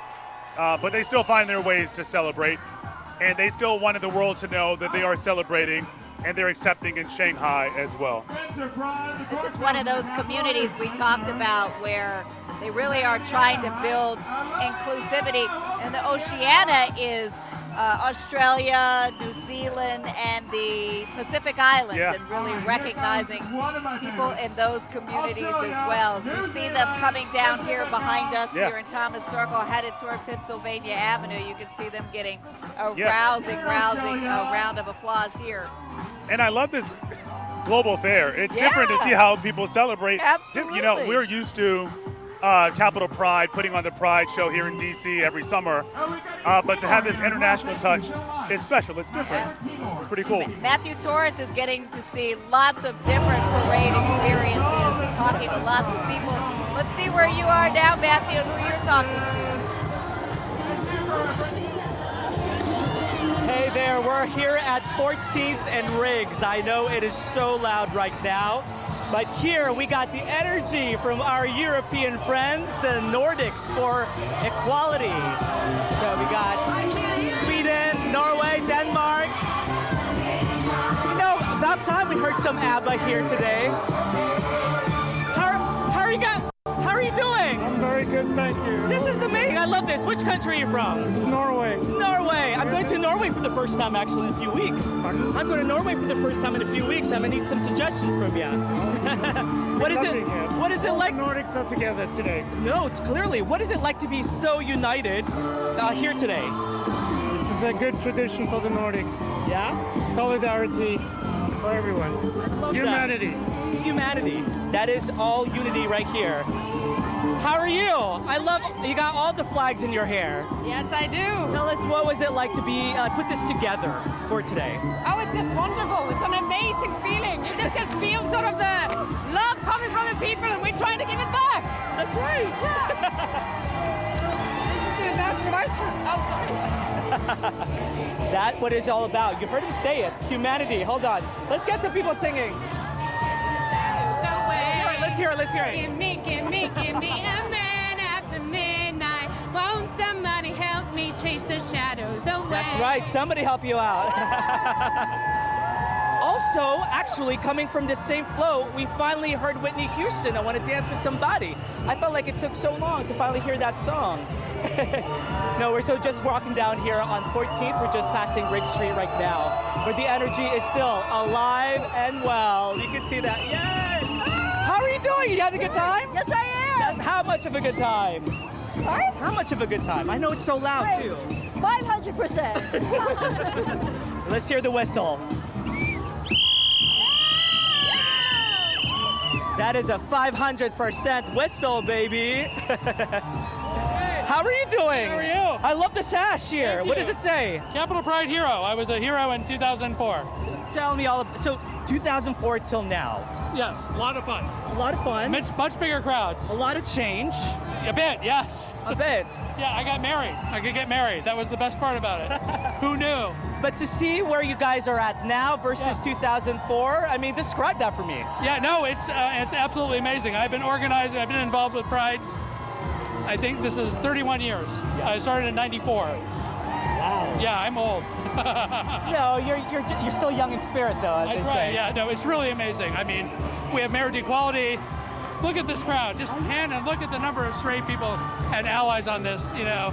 But they still find their ways to celebrate. And they still wanted the world to know that they are celebrating and they're accepting in Shanghai as well. This is one of those communities we talked about where they really are trying to build inclusivity. And the Oceania is Australia, New Zealand, and the Pacific Islands, and really recognizing people in those communities as well. So we see them coming down here behind us here in Thomas Circle, headed toward Pennsylvania Avenue. You can see them getting a rousing round of applause here. And I love this global fair. It's different to see how people celebrate. Absolutely. You know, we're used to Capitol Pride, putting on the Pride show here in D.C. every summer. But to have this international touch is special. It's different. It's pretty cool. Matthew Torres is getting to see lots of different parade experiences and talking to lots of people. Let's see where you are now, Matthew, and who you're talking to. Hey, Hey there, we're here at 14th and Riggs. I know it is so loud right now, but here we got the energy from our European friends, the Nordics for equality. So we got Sweden, Norway, Denmark. You know, about time we heard some ABBA here today. How are you doing? I'm very good, thank you. This is amazing. I love this. Which country are you from? This is Norway. Norway. I'm going to Norway for the first time actually in a few weeks. I'm going to Norway for the first time in a few weeks. I'm going to need some suggestions from you. What is it? What is it like? The Nordics are together today. No, clearly. What is it like to be so united here today? This is a good tradition for the Nordics. Yeah? Solidarity for everyone. Humanity. Humanity. That is all unity right here. How are you? I love, you got all the flags in your hair. Yes, I do. Tell us, what was it like to be, put this together for today? Oh, it's just wonderful. It's an amazing feeling. You just can feel sort of the love coming from the people, and we're trying to give it back. That's right. Yeah. This is the ambassador of Iceland. Oh, sorry. That's what it's all about. You heard him say it. Humanity. Hold on. Let's get some people singing. Let's hear it. Let's hear it. Give me a man after midnight. Won't somebody help me chase the shadows away? That's right. Somebody help you out. Also, actually, coming from this same flow, we finally heard Whitney Houston, I Want to Dance with Somebody. I felt like it took so long to finally hear that song. No, we're just walking down here on 14th. We're just passing Riggs Street right now, where the energy is still alive and well. You can see that. Yes! How are you doing? You having a good time? Yes, I am. Yes, how much of a good time? Sorry? How much of a good time? I know it's so loud, too. 500%. Let's hear the whistle. That is a 500% whistle, baby. How are you doing? How are you? I love the sash here. What does it say? Capital Pride Hero. I was a hero in 2004. Tell me all about, so 2004 till now. Yes, a lot of fun. A lot of fun. Much bigger crowds. A lot of change. A bit, yes. A bit. Yeah, I got married. I could get married. That was the best part about it. Who knew? But to see where you guys are at now versus 2004, I mean, describe that for me. Yeah, no, it's absolutely amazing. I've been organizing. I've been involved with Prides. I think this is 31 years. I started in '94. Wow. Yeah, I'm old. No, you're still young in spirit, though, as they say. Yeah, no, it's really amazing. I mean, we have marriage equality. Look at this crowd. Just pan and look at the number of straight people and allies on this, you know.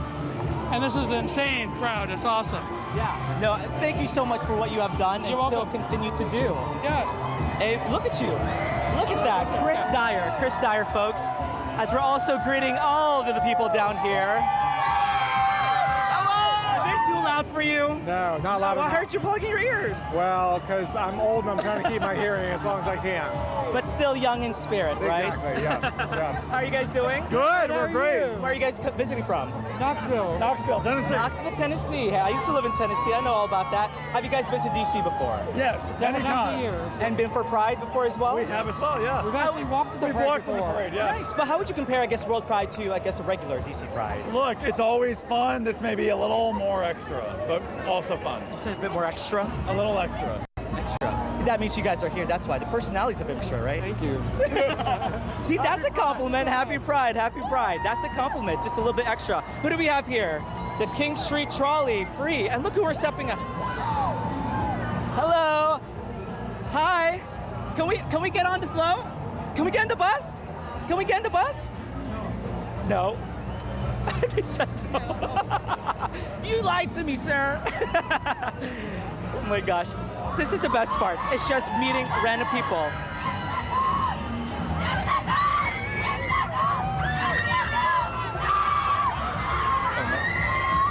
And this is an insane crowd. It's awesome. Yeah. No, thank you so much for what you have done and still continue to do. Yeah. Hey, look at you. Look at that. Chris Dyer, folks. As we're also greeting all of the people down here. Hello! Are they too loud for you? No, not loud enough. I heard you plugging your ears. Well, because I'm old and I'm trying to keep my hearing as long as I can. But still young in spirit, right? Exactly, yes. How are you guys doing? Good, we're great. Where are you guys visiting from? Knoxville, Tennessee. Knoxville, Tennessee. I used to live in Tennessee. I know all about that. Have you guys been to D.C. before? Yes, many times. And been for Pride before as well? We have as well, yeah. We've actually walked to the parade before. Yeah. Nice. But how would you compare, I guess, World Pride to, I guess, a regular D.C. Pride? Look, it's always fun. This may be a little more extra, but also fun. You said a bit more extra? A little extra. That means you guys are here. That's why. The personality's a bit extra, right? Thank you. See, that's a compliment. Happy Pride, happy Pride. That's a compliment. Just a little bit extra. Who do we have here? The King Street Trolley, free. And look who we're stepping up. Hello. Hi. Can we get on the float? Can we get in the bus? Can we get in the bus? No. They said no. You lied to me, sir. Oh my gosh. This is the best part. It's just meeting random people.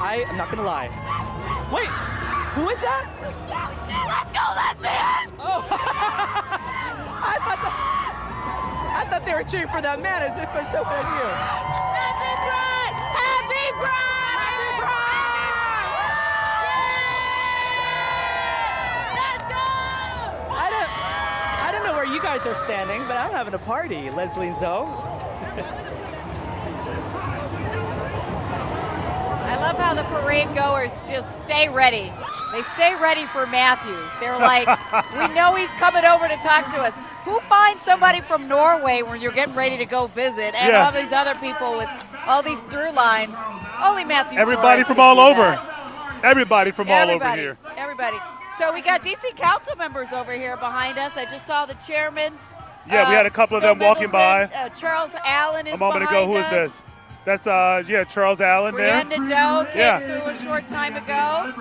I'm not gonna lie. Wait, who is that? Let's go, lesbian! Oh. I thought they were cheering for that man as if it's so bad you. Happy Pride! Happy Pride! Happy Pride! Yeah! Let's go! I don't know where you guys are standing, but I'm having a party, Leslie and Zoe. I love how the parade goers just stay ready. They stay ready for Matthew. They're like, we know he's coming over to talk to us. Who finds somebody from Norway when you're getting ready to go visit, and all these other people with all these through lines? Only Matthew. Everybody Torres from can all do over. that. Everybody from all over here. Everybody. So we got DC council members over here behind us. I just saw the chairman. Yeah, we had a couple of them walking by. Charles Allen is a moment behind ago. Who is us. this? That's Charles Allen there. Brianna Doe came through a short time ago.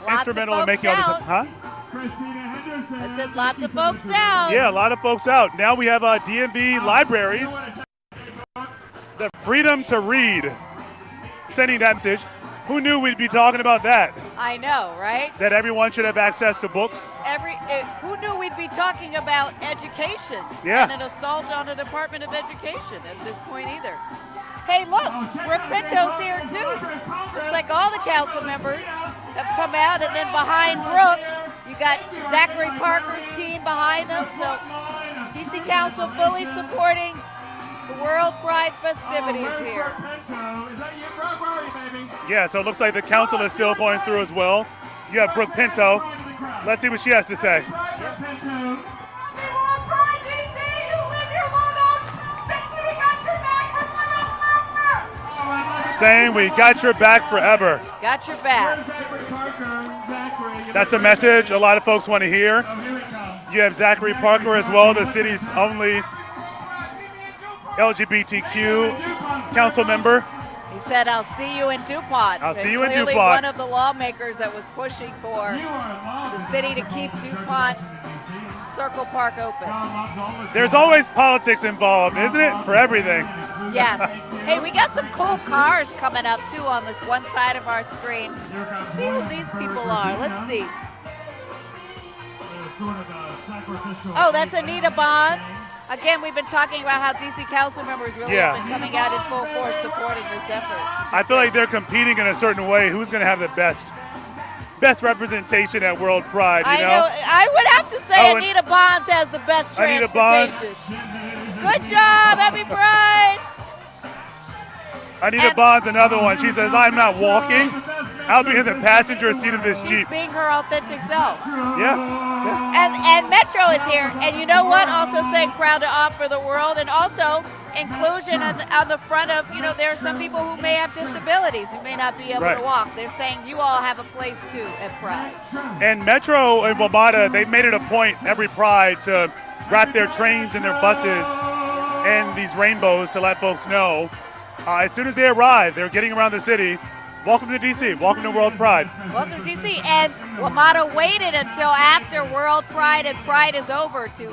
Instrumental in making all this, huh? I said lots of folks out. Yeah, a lot of folks out. Now we have DMV libraries. The freedom to read. Sending that message. Who knew we'd be talking about that? I know, right? That everyone should have access to books. Who knew we'd be talking about education? Yeah. And an assault on the Department of Education at this point either. Hey, look, Brooke Pinto's here too. Looks like all the council members have come out, and then behind Brooke, you got Zachary Parker's team behind them. So DC Council fully supporting the WorldPride festivities here. Yeah, so it looks like the council is still going through as well. You have Brooke Pinto. Let's see what she has to say. Saying we got your back forever. Got your back. That's the message a lot of folks want to hear. You have Zachary Parker as well, the city's only LGBTQ council member. He said, I'll see you in Dupont. I'll see you in Clearly Dupont. one of the lawmakers that was pushing for the city to keep Dupont Circle Park open. There's always politics involved, isn't it? For everything. Yes. Hey, we got some cool cars coming up too on this one side of our screen. Let's see who these people are. Let's see. Oh, that's Anita Bonds. Again, we've been talking about how DC council members really have been coming out in full force supporting this effort. I feel like they're competing in a certain way. Who's going to have the best representation at WorldPride, you know? I would have to say Anita Bonds has the best transportation. Good job, happy Pride. Anita Bonds, another one. She says, I'm not walking. I'll be in the passenger seat of this Jeep. Being her authentic self. Yeah. And Metro is here. And you know what? Also saying proud to offer the world, and also inclusion on the front of, there are some people who may have disabilities who may not be able to walk. They're saying you all have a place too at Pride. And Metro and WMATA, they made it a point every Pride to wrap their trains and their buses in these rainbows to let folks know. As soon as they arrive, they're getting around the city. Welcome to DC. Welcome to WorldPride. Welcome to DC. And WMATA waited until after WorldPride and Pride is over to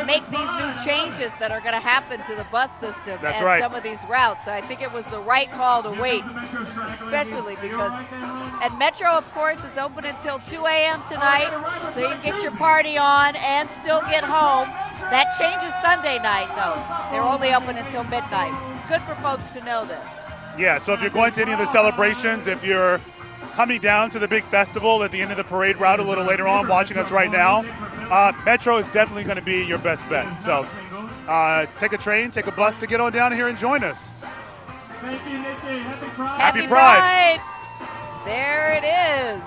make these new changes that are going to happen to the bus system and some of these routes. So I think it was the right call to wait, especially because, and Metro, of course, is open until 2 a.m. tonight, so you can get your party on and still get home. That changes Sunday night, though. They're only open until midnight. It's good for folks to know this. Yeah, so if you're going to any of the celebrations, if you're coming down to the big festival at the end of the parade route a little later on, watching us right now, Metro is definitely going to be your best bet. So take a train, take a bus to get on down here and join us. Thank you, Nikki. Happy Pride. There it is.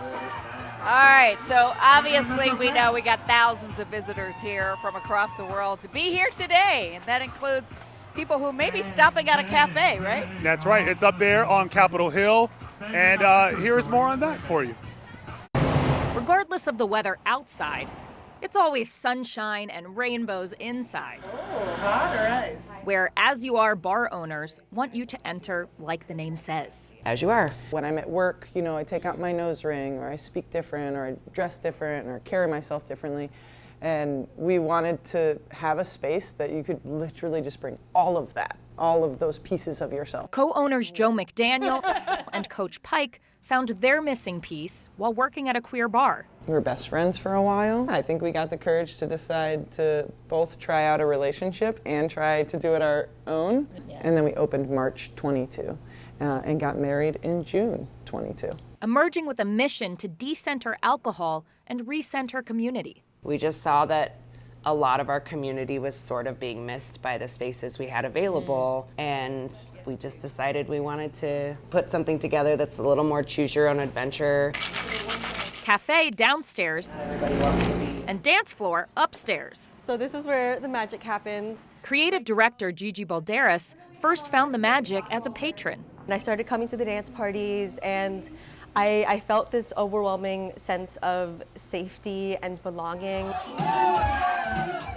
All right, so obviously we know we got thousands of visitors here from across the world to be here today, and that includes people who may be stopping at a cafe, right? That's right. It's up there on Capitol Hill, and here is more on that for you. Regardless of the weather outside, it's always sunshine and rainbows inside. Oh, hot or ice? Where As You Are bar owners want you to enter like the name says. As you are. When I'm at work, I take out my nose ring, or I speak different, or I dress different, or carry myself differently. And we wanted to have a space that you could literally just bring all of that, all of those pieces of yourself. Co-owners Joe McDaniel and Coach Pike found their missing piece while working at a queer bar. We were best friends for a while. I think we got the courage to decide to both try out a relationship and try to do it our own. Yeah. And then we opened March 22 and got married in June 22. Emerging with a mission to decenter alcohol and recenter community. We just saw that a lot of our community was sort of being missed by the spaces we had available, and we just decided we wanted to put something together that's a little more choose your own adventure. Cafe downstairs and dance floor upstairs. So this is where the magic happens. Creative director Gigi Balderas first found the magic as a patron. And I started coming to the dance parties, and I felt this overwhelming sense of safety and belonging.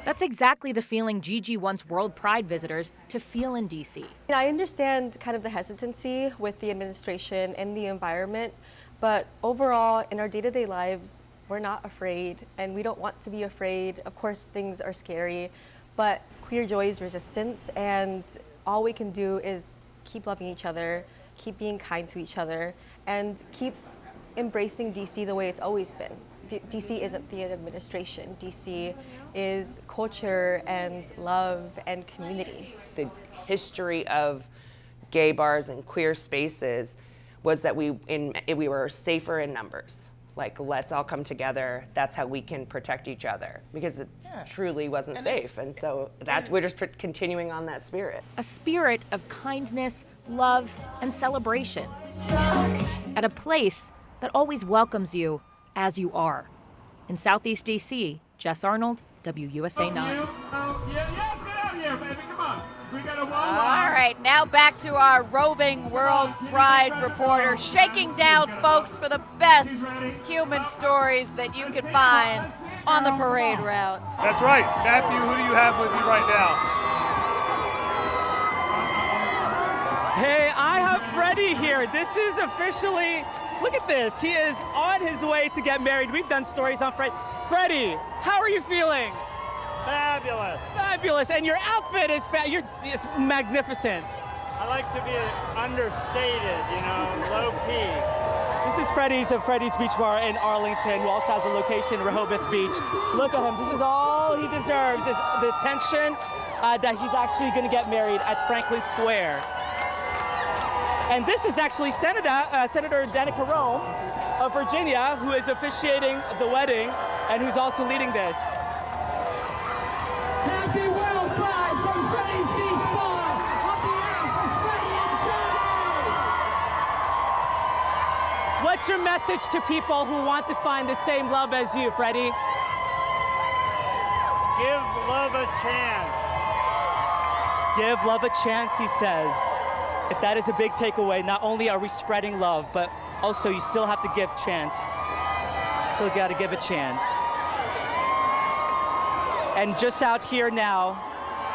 That's exactly the feeling Gigi wants WorldPride visitors to feel in D.C. I understand kind of the hesitancy with the administration and the environment, but overall, in our day-to-day lives, we're not afraid, and we don't want to be afraid. Of course, things are scary, but queer joy is resistance, and all we can do is keep loving each other, keep being kind to each other, and keep embracing DC the way it's always been. DC isn't the administration. DC is culture and love and community. The history of gay bars and queer spaces was that we were safer in numbers. Like, let's all come together. That's how we can protect each other, because it truly wasn't safe. And so we're just continuing on that spirit. A spirit of kindness, love, and celebration. At a place that always welcomes you as you are. In Southeast D.C., Jess Arnold, WUSA 9. All right, now back to our roving WorldPride reporter, shaking down folks for the best human stories that you can find on the parade route. That's right. Matthew, who do you have with you right now? Hey, I have Freddie here. This is officially, look at this. He is on his way to get married. We've done stories on Freddie. Freddie, how are you feeling? Fabulous. Fabulous, and your outfit is it's magnificent. I like to be understated, you know, low key. This is Freddie's Beach Bar in Arlington, who also has a location in Rehoboth Beach. Look at him. This is all he deserves, is the attention that he's actually going to get married at Franklin Square. And this is actually Senator Danica Rome of Virginia, who is officiating the wedding and who's also leading this. Happy WorldPride from Freddie's Beach Bar on behalf of Freddie and Johnny. What's your message to people who want to find the same love as you, Freddie? Give love a chance. Give love a chance, he says. If that is a big takeaway, not only are we spreading love, but also you still have to give chance. Still got to give a chance. And just out here now,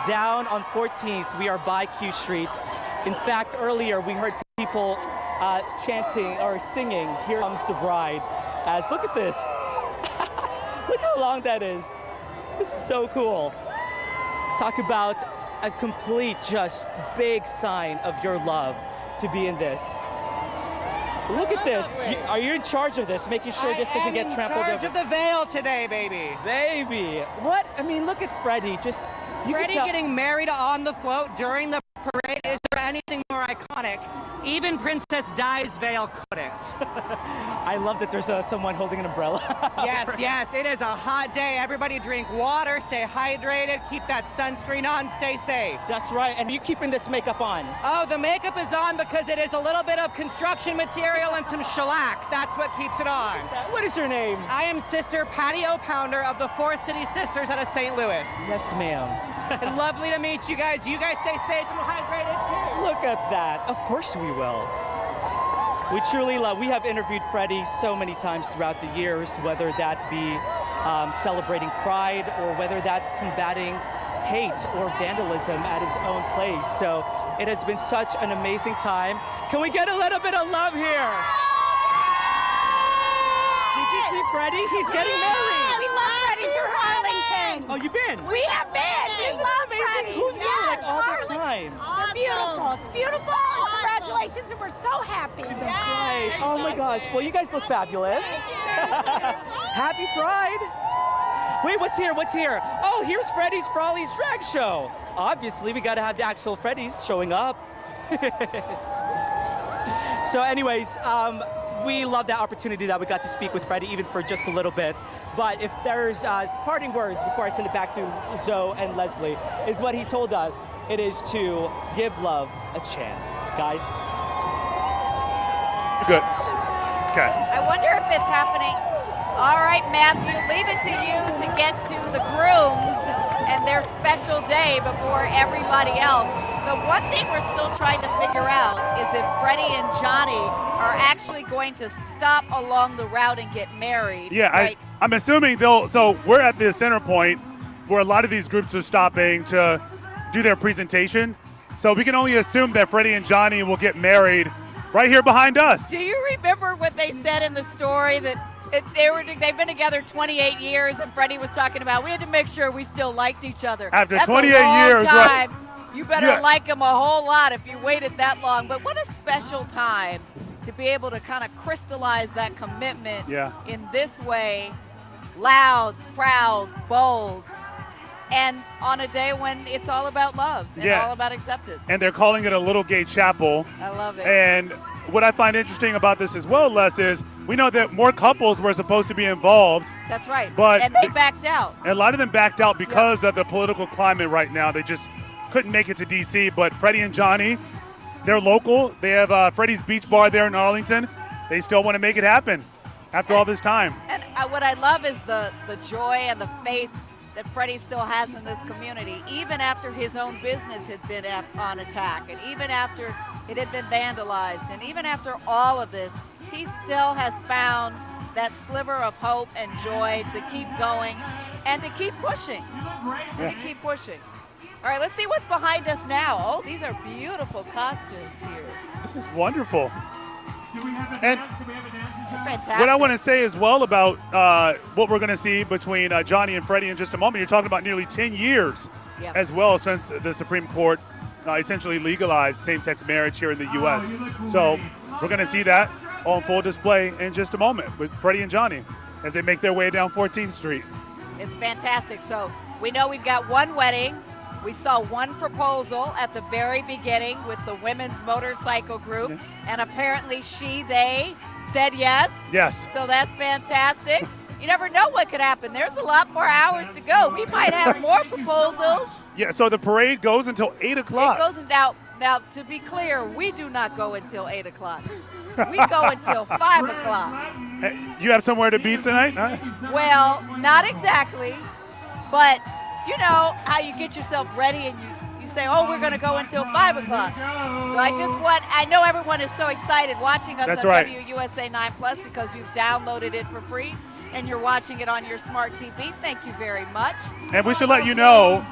down on 14th, we are by Q Street. In fact, earlier we heard people chanting or singing, "Here Comes the Bride." As look at this. Look how long that is. This is so cool. Talk about a complete, just big sign of your love to be in this. Look at this. Are you in charge of this, making sure this doesn't get trampled over? I'm in charge of the veil today, baby. Baby. What? I mean, look at Freddie. Just Freddie getting married on the float during the parade. Is there anything more iconic? Even Princess Di's veil couldn't. I love that there's someone holding an umbrella. Yes, it is a hot day. Everybody drink water, stay hydrated, keep that sunscreen on, stay safe. That's right. And are you keeping this makeup on? Oh, the makeup is on because it is a little bit of construction material and some shellac. That's what keeps it on. What is your name? I am Sister Patty O'Pounder of the Fourth City Sisters out of St. Louis. Yes, ma'am. And lovely to meet you guys. You guys stay safe and hydrated too. Look at that. Of course we will. We truly love. We have interviewed Freddie so many times throughout the years, whether that be celebrating Pride or whether that's combating hate or vandalism at his own place. So it has been such an amazing time. Can we get a little bit of love here? Did you see Freddie? He's getting married. We love Freddie through Arlington. Oh, you've been? We have been. We love Freddie. Who knew, like, all this time? They're beautiful. It's beautiful. Congratulations, and we're so happy. Right. Oh my gosh. Well, you guys look fabulous. Happy Pride. Wait, what's here? What's here? Oh, here's Freddie's Frawley's drag show. Obviously, we got to have the actual Freddie's showing up. So anyways, we love that opportunity that we got to speak with Freddie even for just a little bit. But if there's parting words before I send it back to Zoe and Leslie, is what he told us. It is to give love a chance, guys. Good. Okay. I wonder if it's happening. All right, Matthew, leave it to you to get to the grooms and their special day before everybody else. The one thing we're still trying to figure out is if Freddie and Johnny are actually going to stop along the route and get married. Yeah, right? I'm assuming they'll. So we're at the center point where a lot of these groups are stopping to do their presentation. So we can only assume that Freddie and Johnny will get married right here behind us. Do you remember what they said in the story that they've been together 28 years, and Freddie was talking about we had to make sure we still liked each other. After That's 28 a long years, time. right? You better like him a whole lot if you waited that long. But what a special time to be able to kind of crystallize that commitment in this way, loud, proud, bold, and on a day when it's all about love and all about acceptance. And they're calling it a little gay chapel. I love it. And what I find interesting about this as well, Les, is we know that more couples were supposed to be involved. That's right. But and they backed out. And a lot of them backed out because of the political climate right now. They just couldn't make it to D.C. But Freddie and Johnny, they're local. They have Freddie's Beach Bar there in Arlington. They still want to make it happen after all this time. And what I love is the joy and the faith that Freddie still has in this community, even after his own business had been on attack, and even after it had been vandalized, and even after all of this, he still has found that sliver of hope and joy to keep going and to keep pushing. And to keep pushing. All right, let's see what's behind us now. Oh, these are beautiful costumes here. This is wonderful. And fantastic. what I want to say as well about what we're going to see between Johnny and Freddie in just a moment, you're talking about nearly 10 years as well since the Supreme Court essentially legalized same-sex marriage here in the U.S. So we're going to see that on full display in just a moment with Freddie and Johnny as they make their way down 14th Street. It's fantastic. So we know we've got one wedding. We saw one proposal at the very beginning with the women's motorcycle group, and apparently they said yes. Yes. So that's fantastic. You never know what could happen. There's a lot more hours to go. We might have more proposals. Yeah, so the parade goes until 8 o'clock. It goes now, to be clear, we do not go until 8 o'clock. We go until 5 o'clock. You have somewhere to be tonight? Huh? Well, not exactly, but you know how you get yourself ready and you say, oh, we're going to go until 5 o'clock. So I know everyone is so excited watching us on WUSA 9 Plus because you've downloaded it for free and you're watching it on your smart TV. Thank you very much. And we should let you know,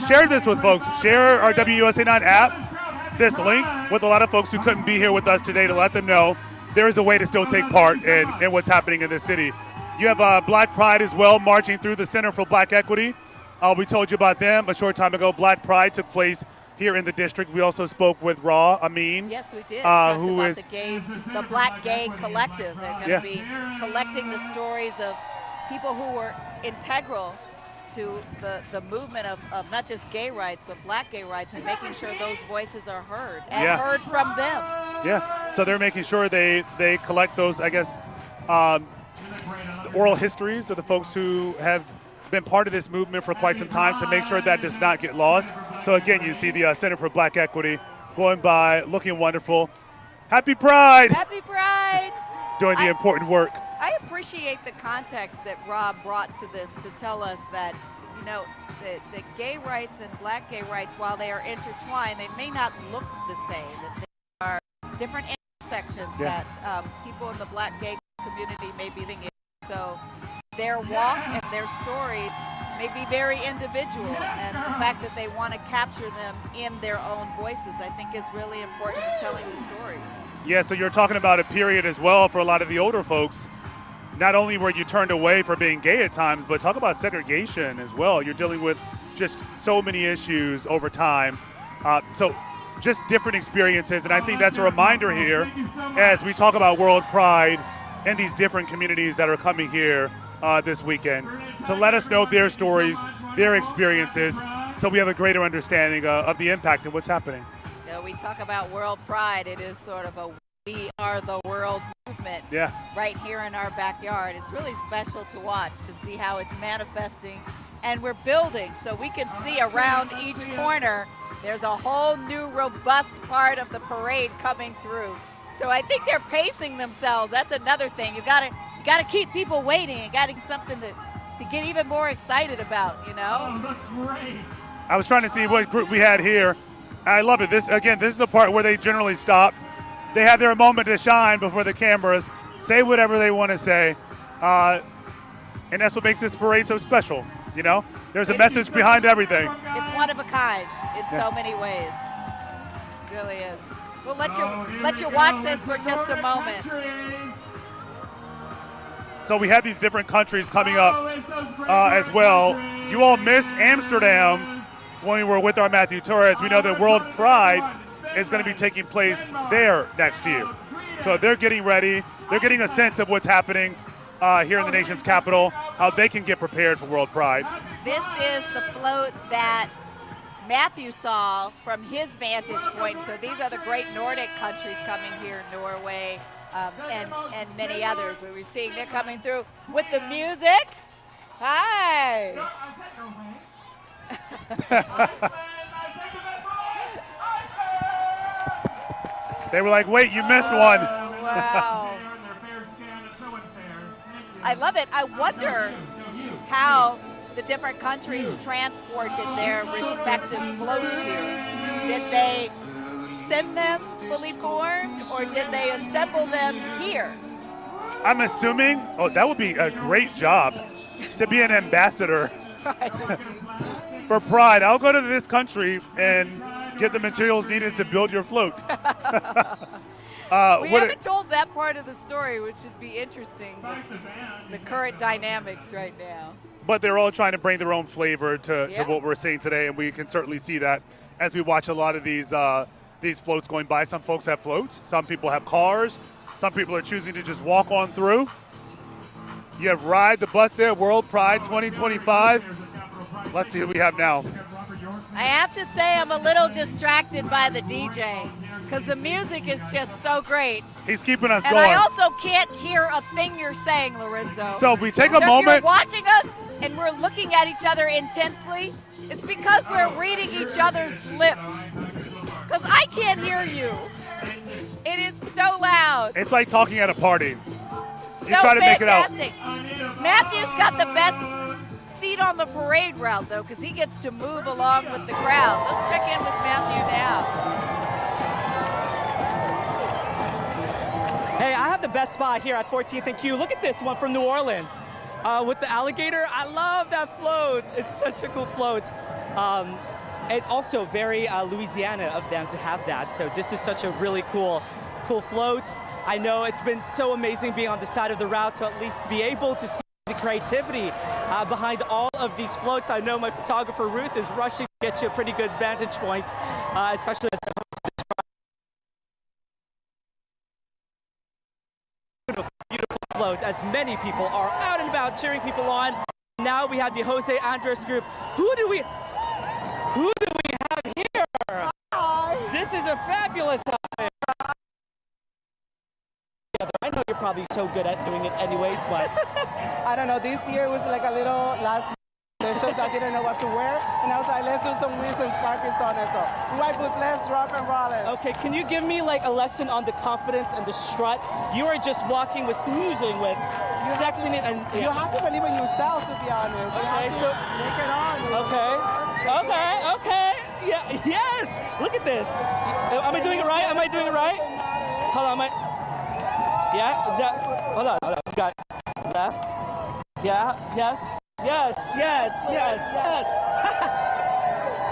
share this with folks. Share our WUSA 9 app, this link, with a lot of folks who couldn't be here with us today to let them know there is a way to still take part in what's happening in this city. You have Black Pride as well marching through the Center for Black Equity. We told you about them a short time ago. Black Pride took place here in the district. We also spoke with Ra Amin. Yes, we did. Who is the Black Gay Collective. They're going to be collecting the stories of people who were integral to the movement of not just gay rights, but black gay rights, and making sure those voices are heard and heard from them. Yeah, so they're making sure they collect those, I guess, oral histories of the folks who have been part of this movement for quite some time to make sure that does not get lost. So again, you see the Center for Black Equity going by, looking wonderful. Happy Pride! Happy Pride! Doing the important work. I appreciate the context that Rob brought to this to tell us that, the gay rights and black gay rights, while they are intertwined, they may not look the same. That there are different intersections that people in the black gay community may be living in. So their walk and their stories may be very individual, and the fact that they want to capture them in their own voices, I think, is really important to telling the stories. Yeah, so you're talking about a period as well for a lot of the older folks. Not only were you turned away for being gay at times, but talk about segregation as well. You're dealing with just so many issues over time. So just different experiences, and I think that's a reminder here as we talk about WorldPride and these different communities that are coming here this weekend to let us know their stories, their experiences, so we have a greater understanding of the impact and what's happening. We talk about WorldPride. It is sort of a we are the world world movement right here in our backyard. It's really special to watch, to see how it's manifesting. And we're building, so we can see around each corner, there's a whole new robust part of the parade coming through. So I think they're pacing themselves. That's another thing. You gotta keep people waiting. You gotta get something to get even more excited about, you know? Oh, that's great. I was trying to see what group we had here. I love it. This is the part where they generally stop. They have their moment to shine before the cameras, say whatever they want to say. And that's what makes this parade so special, you know? There's a message behind everything. It's one of a kind in so many ways. It really is. We'll let you watch this for just a moment. So we have these different countries coming up as well. You all missed Amsterdam when we were with our Matthew Torres. We know that WorldPride is going to be taking place there next year. So they're getting ready. They're getting a sense of what's happening here in the nation's capital, how they can get prepared for WorldPride. This is the float that Matthew saw from his vantage point. So these are the great Nordic countries coming here, Norway, and many others. We were seeing they're coming through with the music. Hi. They were like, wait, you missed one. Wow. I love it. I wonder how the different countries transported their respective floats here. Did they send them fully formed, or did they assemble them here? I'm assuming, that would be a great job to be an ambassador for Pride. I'll go to this country and get the materials needed to build your float. We haven't told that part of the story, which should be interesting, the current dynamics right now. But they're all trying to bring their own flavor to what we're seeing today, and we can certainly see that as we watch a lot of these floats going by. Some folks have floats, some people have cars, some people are choosing to just walk on through. You have Ride the Bus there, WorldPride 2025. Let's see who we have now. I have to say I'm a little distracted by the DJ because the music is just so great. He's keeping us and going. I also can't hear a thing you're saying, Lorenzo. So if we take a If moment. you're watching us and we're looking at each other intensely, it's because we're reading each other's lips. Because I can't hear you. It is so loud. It's like talking at a party. You So try to make it out. fantastic. Matthew's got the best seat on the parade route, though, because he gets to move along with the crowd. Let's check in with Matthew now. Hey, I have the best spot here at 14th and Q. Look at this one from New Orleans with the alligator. I love that float. It's such a cool float. And also very Louisiana of them to have that. So this is such a really cool float. I know it's been so amazing being on the side of the route to at least be able to see the creativity behind all of these floats. I know my photographer Ruth is rushing to get you a pretty good vantage point, especially as beautiful float, as many people are out and about cheering people on. Now we have the Jose Andres group. Who do we have here? This is a fabulous affair. I know you're probably so good at doing it anyways, but I don't know, this year was like a little last sessions. I didn't know what to wear, and I was like, let's do some Wilson's Parkinson and so. White boots, let's rock and roll it. Okay, can you give me like a lesson on the confidence and the strut? You are just walking with snoozing with sexing it, and you have to believe in yourself, to be honest. Okay, you have to make it on. Okay. Yeah, yes. Look at this. Am I doing it right? Hold on, yeah, is that, hold on. We got left. Yeah, yes.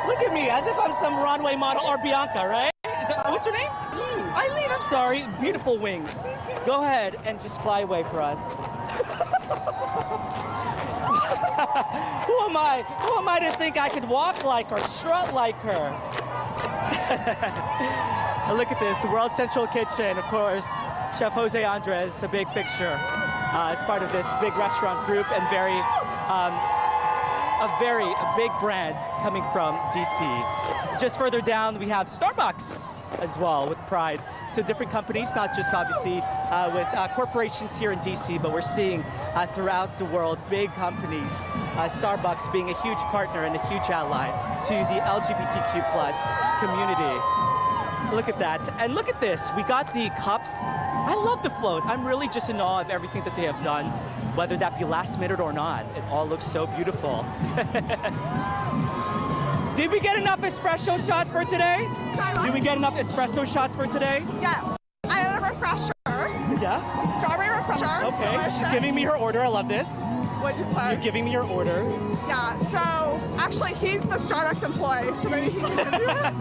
Look at me, as if I'm some runway model or Bianca, right? What's your name? Eileen, I'm sorry. Beautiful wings. Go ahead and just fly away for us. Who am I to think I could walk like her, strut like her? Look at this, the World Central Kitchen, of course. Chef Jose Andres, a big fixture as part of this big restaurant group, and a big brand coming from DC. Just further down, we have Starbucks. as well with Pride. So different companies, not just obviously with corporations here in DC, but we're seeing throughout the world big companies, Starbucks being a huge partner and a huge ally to the LGBTQ plus community. Look at that. And look at this. We got the cups. I love the float. I'm really just in awe of everything that they have done, whether that be last minute or not. It all looks so beautiful. Did we get enough espresso shots for today? Did we get enough espresso shots for today? Yes. I had a refresher. Yeah? Strawberry refresher. Okay. Delicious. She's giving me her order. I love this. What'd you say? You're giving me your order. Yeah, so actually he's the Starbucks employee, so maybe he can give you it.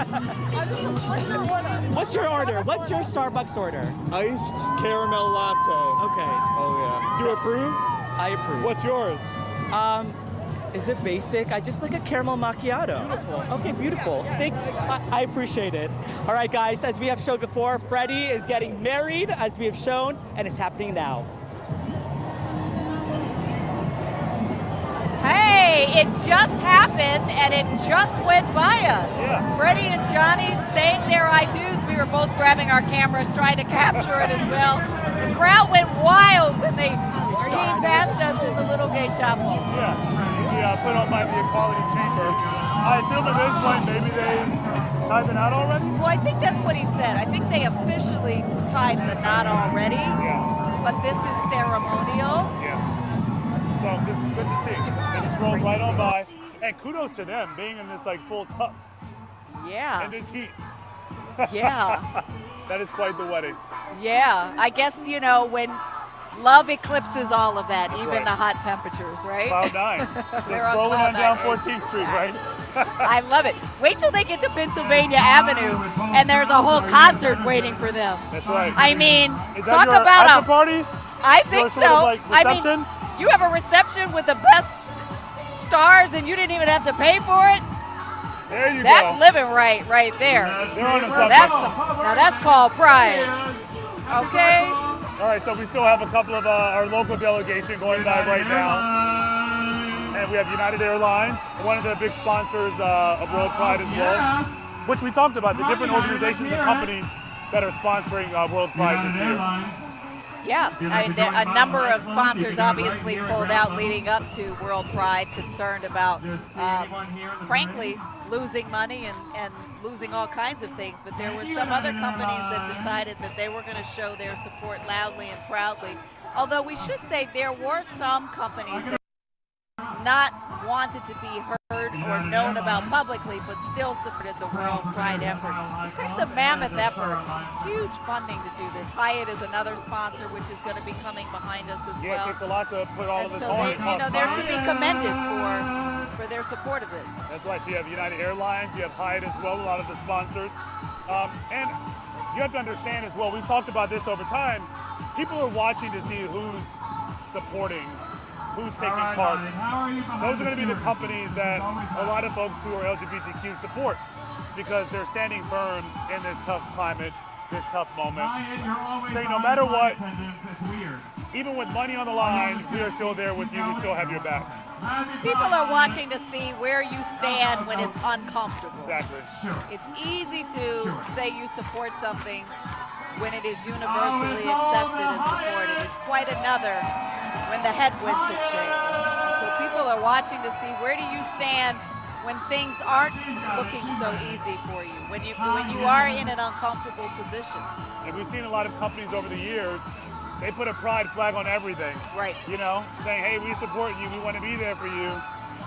What's your order? What's your order? What's your Starbucks order? Iced caramel latte. Okay. Oh, yeah. Do you approve? I approve. What's yours? Is it basic? I just like a caramel macchiato. Beautiful. Okay, beautiful. I appreciate it. All right, guys, as we have showed before, Freddie is getting married, as we have shown, and it's happening now. Hey, it just happened and it just went by us. Yeah. Freddie and Johnny saying their I do's. We were both grabbing our cameras trying to capture it as well. The crowd went wild when they came past us in the little gay chapel. Yeah, we put on by the Equality Chamber. I assume at this point maybe they've tied the knot already? Well, I think that's what he said. I think they officially tied the knot already. Yeah. But this is ceremonial. Yeah. So this is good to see. They just rolled right on by. And kudos to them being in this like full tux. Yeah. In this heat. Yeah. That is quite the wedding. Yeah. I guess, you know, when love eclipses all of that, even right. the hot temperatures, right? Cloud 9. They're Just rolling on cloud down 9. 14th Street, right? I love it. Wait till they get to Pennsylvania Avenue and there's a whole concert waiting for them. That's right. I mean, is talk that your about after party? I think Your so. sort of like I mean, reception? you have a reception with the best stars and you didn't even have to pay for it. There you That's go. living right there. They're on to something. Now that's called pride. Okay? All right, so we still have a couple of our local delegation going by right now. And we have United Airlines, one of the big sponsors of WorldPride as well, which we talked about, the different organizations and companies that are sponsoring WorldPride this year. Yeah, a number of sponsors obviously pulled out leading up to WorldPride, concerned about, frankly, losing money and losing all kinds of things. But there were some other companies that decided that they were going to show their support loudly and proudly. Although we should say there were some companies that not wanted to be heard or known about publicly, but still supported the WorldPride effort. It takes a mammoth effort, huge funding to do this. Hyatt is another sponsor, which is going to be coming behind us as well. Yeah, it takes a lot to put all of this on. They're to be commended for their support of this. That's right. So you have United Airlines, you have Hyatt as well, a lot of the sponsors. And you have to understand as well, we've talked about this over time, people are watching to see who's supporting, who's taking part. Those are going to be the companies that a lot of folks who are LGBTQ support because they're standing firm in this tough climate, this tough moment. Saying no matter what, even with money on the line, we are still there with you, we still have your back. People are watching to see where you stand when it's uncomfortable. Exactly. It's easy to say you support something when it is universally accepted and supported. It's quite another when the headwinds have changed. And so people are watching to see where do you stand when things aren't looking so easy for you, when you are in an uncomfortable position. And we've seen a lot of companies over the years, they put a pride flag on everything. Right. You know, saying, hey, we support you, we want to be there for you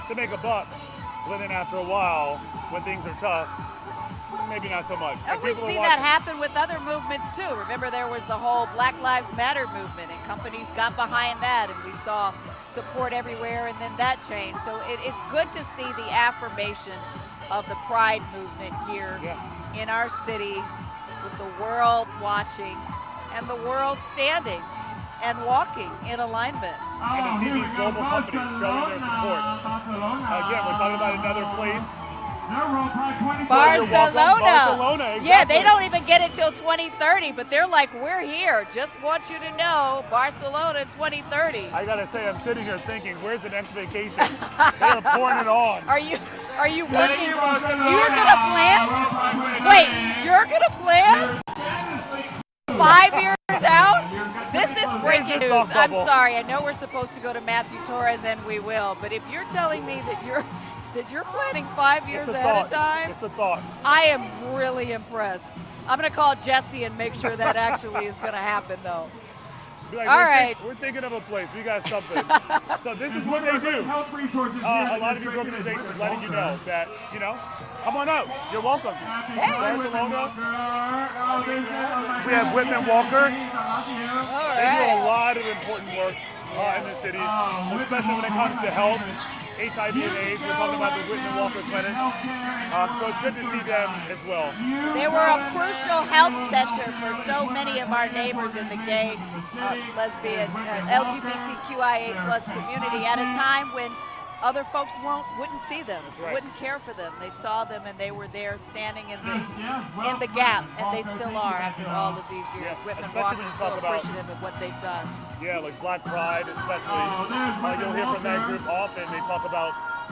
to make a buck. But then after a while, when things are tough, maybe not so much. And we've seen that happen with other movements too. Remember there was the whole Black Lives Matter movement and companies got behind that and we saw support everywhere and then that changed. So it's good to see the affirmation of the Pride movement here in our city with the world watching and the world standing and walking in alignment. And to see these global companies showing their support. Again, we're talking about another place. Barcelona. Exactly. Yeah, they don't even get it till 2030, but they're like, we're here. Just want you to know, Barcelona 2030. I gotta say, I'm sitting here thinking, where's the next vacation? They're pouring it on. Are you working? You're gonna plan? Wait, you're going to plan 5 years out? This is breaking news. I'm sorry. I know we're supposed to go to Matthew Torres, and we will. But if you're telling me that you're planning 5 years ahead of time, it's a thought. I am really impressed. I'm going to call Jesse and make sure that actually is going to happen, though. Like, all right. We're thinking of a place. We got something. So this is what they do. Health resources a lot of these organizations letting you know that, come on out. You're welcome. Hey. There's the logo. We have Whitman Walker. They do a lot of important work in the city, especially when it comes to health, HIV and AIDS. We're talking about the Whitman Walker Clinic. So it's good to see them as well. They were a crucial health center for so many of our neighbors in the gay, lesbian, LGBTQIA+ community at a time when other folks wouldn't see them, wouldn't care for them. They saw them and they were there standing in the gap, and they still are after all of these years. Whitman Walker is so appreciative of what they've done. Yeah, like Black Pride especially. You'll hear from that group often. They talk about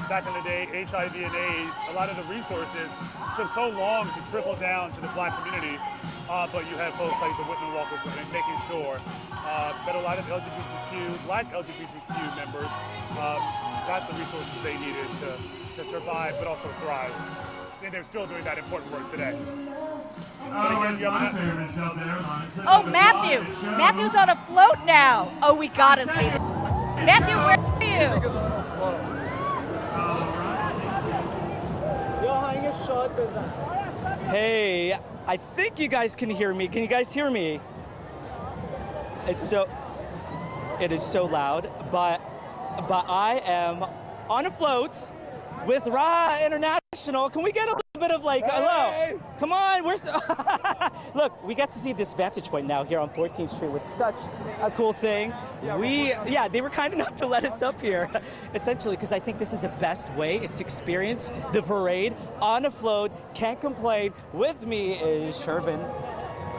back in the day, HIV and AIDS. A lot of the resources took so long to trickle down to the Black community, but you have folks like the Whitman Walker Clinic making sure that a lot of Black LGBTQ members got the resources they needed to survive, but also thrive. And they're still doing that important work today. Oh, Matthew! Matthew's on a float now. Oh, we gotta see this. Matthew, where are you? Hey, I think you guys can hear me. Can you guys hear me? It is so loud, but I am on a float with Raha International. Can we get a little bit of hello? Come on, look, we get to see this vantage point now here on 14th Street, with such a cool thing. They were kind enough to let us up here, essentially, because I think this is the best way is to experience the parade on a float. Can't complain. With me is Shervin,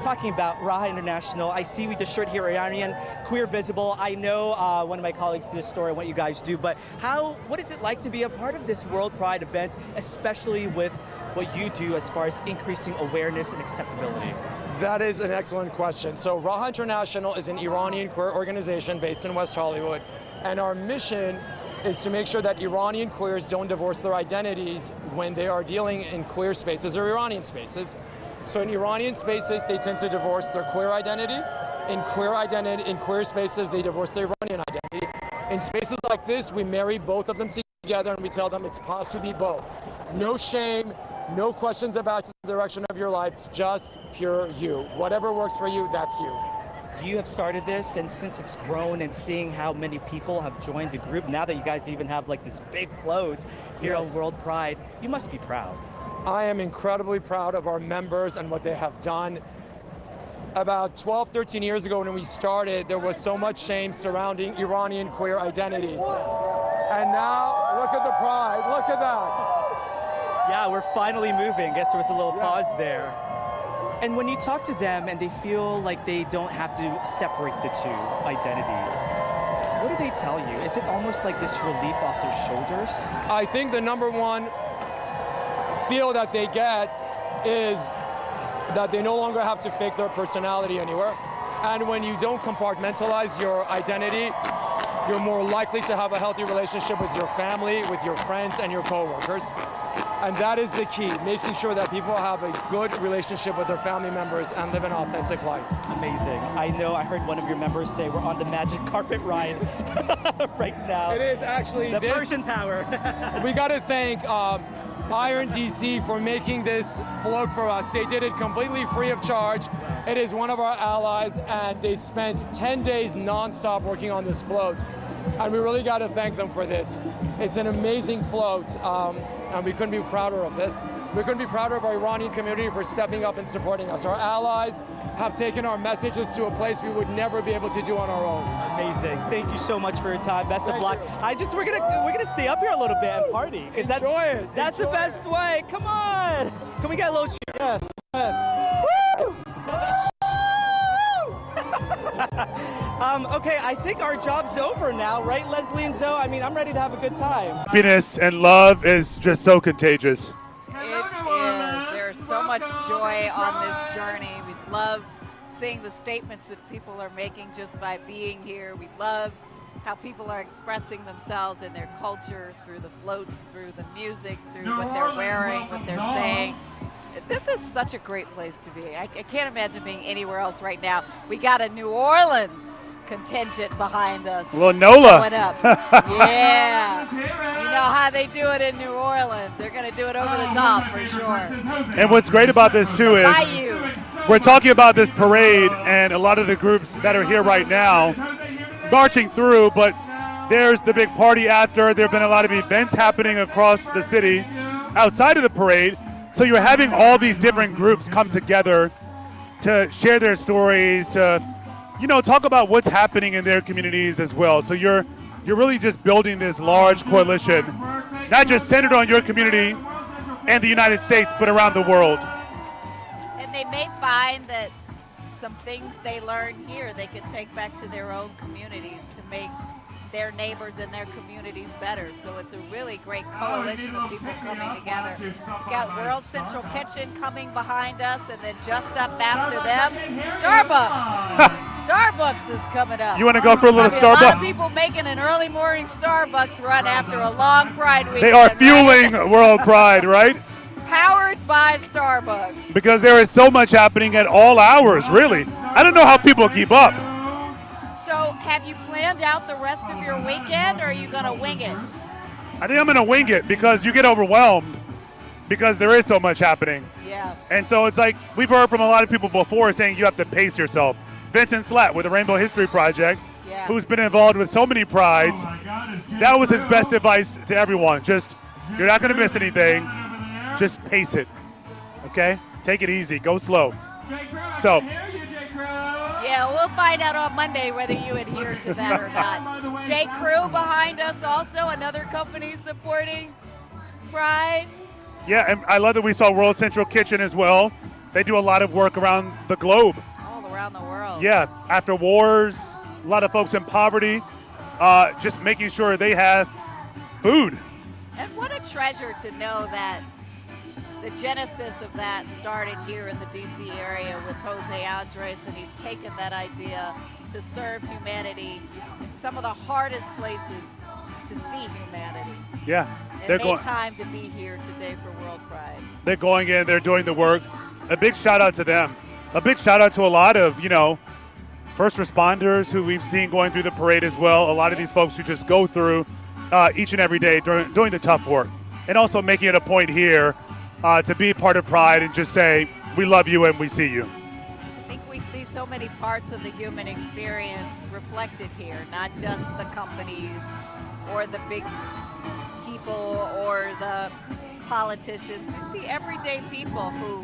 talking about Raha International. I see with the shirt here, Iranian, queer visible. I know one of my colleagues did this story on what you guys do, but what is it like to be a part of this WorldPride event, especially with what you do as far as increasing awareness and acceptability? That is an excellent question. So Raha International is an Iranian queer organization based in West Hollywood, and our mission is to make sure that Iranian queers don't divorce their identities when they are dealing in queer spaces or Iranian spaces. So in Iranian spaces, they tend to divorce their queer identity. In queer spaces, they divorce their Iranian identity. In spaces like this, we marry both of them together and we tell them it's possible to be both. No shame, no questions about the direction of your life, it's just pure you. Whatever works for you, that's you. You have started this, and since it's grown and seeing how many people have joined the group, now that you guys even have this big float here on WorldPride, you must be proud. I am incredibly proud of our members and what they have done. About 12, 13 years ago when we started, there was so much shame surrounding Iranian queer identity. And now, look at the pride, look at that. Yeah, we're finally moving. Guess there was a little pause there. And when you talk to them and they feel like they don't have to separate the two identities, what do they tell you? Is it almost like this relief off their shoulders? I think the number one feel that they get is that they no longer have to fake their personality anywhere. And when you don't compartmentalize your identity, you're more likely to have a healthy relationship with your family, with your friends, and your coworkers. And that is the key, making sure that people have a good relationship with their family members and live an authentic life. Amazing. I know I heard one of your members say we're on the magic carpet ride right now. It is actually the Persian power. We got to thank Washington D.C. for making this float for us. They did it completely free of charge. It is one of our allies, and they spent 10 days non-stop working on this float. And we really got to thank them for this. It's an amazing float, and we couldn't be prouder of this. We couldn't be prouder of our Iranian community for stepping up and supporting us. Our allies have taken our messages to a place we would never be able to do on our own. Amazing. Thank you so much for your time. Best of luck. We're gonna stay up here a little bit and party. Enjoy it. That's the best way. Come on. Can we get a little cheer? Yes. Yes. Woo! Okay, I think our job's over now, right, Leslie and Zoe? I mean, I'm ready to have a good time. Happiness and love is just so contagious. It is. There's so much joy on this journey. We love seeing the statements that people are making just by being here. We love how people are expressing themselves in their culture through the floats, through the music, through what they're wearing, what they're saying. This is such a great place to be. I can't imagine being anywhere else right now. We got a New Orleans contingent behind us. Little NOLA. Showing up. Yeah. You know how they do it in New Orleans. They're going to do it over the top for sure. And what's great about this too is we're talking about this parade and a lot of the groups that are here right now marching through, but there's the big party after. There have been a lot of events happening across the city outside of the parade. So you're having all these different groups come together to share their stories, to talk about what's happening in their communities as well. So you're really just building this large coalition, not just centered on your community and the United States, but around the world. And they may find that some things they learn here they can take back to their own communities to make their neighbors and their communities better. So it's a really great coalition of people coming together. We've got World Central Kitchen coming behind us, and then just up after them, Starbucks. Starbucks is coming up. You want to go for a little Starbucks? A lot of Starbucks? people making an early morning Starbucks run after a long Pride weekend. They are fueling World Pride, right? Powered by Starbucks. Because there is so much happening at all hours, really. I don't know how people keep up. So have you planned out the rest of your weekend, or are you going to wing it? I think I'm going to wing it because you get overwhelmed because there is so much happening. Yeah. And so it's like we've heard from a lot of people before saying you have to pace yourself. Vincent Slatt with the Rainbow History Project, who's been involved with so many prides, that was his best advice to everyone. Just, you're not going to miss anything. Just pace it, okay? Take it easy. Go slow. So. Yeah, we'll find out on Monday whether you adhere to that or not. J. Crew behind us also, another company supporting Pride. Yeah, and I love that we saw World Central Kitchen as well. They do a lot of work around the globe. All around the world. Yeah, after wars, a lot of folks in poverty, just making sure they have food. And what a treasure to know that the genesis of that started here in the D.C. area with Jose Andres, and he's taken that idea to serve humanity in some of the hardest places to see humanity. Yeah, they're going. Time to be here today for World Pride. They're going in, they're doing the work. A big shout out to them. A big shout out to a lot of, first responders who we've seen going through the parade as well. A lot of these folks who just go through each and every day doing the tough work. And also making it a point here to be part of Pride and just say, we love you and we see you. I think we see so many parts of the human experience reflected here, not just the companies or the big people or the politicians. You see everyday people who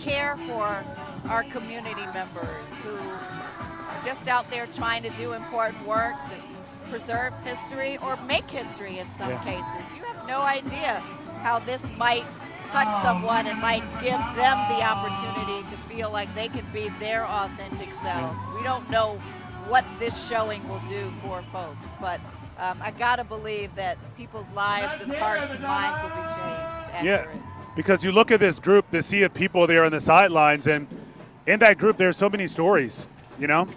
care for our community members, who are just out there trying to do important work to preserve history or make history in some cases. You have no idea how this might touch someone and might give them the opportunity to feel like they can be their authentic selves. We don't know what this showing will do for folks, but I gotta believe that people's lives and hearts and minds will be changed after it. Because you look at this group, the sea of people there on the sidelines, and in that group there are so many stories. You don't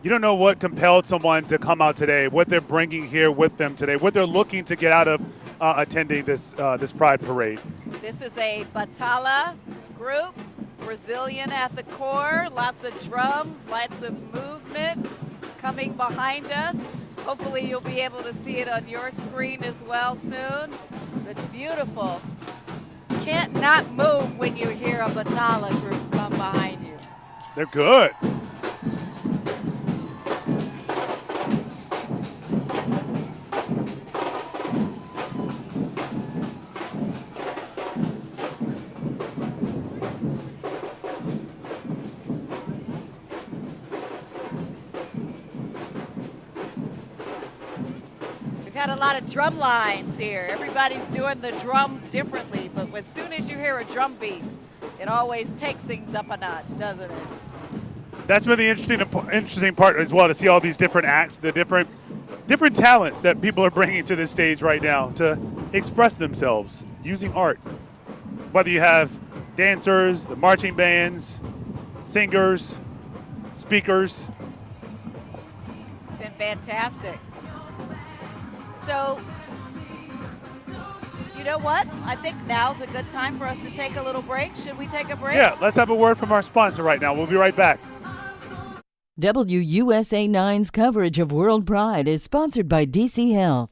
know what compelled someone to come out today, what they're bringing here with them today, what they're looking to get out of attending this Pride Parade. This is a Batala group, Brazilian at the core, lots of drums, lots of movement coming behind us. Hopefully you'll be able to see it on your screen as well soon. It's beautiful. Can't not move when you hear a Batala group come behind you. They're good. Got a lot of drum lines here. Everybody's doing the drums differently, but as soon as you hear a drum beat, it always takes things up a notch, doesn't it? That's been the interesting part as well, to see all these different acts, the different talents that people are bringing to this stage right now to express themselves using art. Whether you have dancers, the marching bands, singers, speakers. It's been fantastic. So, you know what? I think now's a good time for us to take a little break. Should we take a break? Yeah, let's have a word from our sponsor right now. We'll be right back. WUSA 9's coverage of WorldPride is sponsored by DC Health.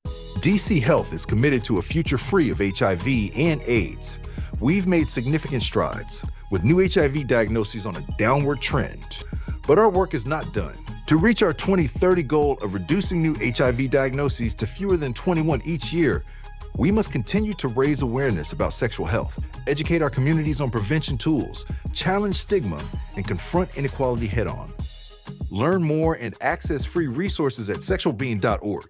DC Health is committed to a future free of HIV and AIDS. We've made significant strides, with new HIV diagnoses on a downward trend. But our work is not done. To reach our 2030 goal of reducing new HIV diagnoses to fewer than 21 each year, we must continue to raise awareness about sexual health, educate our communities on prevention tools, challenge stigma, and confront inequality head-on. Learn more and access free resources at sexualbeing.org.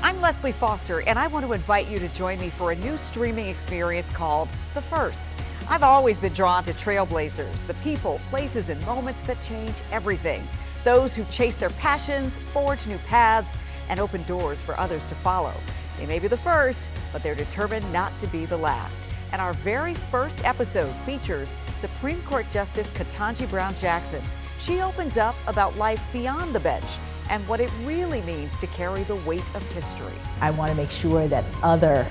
I'm Leslie Foster, and I want to invite you to join me for a new streaming experience called The First. I've always been drawn to trailblazers, the people, places, and moments that change everything. Those who chase their passions, forge new paths, and open doors for others to follow. They may be the first, but they're determined not to be the last. And our very first episode features Supreme Court Justice Ketanji Brown Jackson. She opens up about life beyond the bench and what it really means to carry the weight of history. I want to make sure that other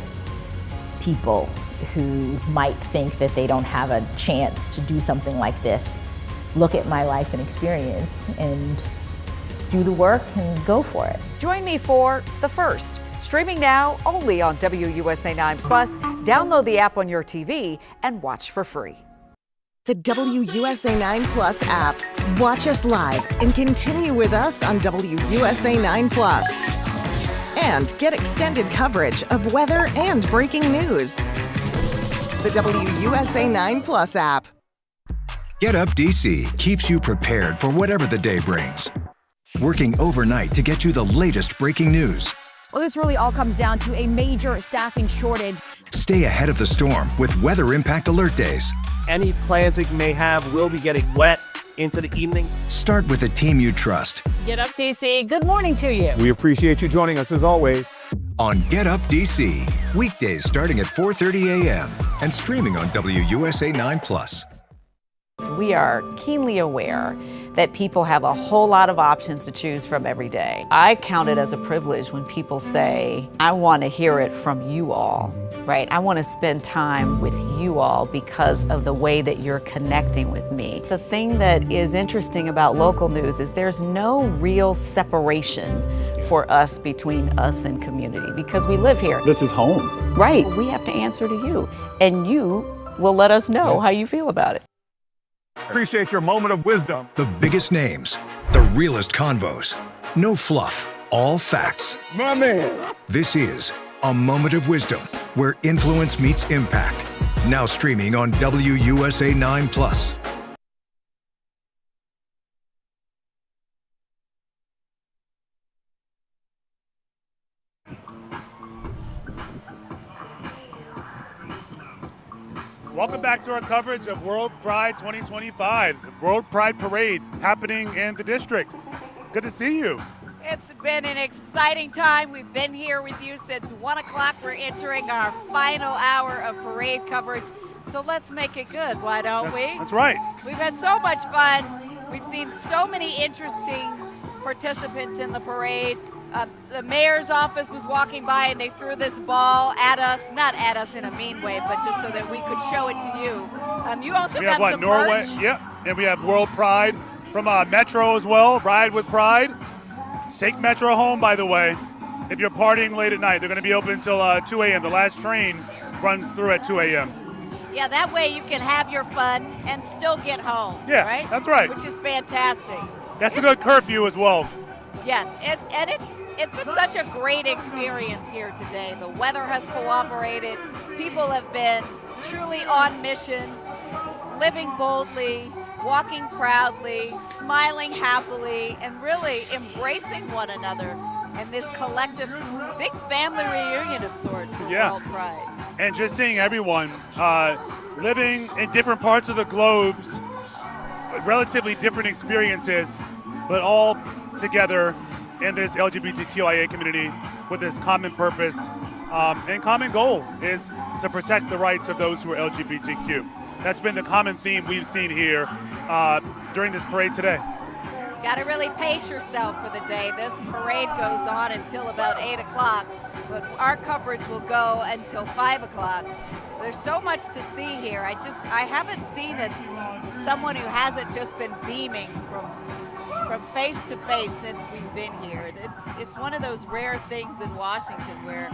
people who might think that they don't have a chance to do something like this look at my life and experience and do the work and go for it. Join me for The First, streaming now only on WUSA 9 Plus. Download the app on your TV and watch for free. The WUSA 9 Plus app. Watch us live and continue with us on WUSA 9 Plus. And get extended coverage of weather and breaking news. The WUSA 9 Plus app. Get Up DC keeps you prepared for whatever the day brings. Working overnight to get you the latest breaking news. Well, this really all comes down to a major staffing shortage. Stay ahead of the storm with weather impact alert days. Any plans we may have will be getting wet into the evening. Start with a team you trust. Get Up DC, good morning to you. We appreciate you joining us as always. On Get Up DC, weekdays starting at 4:30 a.m. and streaming on WUSA 9 Plus. We are keenly aware that people have a whole lot of options to choose from every day. I count it as a privilege when people say, I want to hear it from you all, right? I want to spend time with you all because of the way that you're connecting with me. The thing that is interesting about local news is there's no real separation for us between us and community because we live here. This is home. Right. We have to answer to you, and you will let us know how you feel about it. Appreciate your moment of wisdom. The biggest names, the realest convos. No fluff, all facts. My man. This is A Moment of Wisdom, where influence meets impact. Now streaming on WUSA 9 Plus. Welcome back to our coverage of WorldPride 2025, the WorldPride Parade happening in the district. Good to see you. It's been an exciting time. We've been here with you since 1 o'clock. We're entering our final hour of parade coverage. So let's make it good, why don't we? That's right. We've had so much fun. We've seen so many interesting participants in the parade. The mayor's office was walking by and they threw this ball at us, not at us in a mean way, but just so that we could show it to you. You also we got have some Norway, merch. yep, and we have WorldPride from Metro as well. Ride with Pride. Take Metro home, by the way. If you're partying late at night, they're going to be open until 2 a.m. The last train runs through at 2 a.m. Yeah, that way you can have your fun and still get home. Yeah, right? that's right. Which is fantastic. That's a good curfew as well. Yes, it's been such a great experience here today. The weather has cooperated. People have been truly on mission, living boldly, walking proudly, smiling happily, and really embracing one another in this collective big family reunion of sorts for WorldPride. And just seeing everyone living in different parts of the globe, relatively different experiences, but all together in this LGBTQIA community with this common purpose and common goal is to protect the rights of those who are LGBTQ. That's been the common theme we've seen here during this parade today. Got to really pace yourself for the day. This parade goes on until about 8 o'clock, but our coverage will go until 5 o'clock. There's so much to see here. I haven't seen someone who hasn't just been beaming from face to face since we've been here. It's one of those rare things in Washington where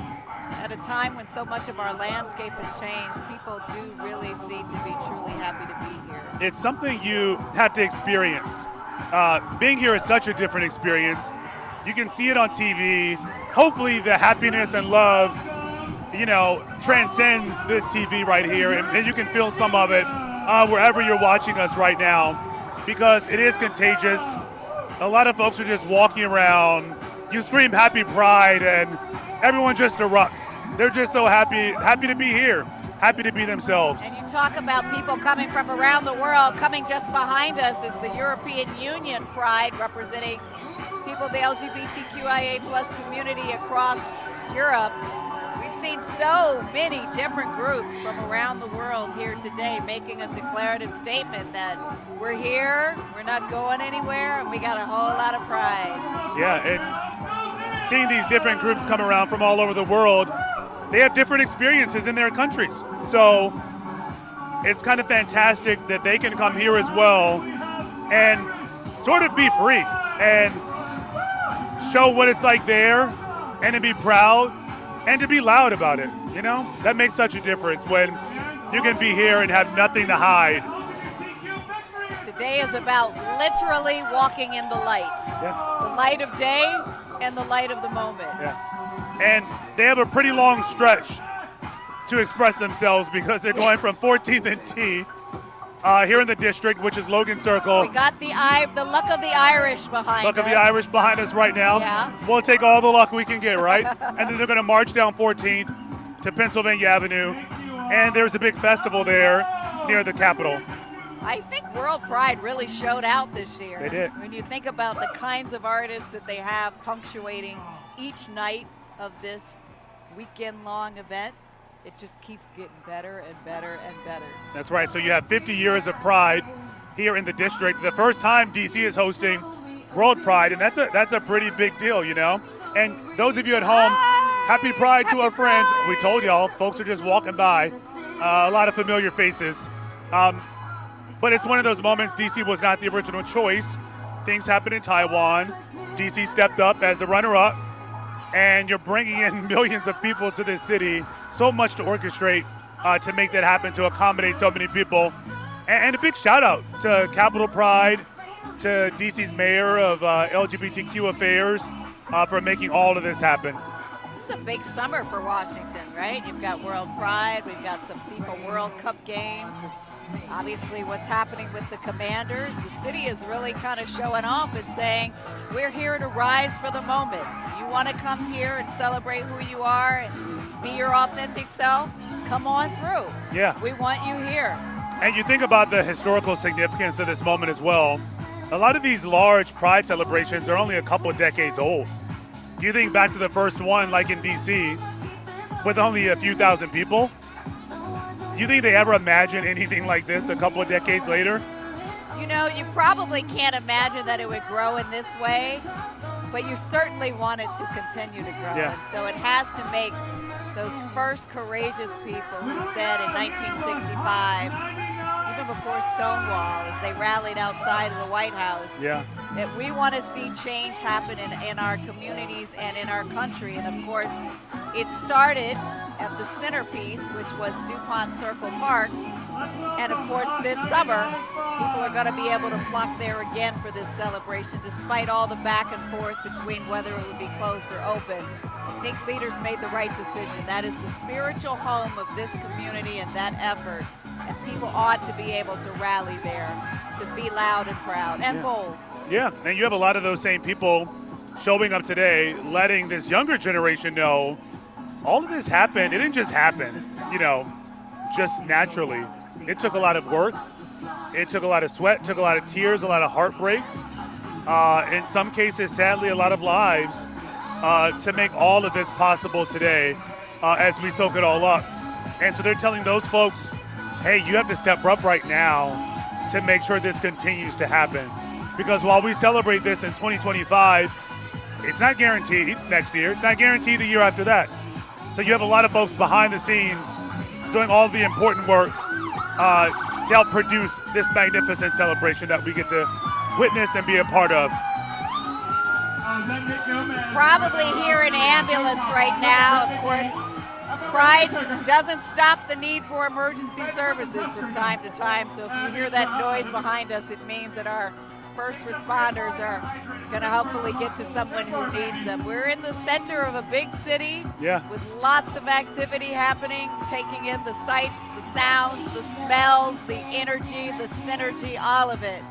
at a time when so much of our landscape has changed, people do really seem to be truly happy to be here. It's something you have to experience. Being here is such a different experience. You can see it on TV. Hopefully the happiness and love, transcends this TV right here, and you can feel some of it wherever you're watching us right now, because it is contagious. A lot of folks are just walking around. You scream Happy Pride and everyone just erupts. They're just so happy to be here, happy to be themselves. And you talk about people coming from around the world. Coming just behind us is the European Union Pride, representing people of the LGBTQIA+ community across Europe. We've seen so many different groups from around the world here today making a declarative statement that we're here, we're not going anywhere, and we got a whole lot of pride. Yeah, it's seeing these different groups come around from all over the world. They have different experiences in their countries. So it's kind of fantastic that they can come here as well and sort of be free and show what it's like there, and to be proud and to be loud about it. That makes such a difference when you can be here and have nothing to hide. Today is about literally walking in the light. Yeah. The light of day and the light of the moment. Yeah. And they have a pretty long stretch to express themselves because they're going from 14th and T here in the district, which is Logan Circle. We got the luck of the Irish behind us. Luck of the Irish behind us right now. Yeah. We'll take all the luck we can get, right? And then they're going to march down 14th to Pennsylvania Avenue. And there's a big festival there near the Capitol. I think WorldPride really showed out this year. They did. When you think about the kinds of artists that they have punctuating each night of this weekend-long event, it just keeps getting better and better and better. That's right. So you have 50 years of Pride here in the district. The first time D.C. is hosting WorldPride, and that's a pretty big deal, And those of you at home, happy Pride to our friends. We told y'all, folks are just walking by. A lot of familiar faces. But it's one of those moments. D.C. was not the original choice. Things happened in Taiwan. D.C. stepped up as the runner-up. And you're bringing in millions of people to this city. So much to orchestrate to make that happen, to accommodate so many people. And a big shout out to Capitol Pride, to DC's mayor of LGBTQ affairs for making all of this happen. This is a big summer for Washington, right? You've got WorldPride, we've got some FIFA World Cup games. Obviously what's happening with the Commanders. The city is really kind of showing off and saying, we're here to rise for the moment. You want to come here and celebrate who you are and be your authentic self? Come on through. Yeah. We want you here. And you think about the historical significance of this moment as well. A lot of these large Pride celebrations are only a couple of decades old. You think back to the first one, like in D.C., with only a few thousand people. You think they ever imagined anything like this a couple of decades later? You probably can't imagine that it would grow in this way, but you certainly want it to continue to grow. Yeah. And so it has to make those first courageous people who said in 1965, even before Stonewall, as they rallied outside of the White House, that we want to see change happen in our communities and in our country. And of course, it started at the centerpiece, which was Dupont Circle Park. And of course, this summer, people are going to be able to flock there again for this celebration, despite all the back and forth between whether it would be closed or open. I think leaders made the right decision. That is the spiritual home of this community and that effort. And people ought to be able to rally there, to be loud and proud and bold. Yeah, and you have a lot of those same people showing up today, letting this younger generation know all of this happened. It didn't just happen, just naturally. It took a lot of work. It took a lot of sweat, took a lot of tears, a lot of heartbreak. In some cases, sadly, a lot of lives to make all of this possible today. as we soak it all up. And so they're telling those folks, hey, you have to step up right now to make sure this continues to happen. Because while we celebrate this in 2025, it's not guaranteed next year. It's not guaranteed the year after that. So you have a lot of folks behind the scenes doing all the important work to help produce this magnificent celebration that we get to witness and be a part of. Probably hear an ambulance right now. Of course, Pride doesn't stop the need for emergency services from time to time. So if you hear that noise behind us, it means that our first responders are going to hopefully get to someone who needs them. We're in the center of a big city with lots of activity happening, taking in the sights, the sounds, the smells, the energy, the synergy, all of it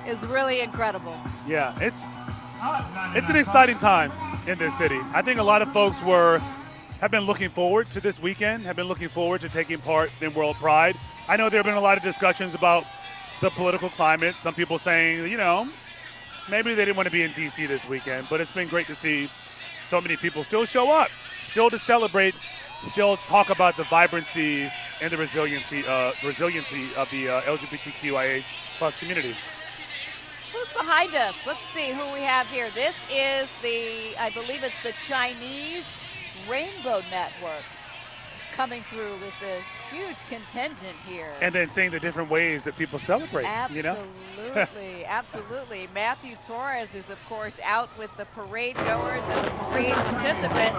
is really incredible. Yeah, it's an exciting time in this city. I think a lot of folks have been looking forward to this weekend, have been looking forward to taking part in WorldPride. I know there have been a lot of discussions about the political climate. Some people saying, maybe they didn't want to be in D.C. this weekend, but it's been great to see so many people still show up, still to celebrate, still talk about the vibrancy and the resiliency of the LGBTQIA plus community. Who's behind us? Let's see who we have here. This is I believe it's the Chinese Rainbow Network coming through with a huge contingent here. And then seeing the different ways that people celebrate, Absolutely, absolutely. Matthew Torres is, of course, out with the parade goers and the parade participants,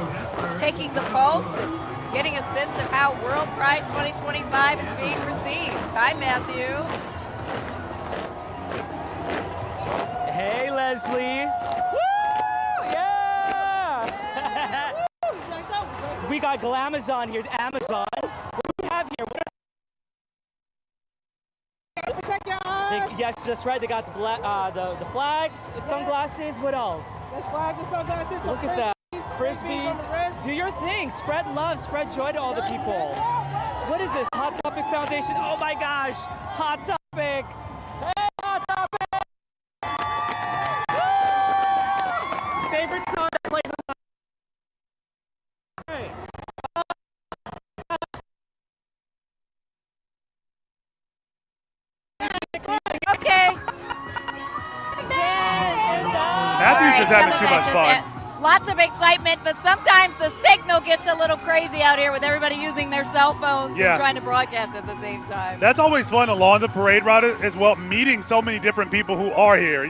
taking the pulse and getting a sense of how WorldPride 2025 is being received. Hi, Matthew. Hey, Leslie. Woo! Yeah! We got Glamazon here, Amazon. What do we have here? Protect your eyes. Yes, that's right. They got the flags, sunglasses. What else? There's flags and sunglasses. Look at that. Frisbees. Do your thing. Spread love, spread joy to all the people. What is this? Hot Topic Foundation. Oh my gosh. Hot Topic. Hey, Hot Topic. Woo! Favorite song that plays on my... Okay. Matthew's just having too much fun. Lots of excitement, but sometimes the signal gets a little crazy out here with everybody using their cell phones and trying to broadcast at the same time. That's always fun along the parade route as well, meeting so many different people who are here,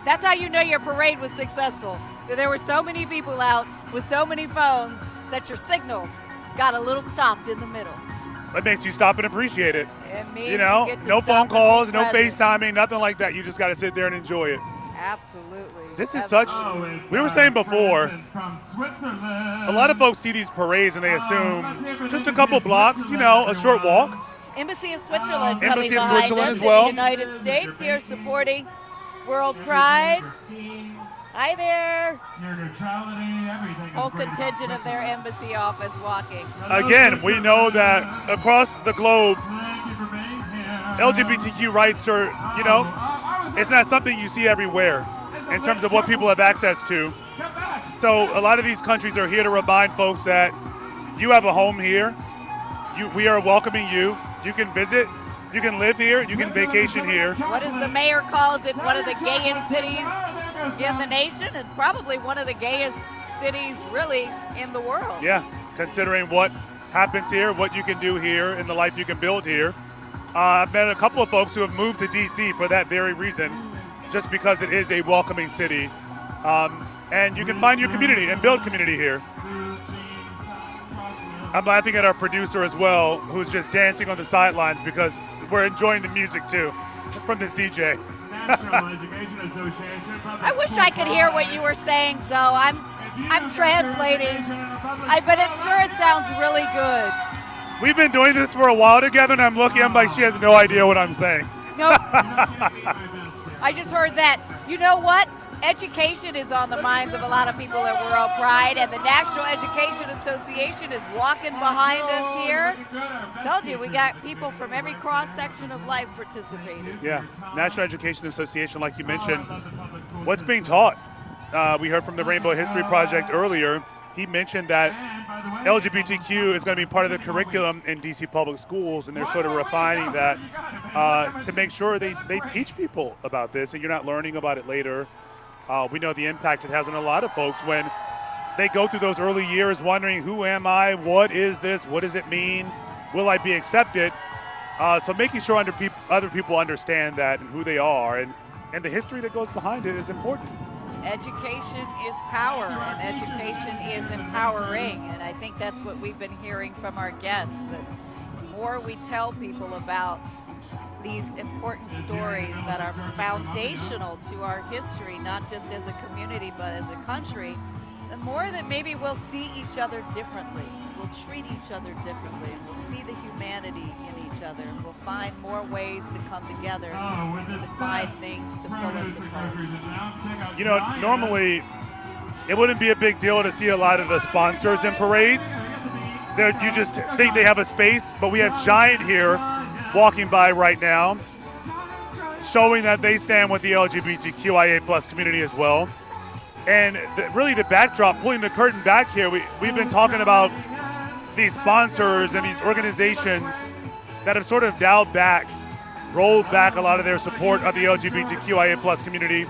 That's how you know your parade was successful. There were so many people out with so many phones that your signal got a little stopped in the middle. It makes you stop and appreciate it. It means No phone calls, no FaceTiming, nothing like that. You just got to sit there and enjoy it. Absolutely. This is we were saying before, a lot of folks see these parades and they assume just a couple blocks, a short walk. Embassy of Switzerland coming Embassy of behind Switzerland us as well. in the United States here supporting WorldPride. Hi there. Whole contingent of their embassy office walking. Again, we know that across the globe, LGBTQ rights are, it's not something you see everywhere in terms of what people have access to. So a lot of these countries are here to remind folks that you have a home here. We are welcoming you. You can visit. You can live here. You can vacation here. What as the mayor calls it, one of the gayest cities in the nation and probably one of the gayest cities really in the world. Yeah, considering what happens here, what you can do here, and the life you can build here. I've met a couple of folks who have moved to D.C. for that very reason, just because it is a welcoming city. And you can find your community and build community here. I'm laughing at our producer as well, who's just dancing on the sidelines because we're enjoying the music too from this DJ. I wish I could hear what you were saying, so I'm translating. But I'm sure it sounds really good. We've been doing this for a while together, and I'm like, she has no idea what I'm saying. No, I just heard that. You know what? Education is on the minds of a lot of people at WorldPride, and the National Education Association is walking behind us here. Told you, we got people from every cross-section of life participating. Yeah, National Education Association, like you mentioned. What's being taught? We heard from the Rainbow History Project earlier. He mentioned that LGBTQ is going to be part of the curriculum in D.C. public schools, and they're sort of refining that to make sure they teach people about this, and you're not learning about it later. We know the impact it has on a lot of folks when they go through those early years wondering, who am I? What is this? What does it mean? Will I be accepted? So making sure other people understand that and who they are and the history that goes behind it is important. Education is power, and education is empowering, and I think that's what we've been hearing from our guests, that the more we tell people about these important stories that are foundational to our history, not just as a community but as a country, the more that maybe we'll see each other differently, we'll treat each other differently, we'll see the humanity in each other, and we'll find more ways to come together to find things to pull us apart. You know, normally it wouldn't be a big deal to see a lot of the sponsors in parades. You just think they have a space, but we have Giant here walking by right now, showing that they stand with the LGBTQIA+ community as well. And really the backdrop, pulling the curtain back here, we've been talking about these sponsors and these organizations that have sort of rolled back a lot of their support of the LGBTQIA+ community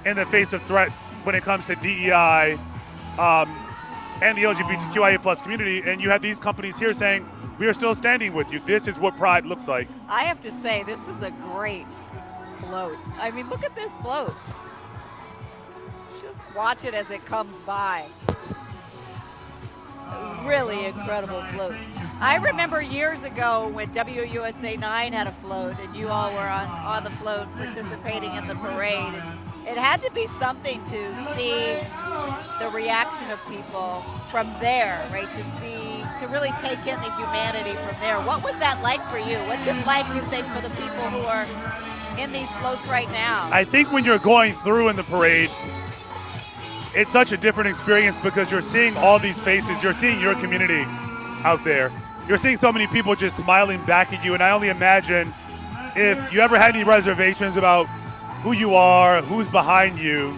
in the face of threats when it comes to DEI and the LGBTQIA+ community. And you have these companies here saying, we are still standing with you. This is what Pride looks like. I have to say, this is a great float. I mean, look at this float. Just watch it as it comes by. A really incredible float. I remember years ago when WUSA 9 had a float and you all were on the float participating in the parade. And it had to be something to see the reaction of people from there, right? To really take in the humanity from there. What was that like for you? What's it like, you think, for the people who are in these floats right now? I think when you're going through in the parade, it's such a different experience because you're seeing all these faces. You're seeing your community out there. You're seeing so many people just smiling back at you, and I only imagine if you ever had any reservations about who you are, who's behind you,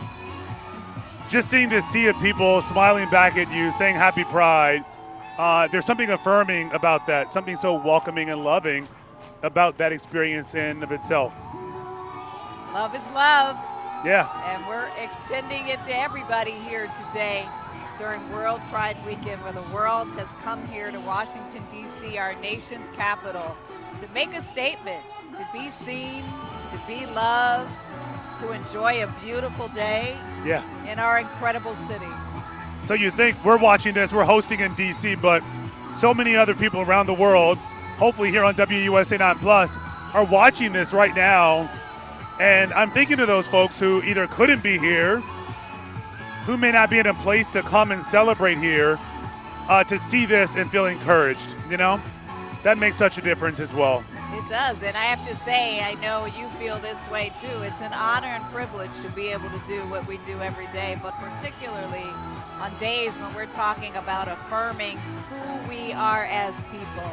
just seeing this sea of people smiling back at you, saying Happy Pride, there's something affirming about that, something so welcoming and loving about that experience in and of itself. Love is love. Yeah. And we're extending it to everybody here today during World Pride Weekend, where the world has come here to Washington, D.C., our nation's capital, to make a statement, to be seen, to be loved, to enjoy a beautiful day in our incredible city. So you think we're watching this, we're hosting in D.C., but so many other people around the world, hopefully here on WUSA 9+, are watching this right now. And I'm thinking of those folks who either couldn't be here, who may not be in a place to come and celebrate here, to see this and feel encouraged, you know? That makes such a difference as well. It does, and I have to say, I know you feel this way too. It's an honor and privilege to be able to do what we do every day, but particularly on days when we're talking about affirming who we are as people.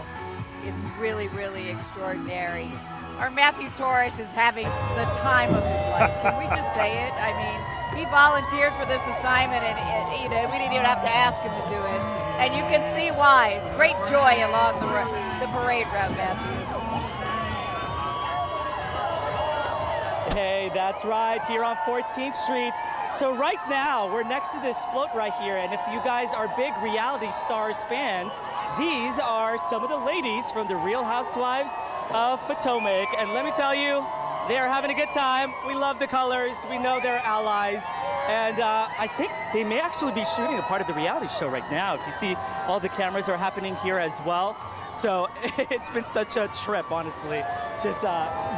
It's really, really extraordinary. Our Matthew Torres is having the time of his life. Can we just say it? I mean, he volunteered for this assignment, and you know, we didn't even have to ask him to do it. And you can see why. It's great joy along the parade route, Matthew. Hey, that's right, here on 14th Street. So right now, we're next to this float right here, and if you guys are big Reality Stars fans, these are some of the ladies from the Real Housewives of Potomac, and let me tell you, they are having a good time. We love the colors, we know they're allies, and I think they may actually be shooting a part of the reality show right now. If you see, all the cameras are happening here as well. So it's been such a trip, honestly, just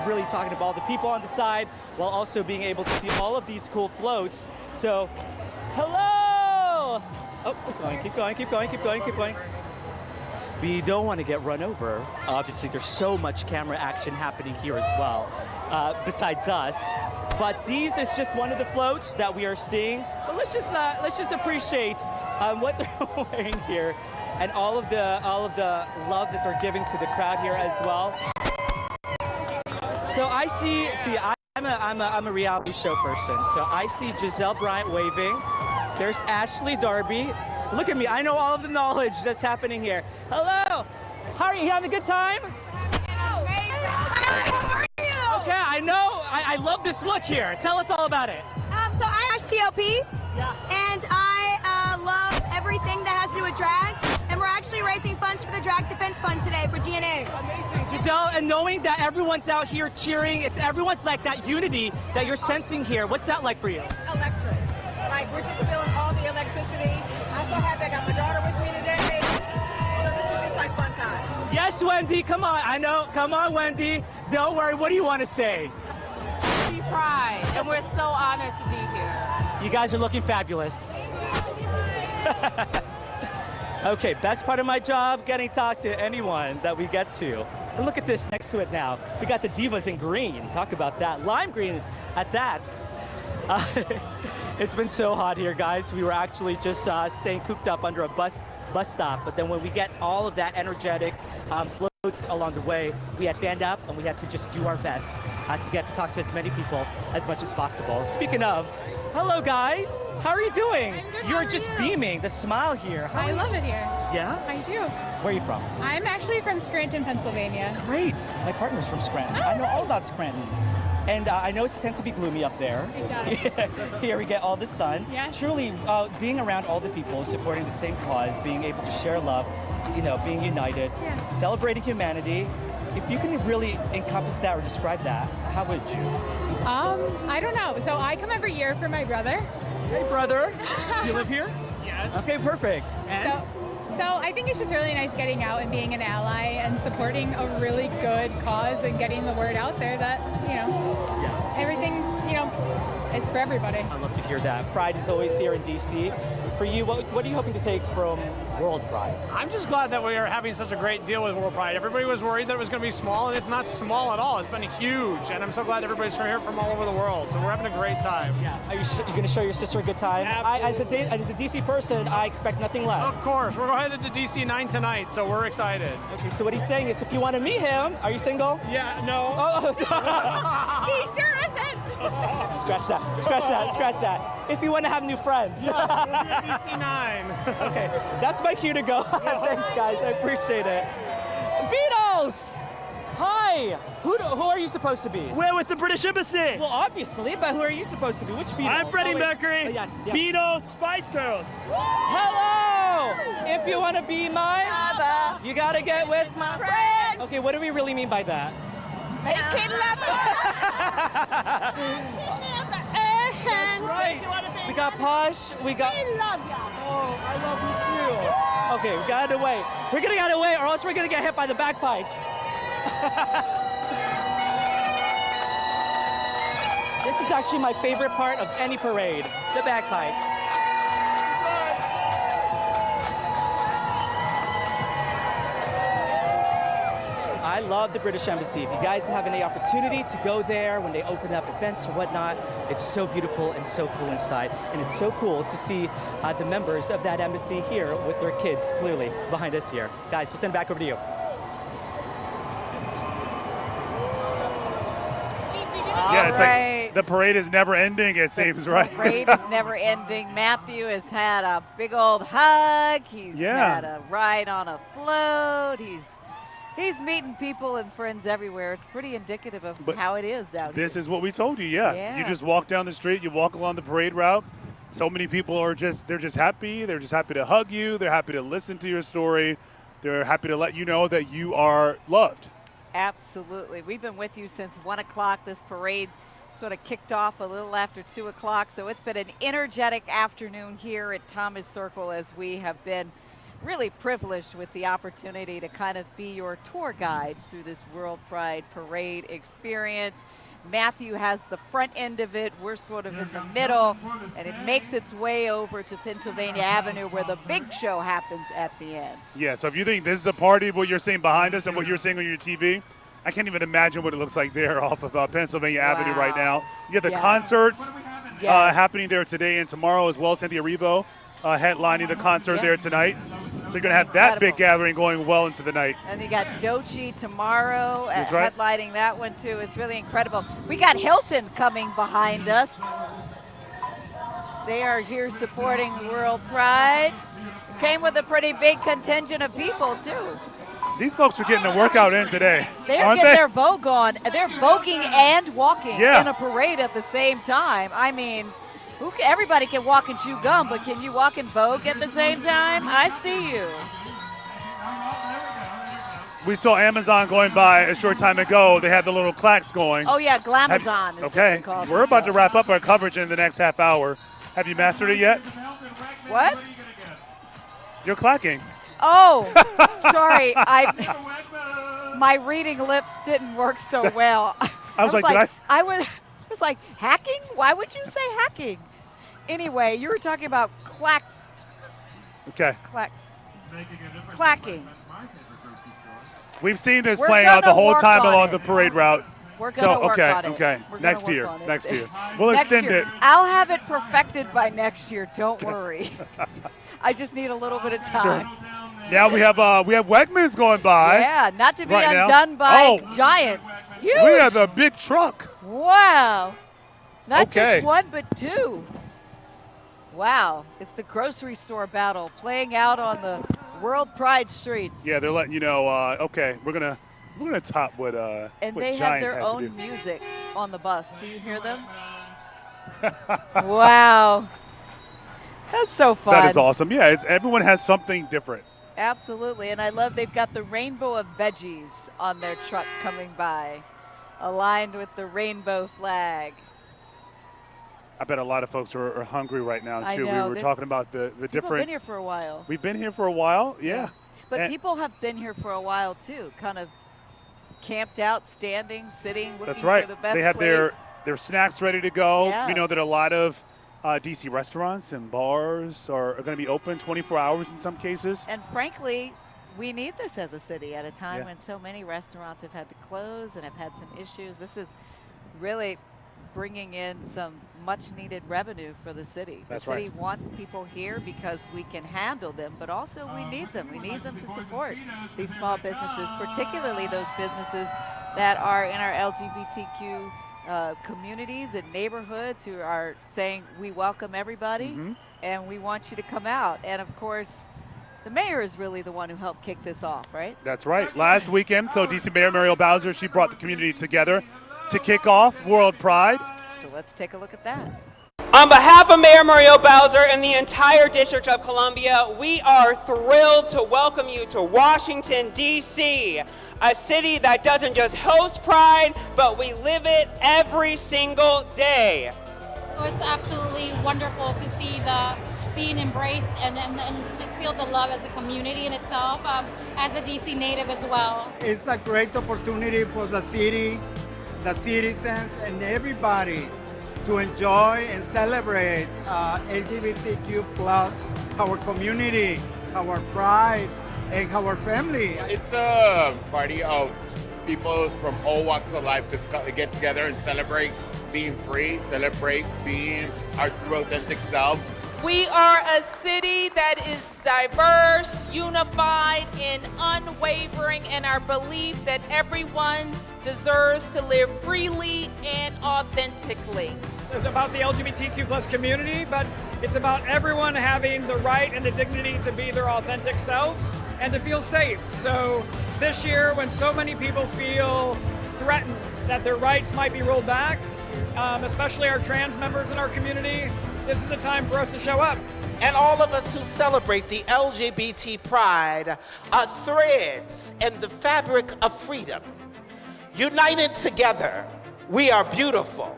really talking to all the people on the side while also being able to see all of these cool floats. So, hello! Oh, keep going, keep going, keep going, keep going, keep going. We don't want to get run over. Obviously, there's so much camera action happening here as well, besides us. But these is just one of the floats that we are seeing. But let's just appreciate what they're wearing here, and all of the love that they're giving to the crowd here as well. So I see I'm a reality show person. So I see Giselle Bryant waving. There's Ashley Darby. Look at me. I know all of the knowledge that's happening here. Hello. How are you having a good time? Okay, I know. I love this look here. Tell us all about it. So I TLP, and I love everything that has to do with drag. And we're actually raising funds for the Drag Defense Fund today for GNA. Amazing. Giselle, and knowing that everyone's out here cheering, everyone's like that unity that you're sensing here. What's that like for you? Electric. Like, we're just feeling all the electricity. I'm so happy I got my daughter with me today. So this is just like fun times. Yes, Wendy, come on. I know. Come on, Wendy. Don't worry. What do you want to say? Happy Pride, and we're so honored to be here. You guys are looking fabulous. Okay, best part of my job, getting to talk to anyone that we get to. And look at this next to it now. We got the divas in green. Talk about that. Lime green at that. It's been so hot here, guys. We were actually just staying cooped up under a bus stop. But then when we get all of that energetic floats along the way, we had to stand up and we had to just do our best to get to talk to as many people as much as possible. Speaking of, hello guys, how are you doing? You're just beaming, the smile here. I love it here. Yeah? I do. Where are you from? I'm actually from Scranton, Pennsylvania. Great, my partner's from Scranton. I know all about Scranton. And I know it's tend to be gloomy up there. It does. Here we get all the sun. Yes. Truly, being around all the people, supporting the same cause, being able to share love, being united, celebrating humanity. If you can really encompass that or describe that, how would you? I don't know. So I come every year for my brother. Hey, brother. You live here? Yes. Okay, perfect. And? So I think it's just really nice getting out and being an ally and supporting a really good cause and getting the word out there that, everything, is for everybody. I love to hear that. Pride is always here in D.C. For you, what are you hoping to take from WorldPride? I'm just glad that we are having such a great deal with WorldPride. Everybody was worried that it was going to be small, and it's not small at all. It's been huge, and I'm so glad everybody's from here from all over the world. So we're having a great time. Yeah. Are you going to show your sister a good time? Absolutely. As a DC person, I expect nothing less. Of course. We're headed to DC 9 tonight, so we're excited. Okay, so what he's saying is if you want to meet him, are you single? Yeah, no. He sure isn't. Scratch that. If you want to have new friends. Yes, we'll be at DC 9. Okay, that's my cue to go. Thanks, guys. I appreciate it. Beatles! Hi! Who are you supposed to be? We're with the British Embassy. Well, obviously, but who are you supposed to be? Which Beatles? I'm Freddie Mercury. Yes. Beatles, Spice Girls. Hello! If you want to be my mother, you got to get with my friends. Okay, what do we really mean by that? Make it That's right. We got Posh. We got. We love you. Oh, I love you too. Okay, we got it away. We're gonna get away, or else we're gonna get hit by the bagpipes. This is actually my favorite part of any parade, the bagpipe. I love the British Embassy. If you guys have any opportunity to go there when they open up events or whatnot, it's so beautiful and so cool inside. And it's so cool to see the members of that embassy here with their kids clearly behind us here. Guys, we'll send it back over to you. Yeah, it's like the parade is never ending, it seems, right? The parade is never ending. Matthew has had a big old hug. He's had a ride on a float. He's meeting people and friends everywhere. It's pretty indicative of how it is down here. This is what we told you, yeah. You just walk down the street, you walk along the parade route. So many people are they're just happy. They're just happy to hug you. They're happy to listen to your story. They're happy to let you know that you are loved. Absolutely. We've been with you since 1 o'clock. This parade sort of kicked off a little after 2 o'clock. So it's been an energetic afternoon here at Thomas Circle as we have been really privileged with the opportunity to kind of be your tour guides through this WorldPride parade experience. Matthew has the front end of it. We're sort of in the middle, and it makes its way over to Pennsylvania Avenue where the big show happens at the end. Yeah, so if you think this is a party, what you're seeing behind us and what you're seeing on your TV, I can't even imagine what it looks like there off of Pennsylvania Avenue right now. You have the concerts happening there today and tomorrow, as well as Cynthia Erivo headlining the concert there tonight. So you're going to have that big gathering going well into the night. And you got Dochi tomorrow headlining that one too. It's really incredible. We got Hilton coming behind us. They are here supporting WorldPride. came with a pretty big contingent of people, too. These folks are getting a workout in today, They're aren't getting they? their Vogue on. They're voguing and walking Yeah. in a parade at the same time. I mean, everybody can walk and chew gum, but can you walk and Vogue at the same time? I see you. We saw Amazon going by a short time ago. They had the little clacks going. Oh, yeah, Glamazon is Okay, what they call we're about to themselves. wrap up our coverage in the next half hour. Have you mastered it yet? What? You're clacking. Oh, sorry. My reading lips didn't work so well. I was like, I was like, hacking? Why would you say hacking? Anyway, you were talking about Okay. clacking. We've seen this We're playing out the gonna whole work time on along it. the parade route. We're gonna work okay, on it. okay. We're gonna Next work year. on it. Next year. We'll Next extend year. it. I'll have it perfected by next year. Don't worry. I just need a little bit of time. Now we have Wegmans going by. Yeah, not to be right now. undone by Oh, Giant. Huge. we have the big truck. Wow. Not Okay. just one, but two. Wow. It's the grocery store battle playing out on the WorldPride streets. Yeah, they're letting you know. Okay, we're gonna top what And what they have Giant their had to own do. music on the bus. Do you hear them? Wow. That's so fun. That is awesome. Yeah, everyone has something different. Absolutely. And I love they've got the rainbow of veggies on their truck coming by, aligned with the rainbow flag. I bet a lot of folks are hungry right now I too. know. We were talking about the People different. have been here for a while. We've been here for a while. Yeah. But And- people have been here for a while too, kind of camped out, standing, sitting, looking That's right. for the best They had place. their snacks ready to go. Yeah. We know that a lot of DC restaurants and bars are going to be open 24 hours in some cases. And frankly, we need this as a city at a time Yeah. when so many restaurants have had to close and have had some issues. This is really bringing in some much needed revenue for the city. That's the city right. wants people here because we can handle them, but also we need them. We need them to support these small businesses, particularly those businesses that are in our LGBTQ communities and neighborhoods who are saying we welcome everybody and we want you to come out. And of course, the mayor is really the one who helped kick this off, right? That's right. Last weekend, so DC Mayor Muriel Bowser, she brought the community together to kick off WorldPride. So let's take a look at that. On behalf of Mayor Muriel Bowser and the entire District of Columbia, we are thrilled to welcome you to Washington, D.C., a city that doesn't just host Pride, but we live it every single day. So it's absolutely wonderful to see the being embraced and just feel the love as a community in itself, as a DC native as well. It's a great opportunity for the city, the citizens, and everybody to enjoy and celebrate LGBTQ plus, our community, our pride, and our family. It's a party of people from all walks of life to get together and celebrate being free, celebrate being our true authentic selves. We are a city that is diverse, unified, and unwavering in our belief that everyone deserves to live freely and authentically. It's about the LGBTQ plus community, but it's about everyone having the right and the dignity to be their authentic selves and to feel safe. So this year, when so many people feel threatened that their rights might be rolled back, especially our trans members in our community, this is the time for us to show up. And all of us who celebrate the LGBT pride are threads in the fabric of freedom. United together, we are beautiful.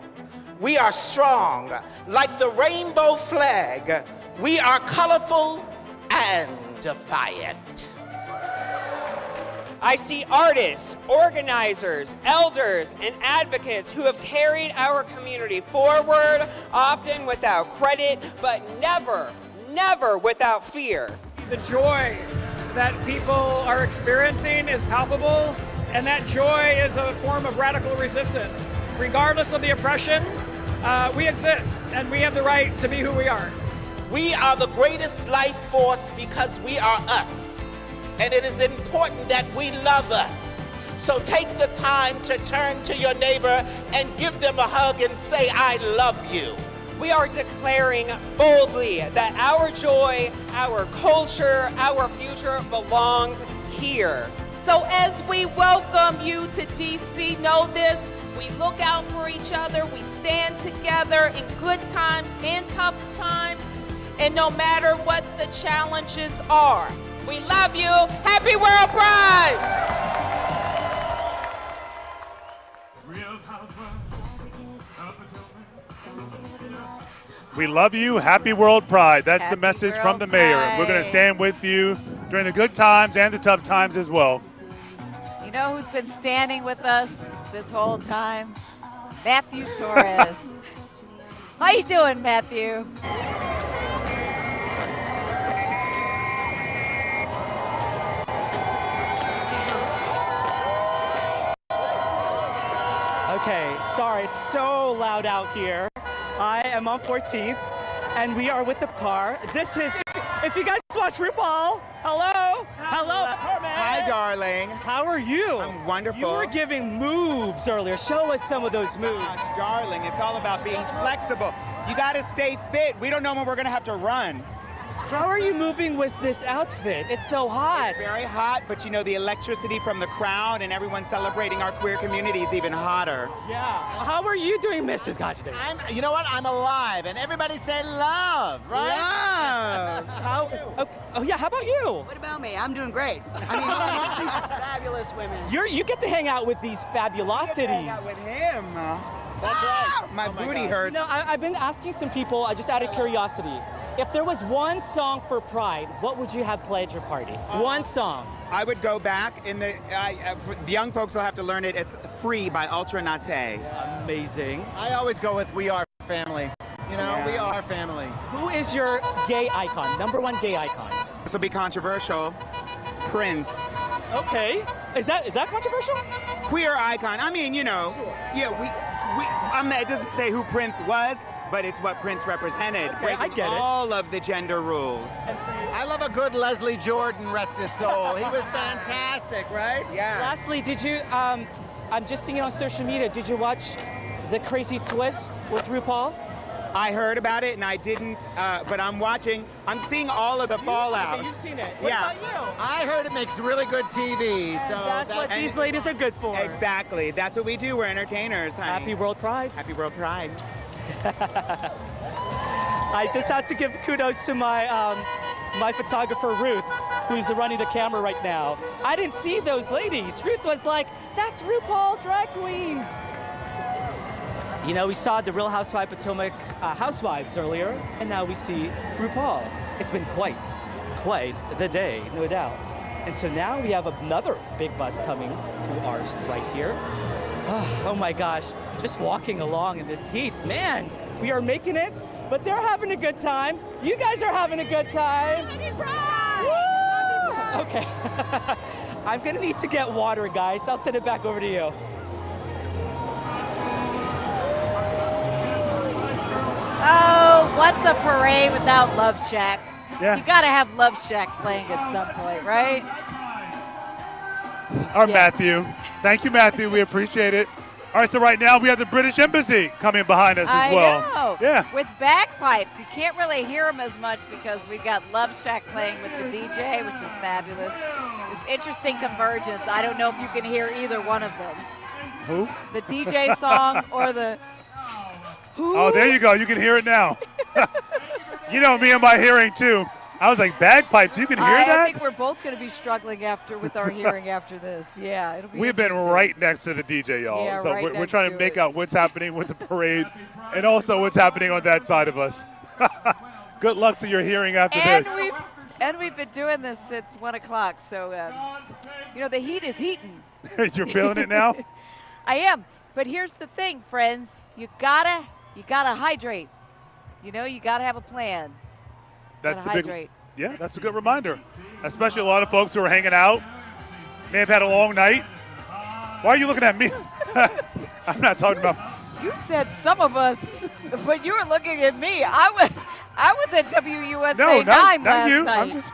We are strong. Like the rainbow flag, we are colorful and defiant. I see artists, organizers, elders, and advocates who have carried our community forward, often without credit, but never, never without fear. The joy that people are experiencing is palpable, and that joy is a form of radical resistance. Regardless of the oppression, we exist, and we have the right to be who we are. We are the greatest life force because we are us. And it is important that we love us. So take the time to turn to your neighbor and give them a hug and say, I love you. we are declaring boldly that our joy, our culture, our future belongs here. So as we welcome you to DC, know this, we look out for each other, we stand together in good times and tough times, and no matter what the challenges are. We love you. Happy World Pride! We love you. Happy World Pride. That's the message from the mayor. Pride. We're going to stand with you during the good times and the tough times as well. You know who's been standing with us this whole time? Matthew Torres. How you doing, Matthew? Okay, sorry, it's so loud out here. I am on 14th, and we are with the car. This is, if you guys watch Rupaul, hello? Hello. Hi, darling. How are you? I'm wonderful. You were giving moves earlier. Show us some of those moves. Gosh, darling, it's all about being flexible. You got to stay fit. We don't know when we're going to have to run. How are you moving with this outfit? It's so hot. It's very hot, but you know, the electricity from the crowd and everyone celebrating our queer community is even hotter. Yeah. How are you doing, Mrs. Gajday? You know what? I'm alive, and everybody say love, right? Love. Oh yeah, how about you? What about me? I'm doing great. I mean, look, these fabulous women. You get to hang out with these fabulosities. Hang out with him. That's right. My booty hurts. No, I've been asking some people, just out of curiosity, if there was one song for Pride, what would you have played at your party? One song. I would go back in the young folks will have to learn it. It's Free by Ultra Nate. Amazing. I always go with We Are Family. You know, Yeah. We are family. Who is your gay icon? Number one gay icon? This will be controversial. Prince. Okay. Is that controversial? Queer icon. I mean, you know, yeah, it doesn't say who Prince was, but it's what Prince represented. Okay, I get it. All of the gender rules. I love a good Leslie Jordan, rest his soul. He was fantastic, right? Yeah. Lastly, did you, I'm just seeing it on social media, did you watch The Crazy Twist with Rupaul? I heard about it and I didn't, but I'm seeing all of the fallout. Okay, you've seen it. What Yeah. about you? I heard it makes really good TV, so That's what these ladies are good for. Exactly. That's what we do. We're entertainers, honey. Happy World Pride. Happy World Pride. I just had to give kudos to my my photographer, Ruth, who's running the camera right now. I didn't see those ladies. Ruth was like, that's RuPaul Drag Queens. You know, we saw the Real Housewives of Potomac housewives earlier, and now we see RuPaul. It's been quite the day, no doubt. And so now we have another big bus coming to ours right here. Oh my gosh, just walking along in this heat. Man, we are making it, but they're having a good time. You guys are having a good time. Woo! Okay. I'm gonna need to get water, guys. I'll send it back over to you. Oh, what's a parade without Love Shack? Yeah. You gotta have Love Shack playing at some point, right? Our Matthew. Thank you, Matthew. We appreciate it. All right, so right now we have the British Embassy coming behind us as well. I know. Yeah. With bagpipes. You can't really hear them as much because we've got Love Shack playing with the DJ, which is fabulous. It's interesting convergence. I don't know if you can hear either one of them. Who? The DJ song or the... Who? Oh, there you go. You can hear it now. You know me and my hearing, too. I was like, bagpipes, you can hear that? I think we're both going to be struggling with our hearing after this. Yeah, it'll be We've been right next to the DJ, y'all. Yeah, so right we're next trying to make out what's happening with the parade and also what's happening on that side of us. Good luck to your hearing after this. And we've been doing this since 1 o'clock, so, you know, the heat is heating. You're feeling it now? I am. But here's the thing, friends. You gotta hydrate. You know, you gotta have a plan. That's the hydrate. Yeah, that's a good reminder. Especially a lot of folks who are hanging out, may have had a long night. Why are you looking at me? I'm not talking about. You said some of us, but you were looking at me. I was at WUSA 9 not last you. night. I'm just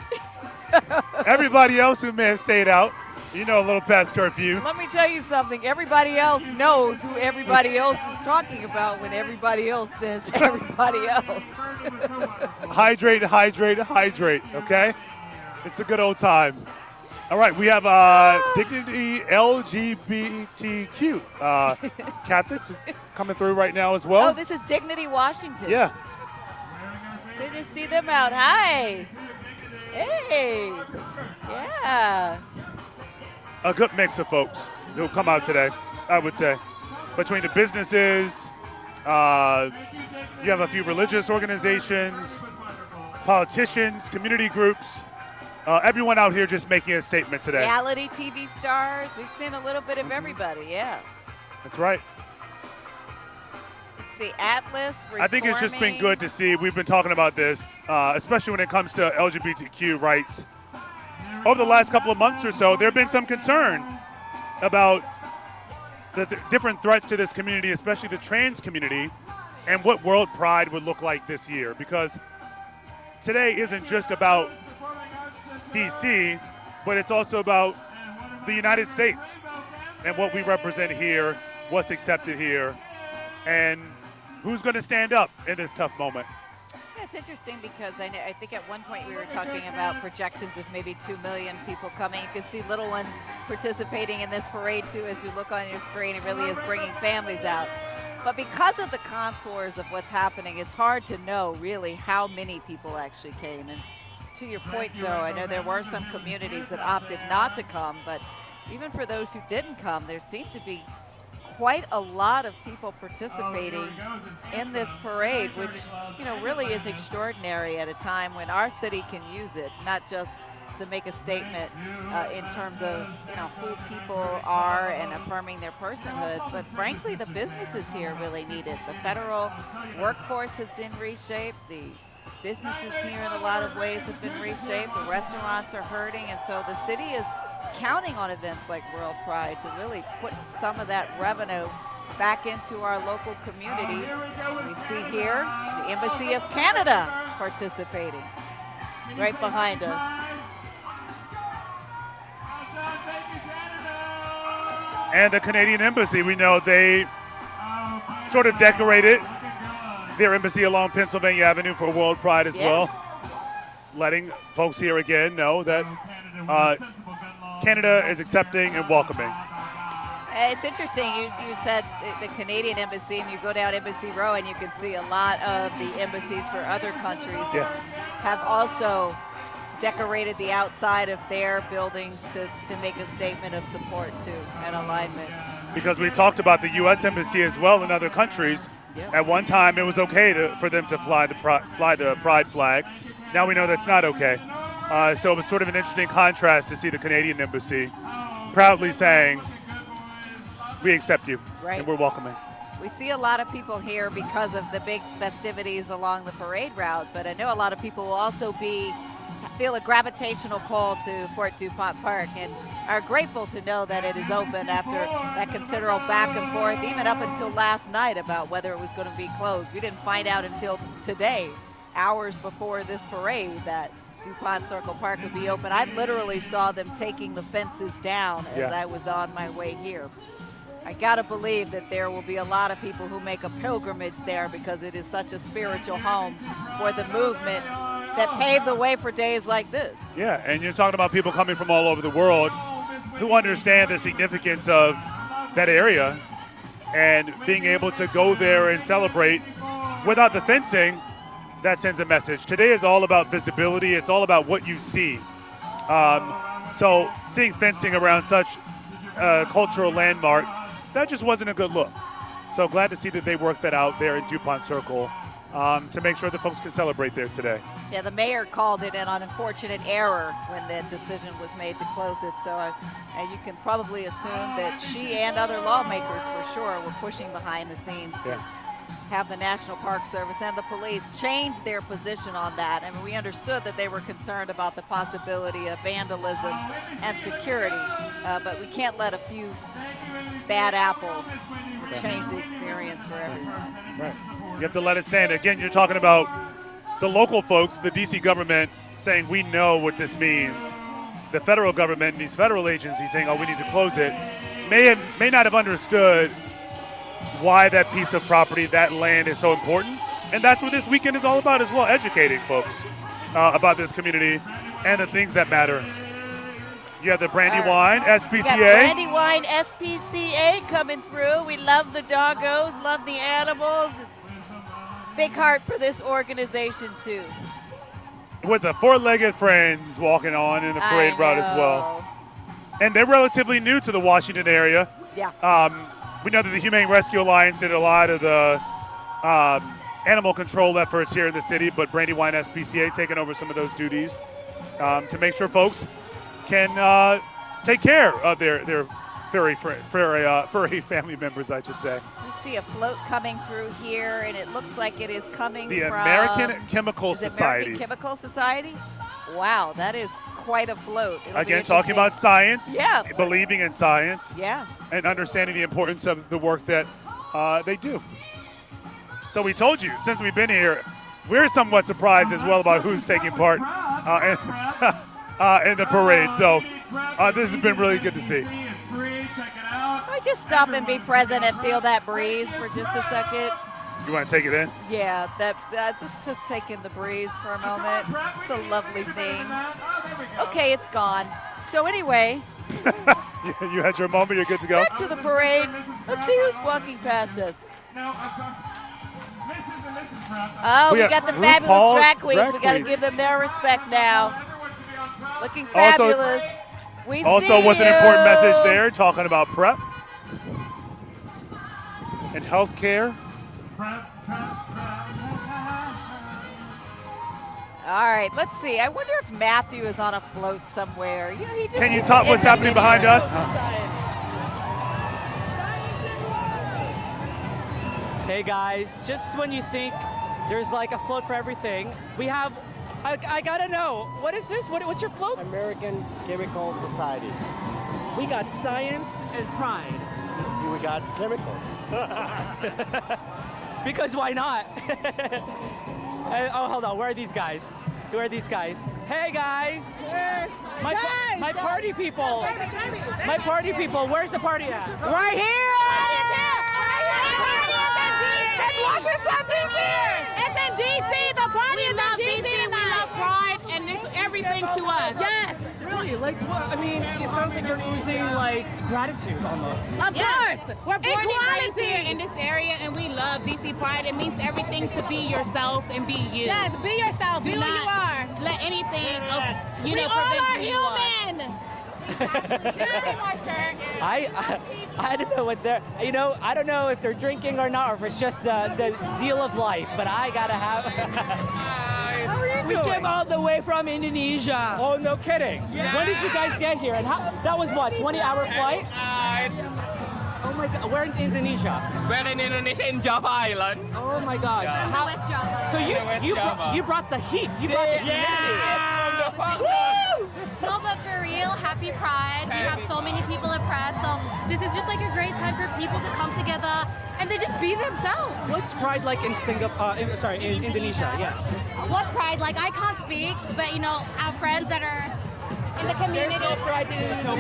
everybody else who may have stayed out. You know, a little past curfew. Let me tell you something. Everybody else knows who everybody else is talking about when everybody else says everybody else. Hydrate, hydrate, hydrate, okay? It's a good old time. All right, we have Dignity LGBTQ. Catholics is coming through right now as well. Oh, this is Dignity Washington. Yeah. Good to see them out. Hi. Hey. Yeah. A good mix of folks who come out today, I would say. Between the businesses, you have a few religious organizations, politicians, community groups. Everyone out here just making a statement today. Reality TV stars. We've seen a little bit of everybody, yeah. That's right. Let's see, Atlas, I think it's just been good to see. We've been talking about this, especially when it comes to LGBTQ rights. Over the last couple of months or so, there have been some concern about the different threats to this community, especially the trans community, and what World Pride would look like this year. Because today isn't just about D.C., but it's also about the United States and what we represent here, what's accepted here, and who's going to stand up in this tough moment. Yeah, it's interesting because I think at one point we were talking about projections of maybe 2 million people coming. You can see little ones participating in this parade too as you look on your screen. It really is bringing families out. But because of the contours of what's happening, it's hard to know really how many people actually came. And to your point, Zoe, I know there were some communities that opted not to come, but even for those who didn't come, there seemed to be quite a lot of people participating in this parade, which, you know, really is extraordinary at a time when our city can use it, not just to make a statement in terms of, you know, who people are and affirming their personhood, but frankly, the businesses here really need it. The federal workforce has been reshaped. The businesses here in a lot of ways have been reshaped. The restaurants are hurting, and so the city is counting on events like World Pride to really put some of that revenue back into our local community. We see here the Embassy of Canada participating right behind us. And the Canadian Embassy, we know they sort of decorated their embassy along Pennsylvania Avenue for World Pride as well, letting folks here again know that Canada is accepting and welcoming. It's interesting, you said the Canadian Embassy, and you go down Embassy Row and you can see a lot of the embassies for other countries have also decorated the outside of their buildings to make a statement of support too and alignment. Because we talked about the U.S. Embassy as well in other countries. At one time, it was okay for them to fly the Pride flag. Now we know that's not okay. So it was sort of an interesting contrast to see the Canadian Embassy proudly saying, we accept you and we're welcoming. We see a lot of people here because of the big festivities along the parade route, but I know a lot of people will also feel a gravitational pull to Fort Dupont Park and are grateful to know that it is open after that considerable back and forth, even up until last night about whether it was going to be closed. We didn't find out until today, hours before this parade, that Dupont Circle Park would be open. I literally saw them taking the fences down as I was on my way here. I gotta believe that there will be a lot of people who make a pilgrimage there because it is such a spiritual home for the movement that paved the way for days like this. Yeah, and you're talking about people coming from all over the world who understand the significance of that area and being able to go there and celebrate without the fencing. That sends a message. Today is all about visibility. It's all about what you see. So seeing fencing around such a cultural landmark, that just wasn't a good look. So glad to see that they worked that out there in Dupont Circle to make sure that folks can celebrate there today. Yeah, the mayor called it an unfortunate error when the decision was made to close it. So you can probably assume that she and other lawmakers for sure were pushing behind the scenes to have the National Park Service and the police change their position on that. I mean, we understood that they were concerned about the possibility of vandalism and security, but we can't let a few bad apples change the experience for everyone. Right. You have to let it stand. Again, you're talking about the local folks, the D.C. government, saying we know what this means. the federal government and these federal agencies saying, oh, we need to close it, may not have understood why that piece of property, that land is so important. And that's what this weekend is all about as well, educating folks about this community and the things that matter. You have the Brandywine SPCA. We got Brandywine SPCA coming through. We love the doggos, love the animals. Big heart for this organization, too. With the four-legged friends walking on in the parade route as well. And they're relatively new to the Washington area. Yeah. We know that the Humane Rescue Alliance did a lot of the animal control efforts here in the city, but Brandywine SPCA taking over some of those duties to make sure folks can take care of their furry family members, I should say. We see a float coming through here, and it looks like it is coming the from American Chemical Society. American Chemical Society? Wow, that is quite a float. It'll Again, talking about science, yeah, believing in science, yeah, and understanding the importance of the work that they do. So we told you, since we've been here, we're somewhat surprised as well about who's taking part in the parade. So this has been really good to see. Can we just stop and be present and feel that breeze for just a second? You want to take it in? Yeah, just take in the breeze for a moment. It's a lovely thing. Okay, it's gone. So anyway. You had your moment, you're good to go? Back to the parade. Let's see who's walking past us. Oh, we got the fabulous Rupaul drag queens. We got to queens. give them their respect now. Looking fabulous. Also, with an important message there, talking about PrEP and healthcare. All right, let's see. I wonder if Matthew is on a float somewhere. You know, he just Can you talk what's happening behind us? Hey guys, just when you think there's like a float for everything, we have, I gotta know, what is this? What's your float? American Chemical Society. We got science and pride. We got chemicals. Because why not? Oh, hold on, where are these guys? Who are these guys? Hey guys! My party people! My party people, where's the party at? Right here! Washington, D.C. It's in D.C. The party is in D.C. We love Pride, and it's everything to us. Yes. Really? Like what? I mean, it sounds like you're oozing like gratitude almost. Of course. We're born and raised here in this area, and we love D.C. Pride. It means everything to be yourself and be you. Yes, be yourself. Do not you are. Let anything, prevent who you are. I don't know what they're, I don't know if they're drinking or not, or if it's just the zeal of life, but I gotta have. How are you doing? We came all the way from Indonesia. Oh, no kidding. Yeah. When did you guys get here? And that was what, 20-hour flight? Oh my God, we're in Indonesia. We're in Indonesia, in Java Island. Oh my gosh. Yeah. How, West Java. So you brought the heat. You brought the humidity. No, but for real, happy Pride. We have so many people at Pride, so this is just like a great time for people to come together and they just be themselves. What's Pride like in Singapore? In Indonesia? Yeah. What's Pride like? I can't speak, but our friends that are in the community. There's no pride in No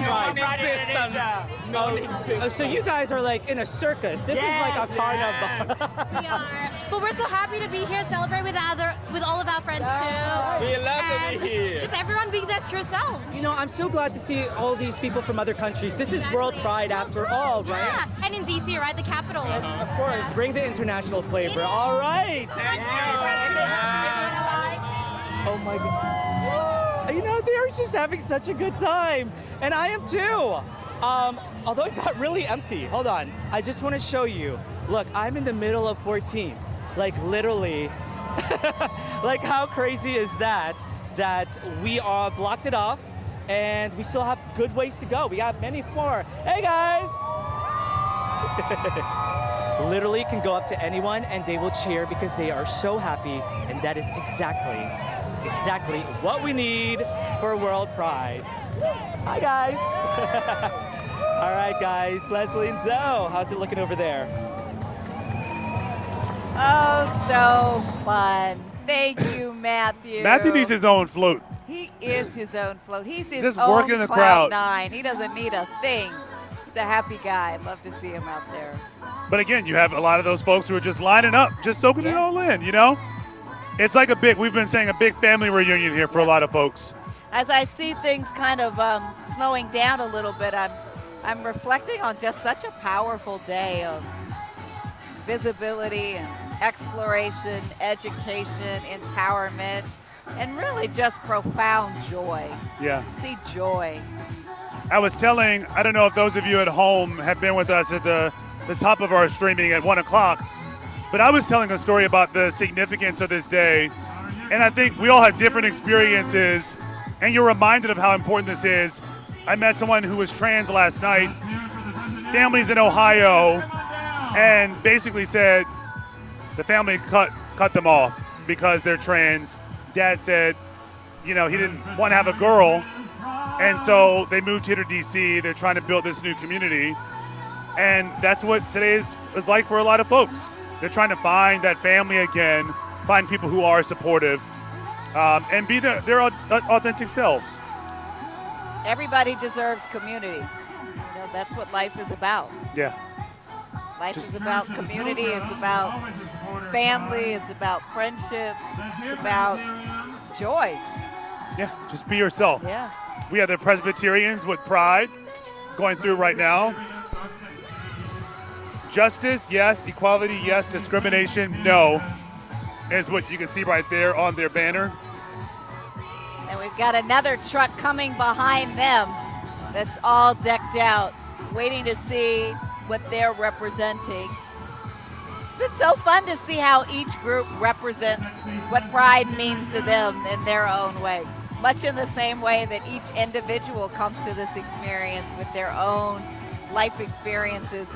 pride. So you guys are like in a circus. This is like a carnival. We are. But we're so happy to be here, celebrate with all of our friends too. We love to be here. Just everyone being their true selves. I'm so glad to see all these people from other countries. This is World Pride after all, right? Yeah, and in DC, right, the capital. Of course, bring the international flavor. All right. Thank you. Oh my God. They are just having such a good time. And I am too. Although it got really empty. Hold on. I just want to show you. Look, I'm in the middle of 14th. Like literally. Like how crazy is that we are blocked it off and we still have good ways to go. We have many more. Hey guys! Literally can go up to anyone and they will cheer because they are so happy, and that is exactly what we need for World Pride. Hi guys! All right guys, Leslie and Zoe, how's it looking over there? Oh, so fun. Thank you, Matthew. Matthew needs his own float. He is his own float. He's his Just own working the Cloud crowd. 9. He doesn't need a thing. He's a happy guy. I'd love to see him out there. But again, you have a lot of those folks who are just lining up, just soaking it all in, you know? It's like we've been saying a big family reunion here for a lot of folks. As I see things kind of slowing down a little bit, I'm reflecting on just such a powerful day of visibility and exploration, education, empowerment, and really just profound joy. Yeah. See joy. I was telling, I don't know if those of you at home have been with us at the top of our streaming at 1 o'clock, but I was telling a story about the significance of this day, and I think we all have different experiences, and you're reminded of how important this is. I met someone who was trans last night, families in Ohio, and basically said the family cut them off because they're trans. Dad said, he didn't want to have a girl, and so they moved here to D.C. They're trying to build this new community, and that's what today is like for a lot of folks. They're trying to find that family again, find people who are supportive, and be their authentic selves. Everybody deserves community. That's what life is about. Yeah. Life is about community. It's about family. It's about friendship. It's about joy. Yeah, just be yourself. Yeah. We have the Presbyterians with Pride going through right now. Justice, yes. Equality, yes. Discrimination, no, is what you can see right there on their banner. And we've got another truck coming behind them that's all decked out, waiting to see what they're representing. It's been so fun to see how each group represents what Pride means to them in their own way. Much in the same way that each individual comes to this experience with their own life experiences.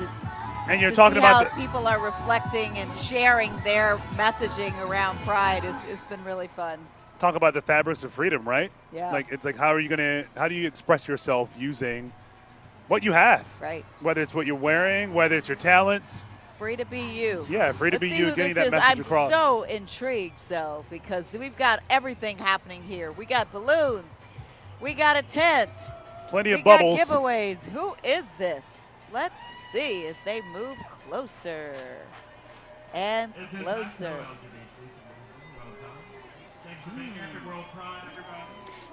And you're talking about how people are reflecting and sharing their messaging around Pride. It's been really fun. Talk about the fabrics of freedom, right? Yeah. It's like how do you express yourself using what you have? Right. Whether it's what you're wearing, whether it's your talents. Free to be you. Yeah, free to be you, getting that message across. I'm so intrigued, though, because we've got everything happening here. We got balloons. We got a tent. Plenty of bubbles. We got giveaways. Who is this? Let's see as they move closer and closer.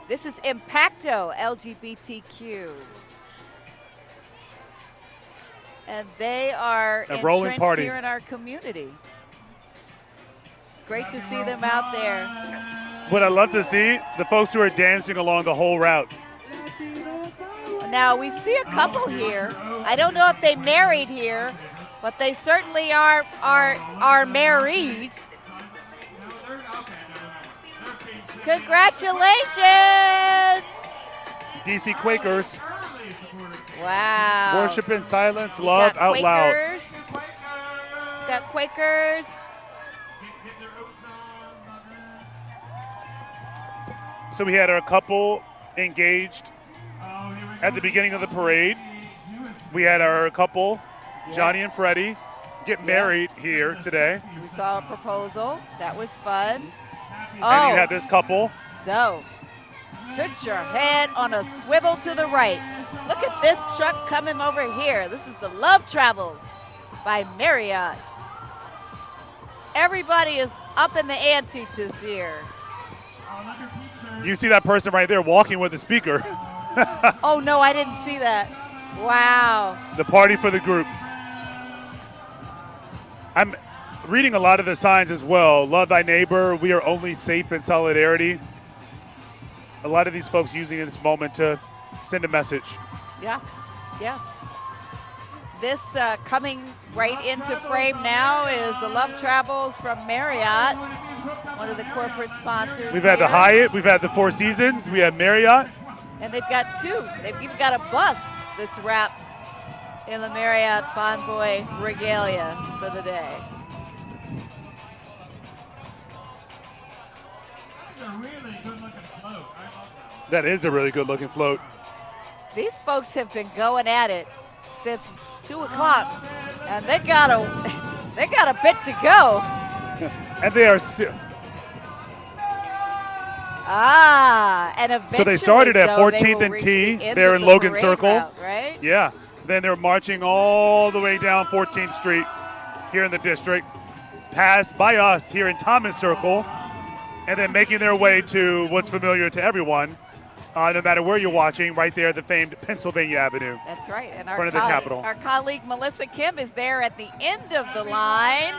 This is Impacto LGBTQ. And they are a rolling entrenched party here in our community. Great to see them out there. What I love to see, the folks who are dancing along the whole route. Now, we see a couple here. I don't know if they married here, but they certainly are married. Congratulations! DC Quakers. Wow. Worship in silence, love out loud. Got Quakers. So we had our couple engaged at the beginning of the parade. We had our couple, Johnny and Freddie, get married here today. We saw a proposal. That was fun. And you had this couple. So, put your head on a swivel to the right. Look at this truck coming over here. This is the Love Travels by Marriott. Everybody is up in the ante this year. You see that person right there walking with the speaker. Oh, no, I didn't see that. Wow. The party for the group. I'm reading a lot of the signs as well. Love thy neighbor. We are only safe in solidarity. A lot of these folks using this moment to send a message. Yeah, yeah. This coming right into frame now is the Love Travels from Marriott, one of the corporate sponsors. We've had the Hyatt, we've had the Four Seasons, we have Marriott. And they've got two. They've even got a bus that's wrapped in the Marriott Bonvoy regalia for the day. That is a really good looking float. These folks have been going at it since 2 o'clock, and they got a bit to go. And they are still. And eventually, So they started at though, they 14th will and reach T the end there of in the Logan parade Circle. route, right? Yeah. Then they're marching all the way down 14th Street here in the district, passed by us here in Thomas Circle, and then making their way to what's familiar to everyone, no matter where you're watching, right there, the famed Pennsylvania Avenue. That's right. And front of the Capitol. Our colleague Melissa Kim is there at the end of the line.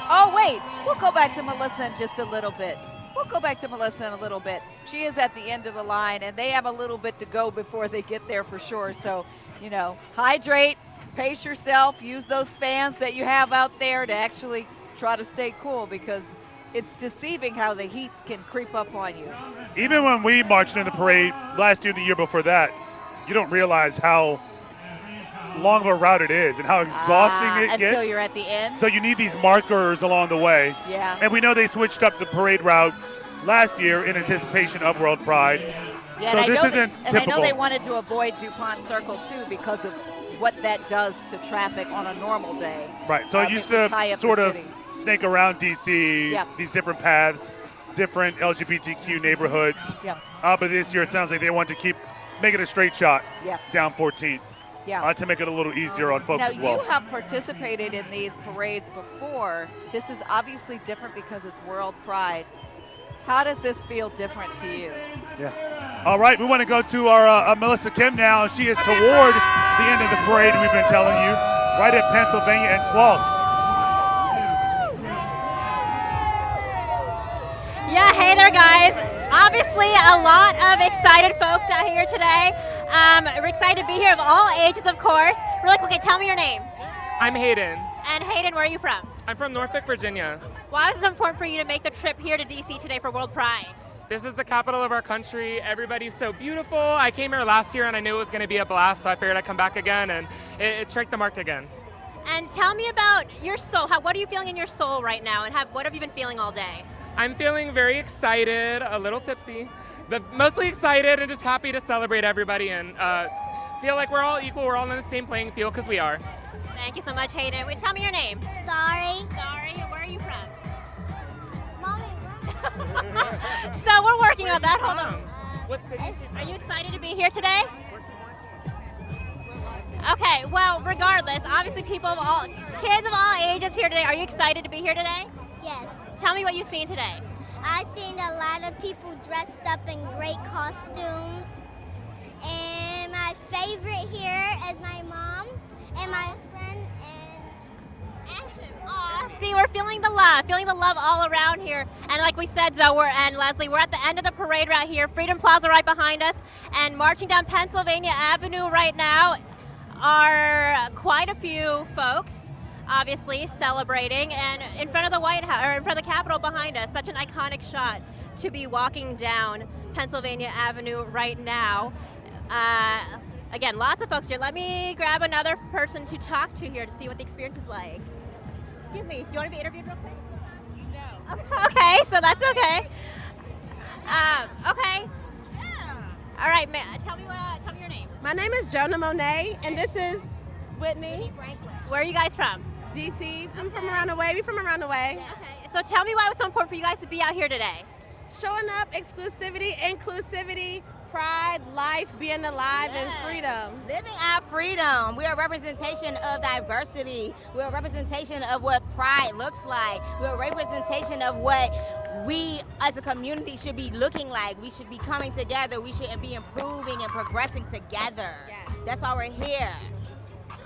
Oh, wait. We'll go back to Melissa in just a little bit. She is at the end of the line, and they have a little bit to go before they get there for sure. So, hydrate, pace yourself, use those fans that you have out there to actually try to stay cool, because it's deceiving how the heat can creep up on you. Even when we marched in the parade last year, the year before that, you don't realize how long of a route it is and how exhausting it gets. Until you're at the end. So you need these markers along the way. Yeah. And we know they switched up the parade route last year in anticipation of World Pride. Yeah, so this isn't typical. And I know they wanted to avoid Dupont Circle too because of what that does to traffic on a normal day. Right. So it used to sort of snake around D.C., Yep. these different paths, different LGBTQ neighborhoods. Yep. But this year it sounds like they want to make it a straight shot Yep. down 14th. Yeah. To make it a little easier on folks now, as well. You have participated in these parades before. This is obviously different because it's World Pride. How does this feel different to you? Yeah. All right, we want to go to our Melissa Kim now. She is toward the end of the parade we've been telling you, right at Pennsylvania and 12th. Yeah, hey there, guys. Obviously, a lot of excited folks out here today. We're excited to be here of all ages, of course. Really quickly, tell me your name. I'm Hayden. And Hayden, where are you from? I'm from Norfolk, Virginia. Why is it so important for you to make the trip here to DC today for World Pride? This is the capital of our country. Everybody's so beautiful. I came here last year and I knew it was going to be a blast, so I figured I'd come back again, and it struck the mark again. And tell me about your soul. What are you feeling in your soul right now, and what have you been feeling all day? I'm feeling very excited, a little tipsy, but mostly excited and just happy to celebrate everybody and feel like we're all equal. We're all on the same playing field, because we are. Thank you so much, Hayden. Wait, tell me your name. Sorry. Where are you from? Mommy. So we're working on that. Hold on. Are you excited to be here today? Okay, well, regardless, obviously kids of all ages here today. Are you excited to be here today? Yes. Tell me what you've seen today. I've seen a lot of people dressed up in great costumes. And my favorite here is my mom and my friend See, we're feeling the love all around here. And like we said, Zoe and Leslie, we're at the end of the parade right here. Freedom Plaza right behind us. And marching down Pennsylvania Avenue right now are quite a few folks, obviously, celebrating. And in front of the White House, or in front of the Capitol behind us, such an iconic shot to be walking down Pennsylvania Avenue right now. Again, lots of folks here. Let me grab another person to talk to here to see what the experience is like. Excuse me, do you want to be interviewed real quick? No. Okay, so that's okay. Okay. All right, tell me your name. My name is Jonah Monet, and this is Whitney. Where are you guys from? DC. I'm from around the way. We from around the way. Okay. So tell me why it was so important for you guys to be out here today. Showing up, exclusivity, inclusivity, pride, life, being alive, and freedom. Living our freedom. We are a representation of diversity. We're a representation of what pride looks like. We're a representation of what we as a community should be looking like. We should be coming together. We should be improving and progressing together. Yes. That's why we're here.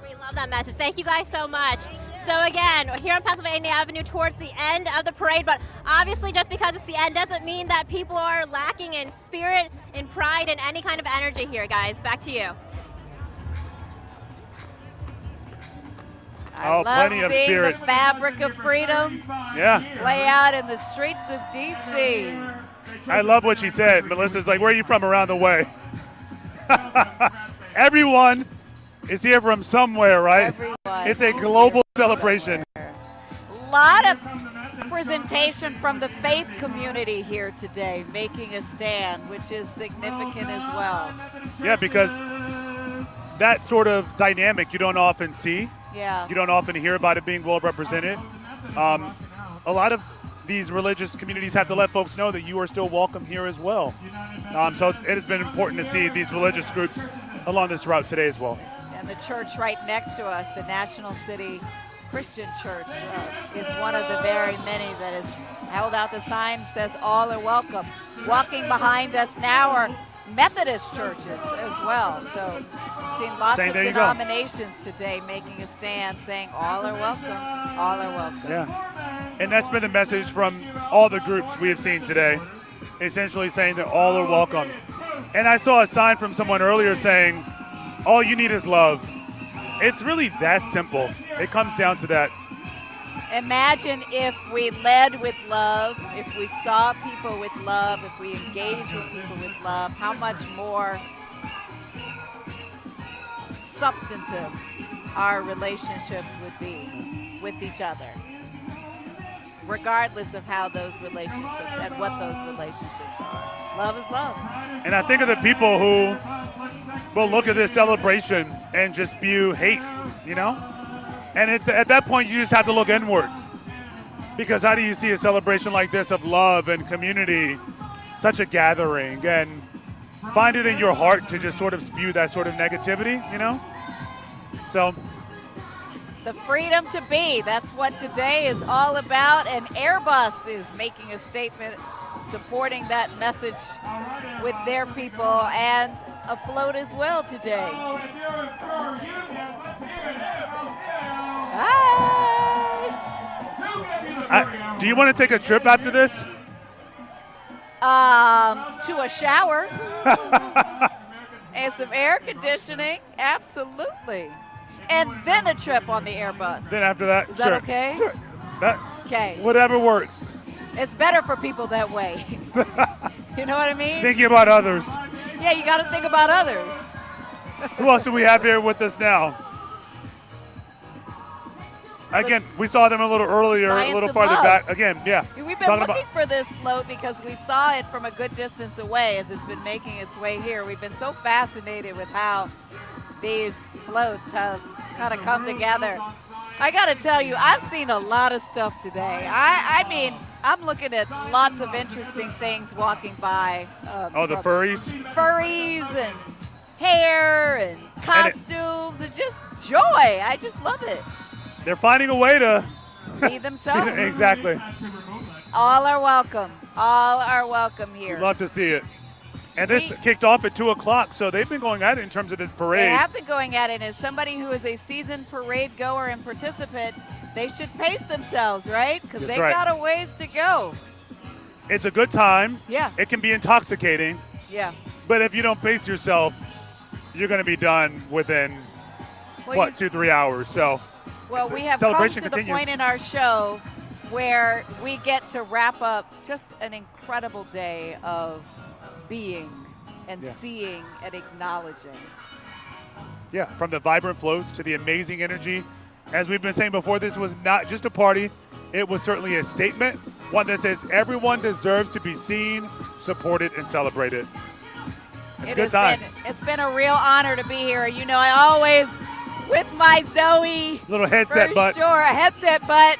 We love that message. Thank you guys so much. So again, we're here on Pennsylvania Avenue towards the end of the parade, but obviously just because it's the end doesn't mean that people are lacking in spirit, in pride, and any kind of energy here, guys. Back to you. I love plenty of seeing spirit. The fabric of freedom play out in the streets of D.C. I love what she said. Melissa's like, where are you from around the way? Everyone is here from somewhere, right? Everyone. It's a global celebration. A lot of representation from the faith community here today, making a stand, which is significant as well. Yeah, because that sort of dynamic you don't often see. Yeah. You don't often hear about it being well represented. A lot of these religious communities have to let folks know that you are still welcome here as well. So it has been important to see these religious groups along this route today as well. And the church right next to us, the National City Christian Church, is one of the very many that has held out the sign, says all are welcome. Walking behind us now are Methodist churches as well. So we've seen lots of denominations today making a stand saying all are welcome, all are welcome. Yeah, and that's been the message from all the groups we have seen today, essentially saying that all are welcome. And I saw a sign from someone earlier saying, all you need is love. It's really that simple. It comes down to that. Imagine if we led with love, if we saw people with love, if we engaged with people with love, how much more substantive our relationships would be with each other, regardless of how those relationships and what those relationships are. Love is love. And I think of the people who will look at this celebration and just spew hate, you know? And it's at that point you just have to look inward. Because how do you see a celebration like this of love and community, such a gathering, and find it in your heart to just sort of spew that sort of negativity, you know? So the freedom to be, that's what today is all about, and Airbus is making a statement supporting that message with their people and afloat as well today. do you want to take a trip after this? To a shower and some air conditioning, absolutely. And then a trip on the Airbus. Then after that, is that okay? Sure. Okay. Whatever works. It's better for people that way. You know what I mean? Thinking about others. Yeah, you got to think about others. Who else do we have here with us now? Again, we saw them a little earlier, Science a little of farther love. back. Again, yeah. We've been looking for this float because we saw it from a good distance away as it's been making its way here. We've been so fascinated with how these floats have kind of come together. I got to tell you, I've seen a lot of stuff today. I mean, I'm looking at lots of interesting things walking by. The furries? Furries and hair and costumes and just joy. I just love it. They're finding a way to be themselves. Exactly. All are welcome. All are welcome here. We'd love to see it. And this kicked off at 2 o'clock, so they've been going at it in terms of this parade. They have been going at it. As somebody who is a seasoned parade goer and participant, they should pace themselves, right? Because they've got a ways to go. It's a good time. Yeah. It can be intoxicating. Yeah. But if you don't pace yourself, you're going to be done within, 2-3 hours. So, well, we have come to the point in our show where we get to wrap up just an incredible day of being and seeing and acknowledging. Yeah, from the vibrant floats to the amazing energy. As we've been saying before, this was not just a party. It was certainly a statement, one that says everyone deserves to be seen, supported, and celebrated. It's a good time. It's been a real honor to be here. You know, I always, with my Zoe. Little headset butt. Sure, a headset butt.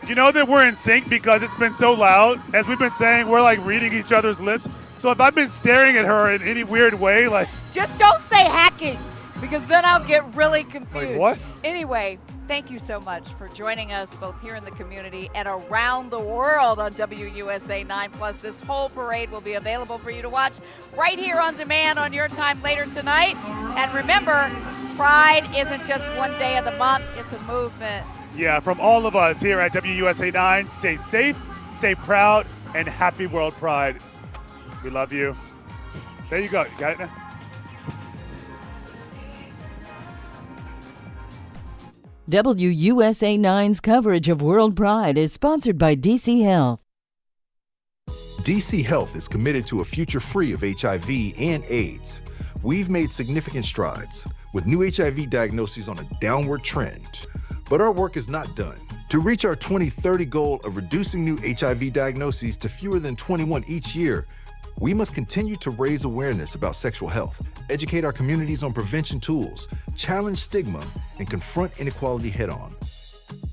You know that we're in sync because it's been so loud. As we've been saying, we're like reading each other's lips. So if I've been staring at her in any weird way, like. Just don't say hacking, because then I'll get really confused. Like what? Anyway, thank you so much for joining us both here in the community and around the world on WUSA 9+. This whole parade will be available for you to watch right here on demand on your time later tonight. And remember, Pride isn't just one day of the month, it's a movement. Yeah, from all of us here at WUSA 9, stay safe, stay proud, and happy World Pride. We love you. There you go. You got it now? WUSA 9's coverage of World Pride is sponsored by DC Health. DC Health is committed to a future free of HIV and AIDS. We've made significant strides, with new HIV diagnoses on a downward trend. But our work is not done. To reach our 2030 goal of reducing new HIV diagnoses to fewer than 21 each year, we must continue to raise awareness about sexual health, educate our communities on prevention tools, challenge stigma, and confront inequality head-on.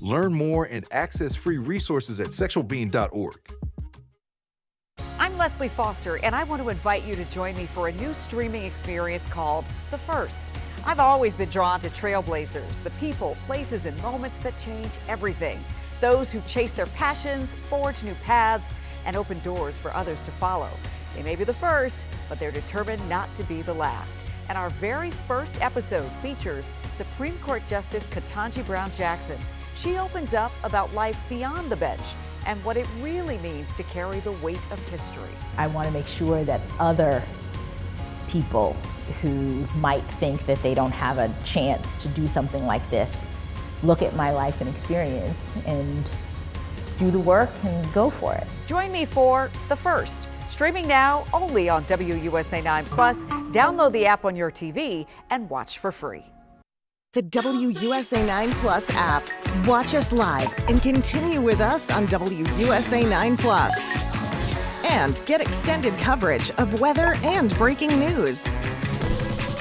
Learn more and access free resources at sexualbeing.org. I'm Leslie Foster, and I want to invite you to join me for a new streaming experience called The First. I've always been drawn to trailblazers, the people, places, and moments that change everything. Those who chase their passions, forge new paths, and open doors for others to follow. They may be the first, but they're determined not to be the last. And our very first episode features Supreme Court Justice Ketanji Brown Jackson. She opens up about life beyond the bench and what it really means to carry the weight of history. I want to make sure that other people who might think that they don't have a chance to do something like this look at my life and experience and do the work and go for it. Join me for The First, streaming now only on WUSA 9 Plus. Download the app on your TV and watch for free. The WUSA 9 Plus app. Watch us live and continue with us on WUSA 9 Plus. And get extended coverage of weather and breaking news.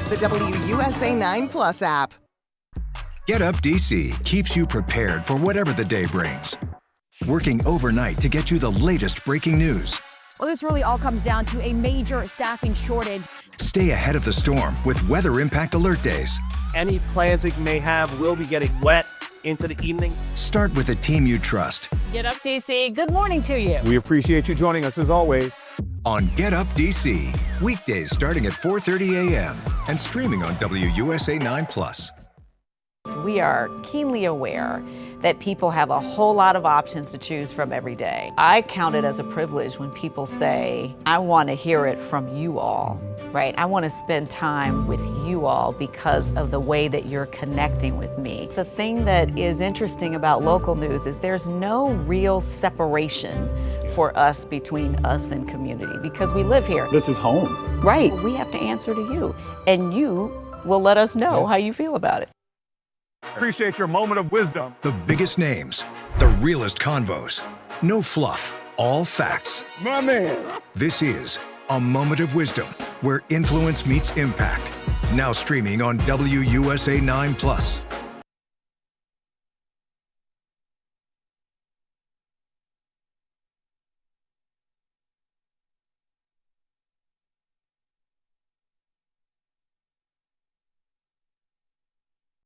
The WUSA 9 Plus app. Get Up DC keeps you prepared for whatever the day brings. Working overnight to get you the latest breaking news. Well, this really all comes down to a major staffing shortage. Stay ahead of the storm with weather impact alert days. Any plans that you may have will be getting wet into the evening. Start with a team you trust. Get Up DC, good morning to you. We appreciate you joining us as always. On Get Up DC, weekdays starting at 4:30 a.m. and streaming on WUSA 9 Plus. We are keenly aware that people have a whole lot of options to choose from every day. I count it as a privilege when people say, I want to hear it from you all, right? I want to spend time with you all because of the way that you're connecting with me. The thing that is interesting about local news is there's no real separation for us between us and community because we live here. This is home. Right. We have to answer to you, and you will let us know how you feel about it. Appreciate your moment of wisdom. The biggest names, the realest convos. No fluff, all facts. My man. This is A Moment of Wisdom, where influence meets impact. Now streaming on WUSA 9 Plus.